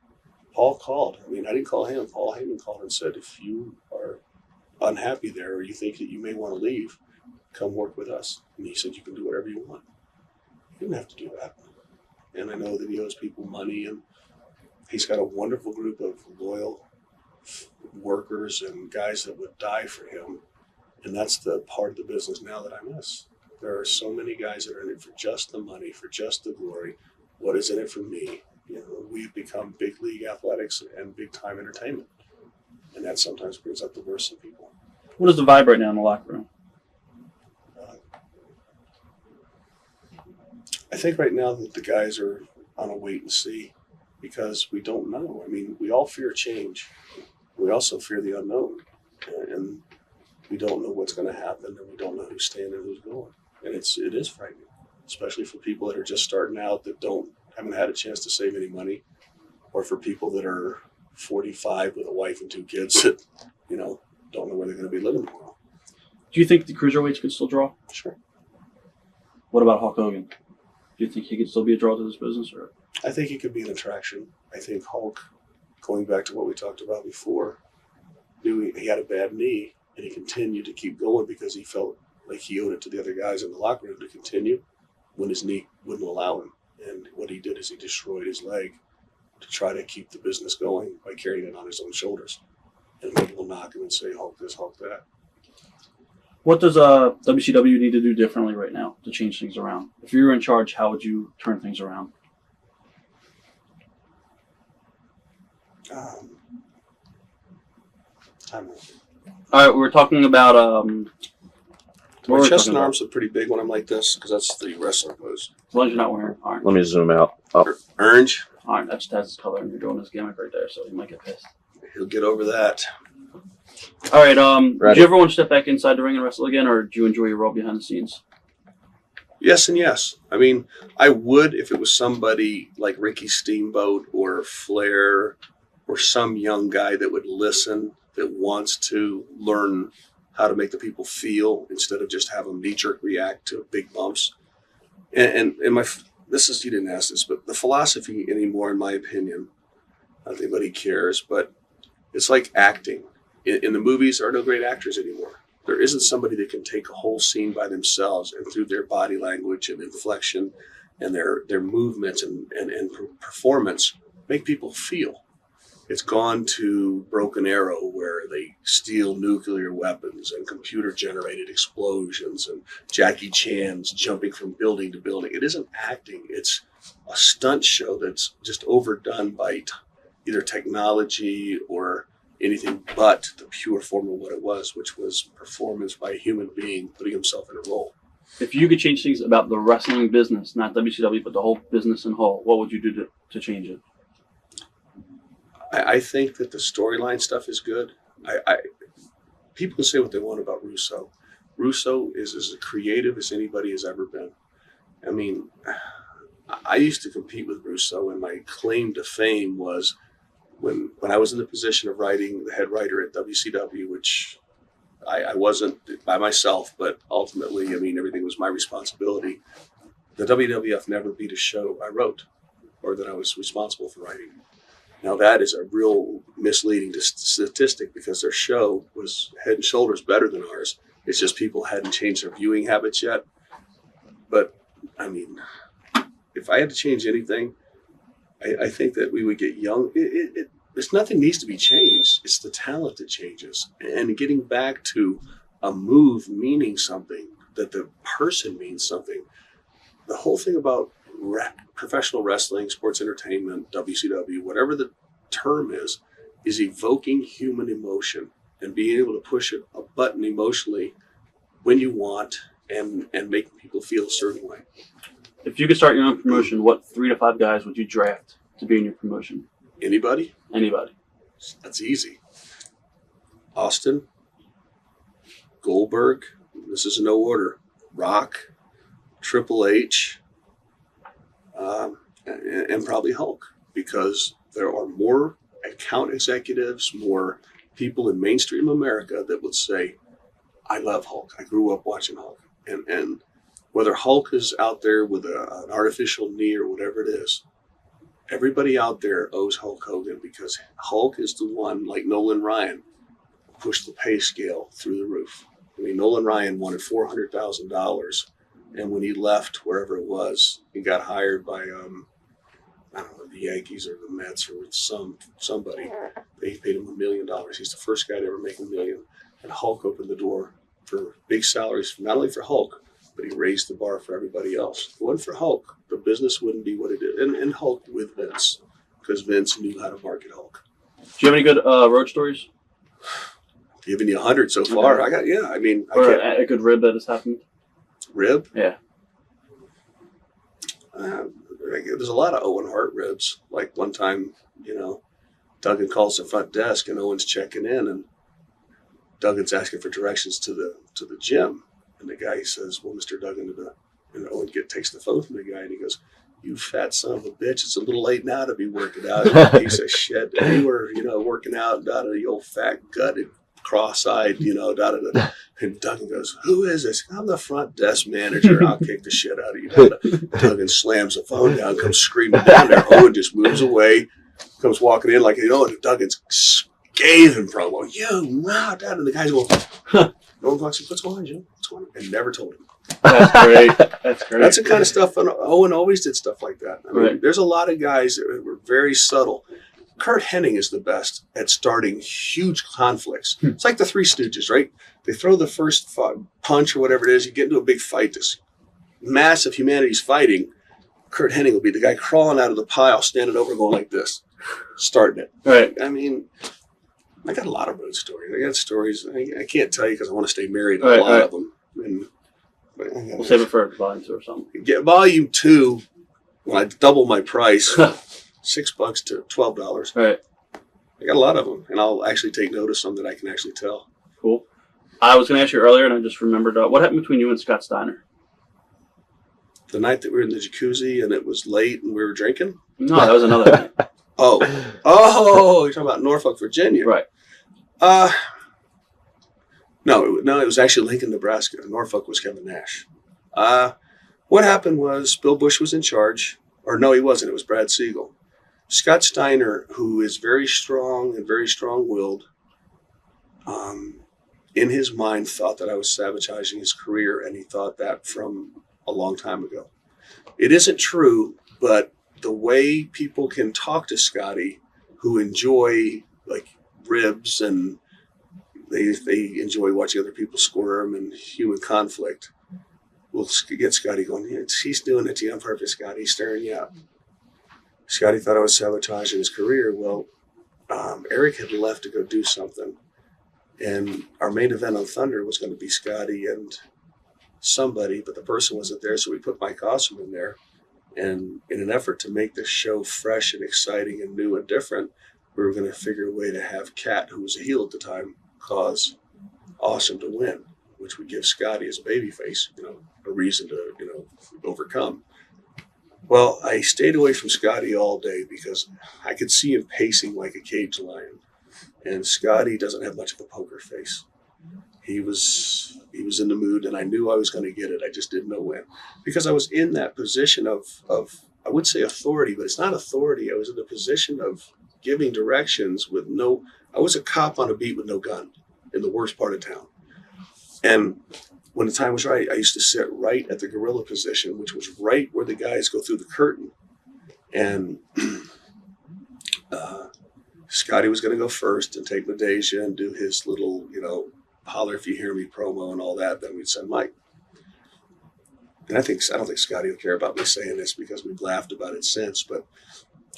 Paul called. I mean, I didn't call him. Paul Heyman called and said, if you are unhappy there or you think that you may want to leave, come work with us. And he said, you can do whatever you want. You didn't have to do that. And I know that he owes people money, and he's got a wonderful group of loyal workers and guys that would die for him. And that's the part of the business now that I miss. There are so many guys that are in it for just the money, for just the glory. What is in it for me? We've become big league athletics and big time entertainment. And that sometimes brings up the worst in people. What is the vibe right now in the locker room? I think right now that the guys are on a wait and see, because we don't know. I mean, we all fear change. We also fear the unknown. And we don't know what's going to happen, and we don't know who's staying and who's going. And it is frightening, especially for people that are just starting out, that haven't had a chance to save any money, or for people that are 45 with a wife and 2 kids that, don't know where they're going to be living tomorrow. Do you think the cruiserweights could still draw? Sure. What about Hulk Hogan? Do you think he could still be a draw to this business? Or I think he could be an attraction. I think Hulk, going back to what we talked about before, knew he had a bad knee, and he continued to keep going because he felt like he owed it to the other guys in the locker room to continue when his knee wouldn't allow him. And what he did is he destroyed his leg to try to keep the business going by carrying it on his own shoulders. And people will knock him and say, Hulk this, Hulk that. what does WCW need to do differently right now to change things around? If you were in charge, how would you turn things around? I don't know. All right, we're talking about My chest and arms are pretty big when I'm like this because that's the wrestler pose. As long as you're not wearing orange. Let me zoom out. Up. Orange. Orange, that just has his color, and you're doing his gimmick right there, so he might get pissed. He'll get over that. All right, do Ready. you ever want to step back inside the ring and wrestle again, or do you enjoy your role behind the scenes? Yes and yes. I mean, I would if it was somebody like Ricky Steamboat or Flair or some young guy that would listen, that wants to learn how to make the people feel instead of just have them knee-jerk react to big bumps. And this is, you didn't ask this, but the philosophy anymore, in my opinion, I don't think anybody cares, but it's like acting. In the movies, there are no great actors anymore. There isn't somebody that can take a whole scene by themselves and through their body language and inflection and their movements and performance make people feel. It's gone to Broken Arrow, where they steal nuclear weapons and computer-generated explosions and Jackie Chan's jumping from building to building. It isn't acting. It's a stunt show that's just overdone by either technology or anything but the pure form of what it was, which was performance by a human being putting himself in a role. If you could change things about the wrestling business, not WCW, but the whole business in whole, what would you do to change it? I think that the storyline stuff is good. People can say what they want about Russo. Russo is as creative as anybody has ever been. I mean, I used to compete with Russo, and my claim to fame was when I was in the position of writing the head writer at WCW, which I wasn't by myself, but ultimately, I mean, everything was my responsibility. The WWF never beat a show I wrote or that I was responsible for writing. Now, that is a real misleading statistic because their show was head and shoulders better than ours. It's just people hadn't changed their viewing habits yet. But, I mean, if I had to change anything, I think that we would get young. There's nothing needs to be changed. It's the talent that changes. And getting back to a move meaning something, that the person means something. The whole thing about professional wrestling, sports entertainment, WCW, whatever the term is evoking human emotion and being able to push a button emotionally when you want and make people feel a certain way. If you could start your own promotion, what 3 to 5 guys would you draft to be in your promotion? Anybody? Anybody. That's easy. Austin, Goldberg, this is no order, Rock, Triple H, and probably Hulk, because there are more account executives, more people in mainstream America that would say, I love Hulk. I grew up watching Hulk. And whether Hulk is out there with an artificial knee or whatever it is, everybody out there owes Hulk Hogan, because Hulk is the one, like Nolan Ryan, pushed the pay scale through the roof. I mean, Nolan Ryan wanted $400,000, and when he left wherever it was, he got hired by I don't know, the Yankees or the Mets or somebody. They paid him $1 million. He's the first guy to ever make $1 million. And Hulk opened the door for big salaries, not only for Hulk, but he raised the bar for everybody else. If it wasn't for Hulk, the business wouldn't be what it is. And Hulk with Vince, because Vince knew how to market Hulk. Do you have any good road stories? I've given you 100 so far. Okay. Or a good rib that has happened? Rib? Yeah. There's a lot of Owen Hart ribs. Like one time, Duggan calls the front desk and Owen's checking in, and Duggan's asking for directions to the gym. And the guy says, well, Mr. Duggan, and Owen takes the phone from the guy and he goes, you fat son of a bitch, it's a little late now to be working out. Piece of shit. You were, working out out of the old fat gutted cross-eyed, da da da. And Duggan goes, "Who is this?" "I'm the front desk manager. I'll kick the shit out of you." Duggan slams the phone down, comes screaming down there. Owen just moves away, comes walking in like, and Duggan's scathing promo. Dad. And the guys go, Owen walks in, "What's going on, Joe? What's going on?" And never told him. That's great. That's great. That's the kind of stuff. And Owen always did stuff like that. I mean, there's a lot of guys that were very subtle. Kurt Hennig is the best at starting huge conflicts. It's like the Three Stooges, right? They throw the first punch or whatever it is. You get into a big fight. This mass of humanity's fighting. Kurt Hennig will be the guy crawling out of the pile, standing over, going like this, starting it. Right. I mean, I got a lot of road stories. I got stories. I can't tell you because I want to stay married to a lot of them. And we'll save it for volume 2 or something. Get volume 2 when I double my price. $6 to $12. Right. I got a lot of them, and I'll actually take notice of them that I can actually tell. Cool. I was going to ask you earlier, and I just remembered, what happened between you and Scott Steiner? The night that we were in the jacuzzi and it was late and we were drinking? No, that was another night. Oh, you're talking about Norfolk, Virginia. Right. No, it was actually Lincoln, Nebraska. Norfolk was Kevin Nash. What happened was Bill Bush was in charge. Or no, he wasn't. It was Brad Siegel. Scott Steiner, who is very strong and very strong-willed, in his mind thought that I was sabotaging his career, and he thought that from a long time ago. It isn't true, but the way people can talk to Scotty, who enjoy like ribs and they enjoy watching other people squirm and human conflict, will get Scotty going, "He's doing it to you on purpose, Scotty. He's stirring you up." Scotty thought I was sabotaging his career. Well, Erich had left to go do something. And our main event on Thunder was going to be Scotty and somebody, but the person wasn't there, so we put Mike Awesome in there. And in an effort to make this show fresh and exciting and new and different, we were going to figure a way to have Cat, who was a heel at the time, cause Awesome to win, which would give Scotty as a babyface, a reason to, overcome. Well, I stayed away from Scotty all day because I could see him pacing like a caged lion. And Scotty doesn't have much of a poker face. He was in the mood, and I knew I was going to get it. I just didn't know when. Because I was in that position of I would say authority, but it's not authority. I was in the position of giving directions with I was a cop on a beat with no gun in the worst part of town. And when the time was right, I used to sit right at the gorilla position, which was right where the guys go through the curtain. And Scotty was going to go first and take Medeja and do his little, holler if you hear me promo and all that. Then we'd send Mike. And I don't think Scotty will care about me saying this because we've laughed about it since, but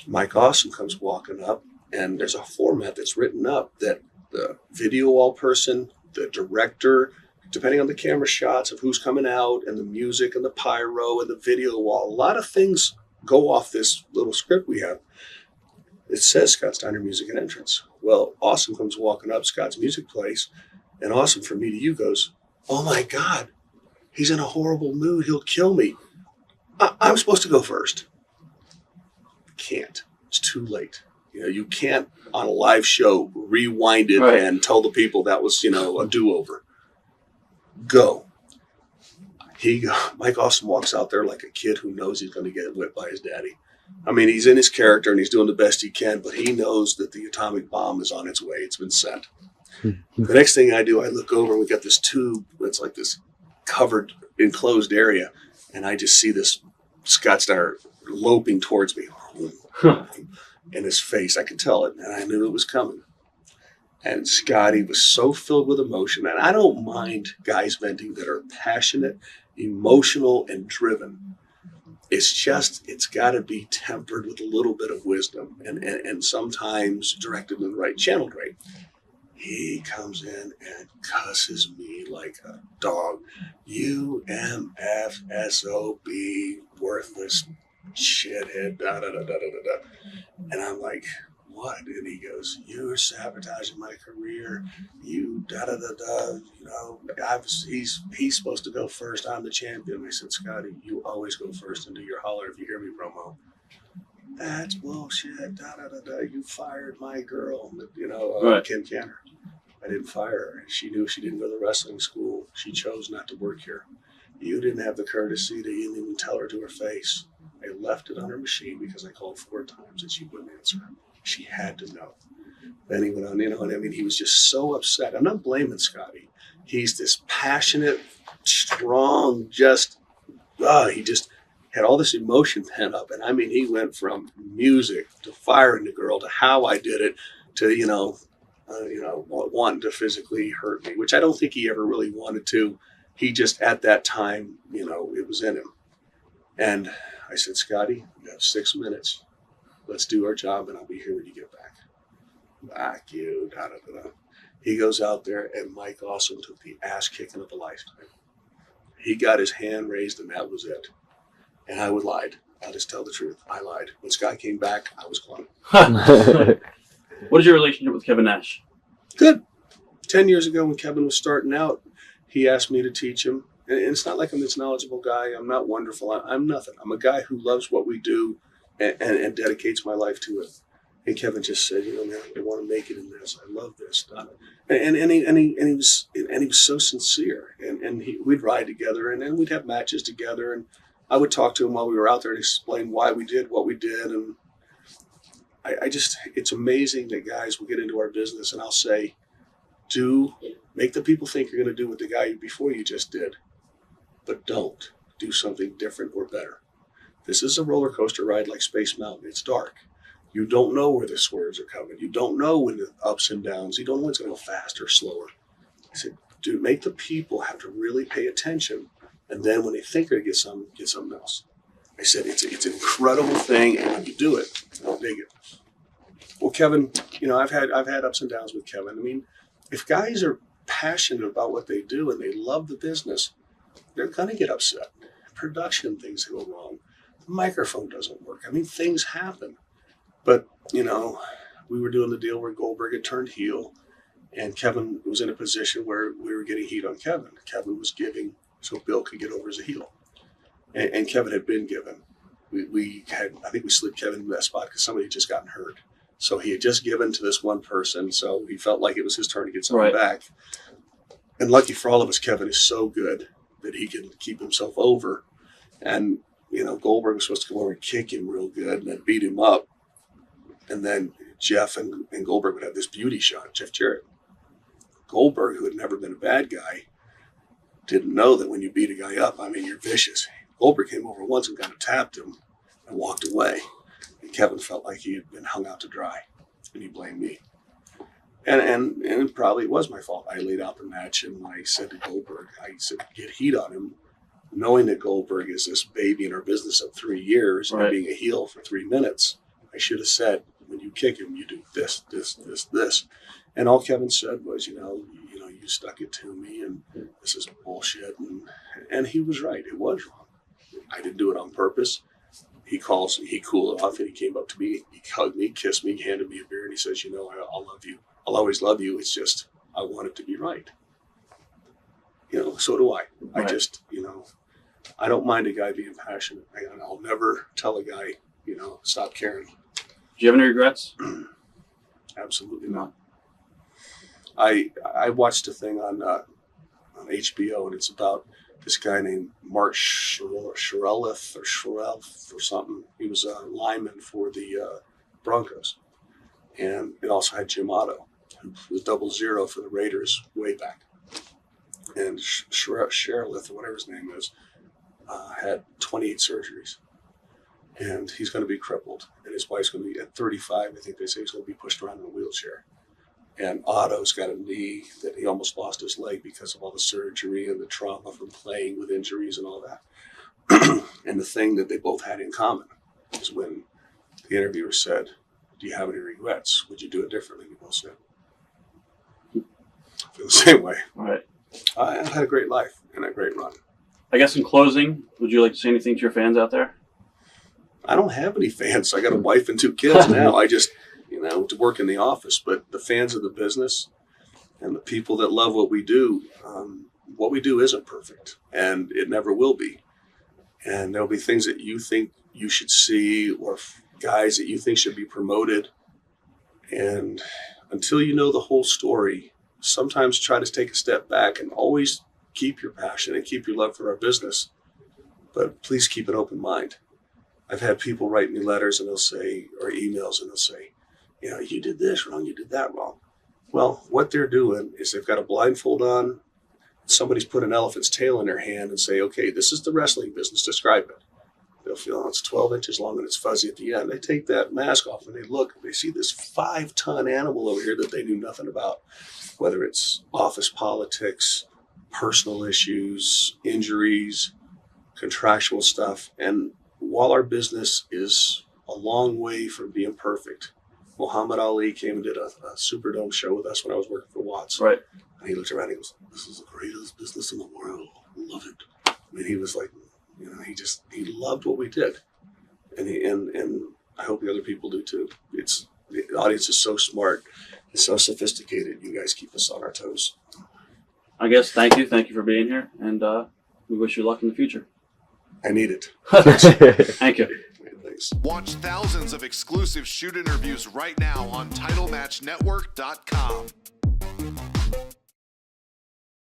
Mike Awesome comes walking up, and there's a format that's written up that the video wall person, the director, depending on the camera shots of who's coming out and the music and the pyro and the video wall, a lot of things go off this little script we have. It says Scott Steiner music and entrance. Well, Awesome comes walking up, Scott's music plays, and Awesome from me to you goes, "Oh my God, he's in a horrible mood. He'll kill me. I'm supposed to go first." Can't. It's too late. You can't on a live show rewind it and tell the people that was, a do-over. Go. Mike Awesome walks out there like a kid who knows he's going to get whipped by his daddy. I mean, he's in his character and he's doing the best he can, but he knows that the atomic bomb is on its way. It's been sent. The next thing I do, I look over and we got this tube that's like this covered, enclosed area, and I just see this Scott Steiner loping towards me. In his face, I could tell it, and I knew it was coming. And Scotty was so filled with emotion, and I don't mind guys venting that are passionate, emotional, and driven. It's got to be tempered with a little bit of wisdom and sometimes directed in the right channel. Right? He comes in and cusses me like a dog. UMFSOB, worthless shithead, da da da da da da. And I'm like, what? And he goes, "You're sabotaging my career. You da da da da. He's supposed to go first. I'm the champion." I said, "Scotty, you always go first and do your holler if you hear me promo." "That's bullshit. Da da da da. You fired my girl." Kim Canner. I didn't fire her. She knew she didn't go to wrestling school. She chose not to work here. You didn't have the courtesy to even tell her to her face. I left it on her machine because I called 4 times and she wouldn't answer. She had to know. Then he went on, and I mean, he was just so upset. I'm not blaming Scotty. He's this passionate, strong, he just had all this emotion pent up. And I mean, he went from music to firing the girl to how I did it to, wanting to physically hurt me, which I don't think he ever really wanted to. He just, at that time, it was in him. And I said, Scotty, you have 6 minutes. Let's do our job, and I'll be here when you get back. Back you, da-da-da-da. He goes out there, and Mike Awesome took the ass kicking of a lifetime. He got his hand raised, and that was it. And I lied. I'll just tell the truth. I lied. When Scott came back, I was gone. What is your relationship with Kevin Nash? Good. 10 years ago when Kevin was starting out, he asked me to teach him. And it's not like I'm this knowledgeable guy. I'm not wonderful. I'm nothing. I'm a guy who loves what we do and dedicates my life to it. And Kevin just said, man, I want to make it in this. I love this. And he was so sincere. And we'd ride together, and then we'd have matches together. And I would talk to him while we were out there and explain why we did what we did. And it's amazing that guys will get into our business, and I'll say, make the people think you're going to do what the guy before you just did, but don't do something different or better. This is a roller coaster ride like Space Mountain. It's dark. You don't know where the swerves are coming. You don't know when the ups and downs. You don't know when it's going to go faster or slower. I said, make the people have to really pay attention, and then when they think they're going to get something else. I said, it's an incredible thing, and when you do it, I'll dig it. Well, Kevin, I've had ups and downs with Kevin. I mean, if guys are passionate about what they do and they love the business, they're going to get upset. Production things go wrong. The microphone doesn't work. I mean, things happen. But, we were doing the deal where Goldberg had turned heel, and Kevin was in a position where we were getting heat on Kevin. Kevin was giving so Bill could get over as a heel. And Kevin had been given. I think we slid Kevin in that spot because somebody had just gotten hurt. So he had just given to this one person, so he felt like it was his turn to get something back. And lucky for all of us, Kevin is so good that he can keep himself over. And, Goldberg was supposed to come over and kick him real good and then beat him up. And then Jeff and Goldberg would have this beauty shot, Jeff Jarrett. Goldberg, who had never been a bad guy, didn't know that when you beat a guy up, you're vicious. Goldberg came over once and kind of tapped him and walked away. And Kevin felt like he had been hung out to dry, and he blamed me. And probably it was my fault. I laid out the match, and I said to Goldberg, get heat on him, knowing that Goldberg is this baby in our business of 3 years and being a heel for 3 minutes. I should have said, when you kick him, you do this, this, this, this. And all Kevin said was, you stuck it to me, and this is bullshit. And he was right. It was wrong. I didn't do it on purpose. He cooled it off, and he came up to me. He hugged me, kissed me, handed me a beer, and he says, I'll love you. I'll always love you. It's just, I want it to be right. So do I. Right. I just, I don't mind a guy being passionate. I'll never tell a guy, stop caring. Do you have any regrets? Absolutely not. I watched a thing on HBO, and it's about this guy named Mark Shireleth or something. He was a lineman for the Broncos. And it also had Jim Otto, who was 00 for the Raiders way back. And Shireleth, or whatever his name is, had 28 surgeries. And he's going to be crippled. And his wife's going to be at 35. I think they say he's going to be pushed around in a wheelchair. And Otto's got a knee that he almost lost his leg because of all the surgery and the trauma from playing with injuries and all that. And the thing that they both had in common is when the interviewer said, do you have any regrets? Would you do it differently? We both said, I feel the same way. All right. I've had a great life and a great run. I guess in closing, would you like to say anything to your fans out there? I don't have any fans. I got a wife and 2 kids now. I just, to work in the office. But the fans of the business and the people that love what we do isn't perfect. And it never will be. And there'll be things that you think you should see or guys that you think should be promoted. And until you know the whole story, sometimes try to take a step back and always keep your passion and keep your love for our business. But please keep an open mind. I've had people write me letters and they'll say, or emails, and they'll say, you know, you did this wrong, you did that wrong. Well, what they're doing is they've got a blindfold on. Somebody's put an elephant's tail in their hand and say, okay, this is the wrestling business, describe it. They'll feel, oh, it's 12 inches long and it's fuzzy at the end. They take that mask off and they look and they see this 5-ton animal over here that they knew nothing about, whether it's office politics, personal issues, injuries, contractual stuff. And while our business is a long way from being perfect, Muhammad Ali came and did a Superdome show with us when I was working for Watts. Right. And he looked around and he goes, this is the greatest business in the world. I love it. I mean, he was like, you know, he loved what we did. And I hope the other people do too. The audience is so smart. It's so sophisticated. You guys keep us on our toes. I guess thank you for being here, and we wish you luck in the future. I need it. Thank you. Thanks. Watch thousands of exclusive shoot interviews right now on TitleMatchNetwork.com.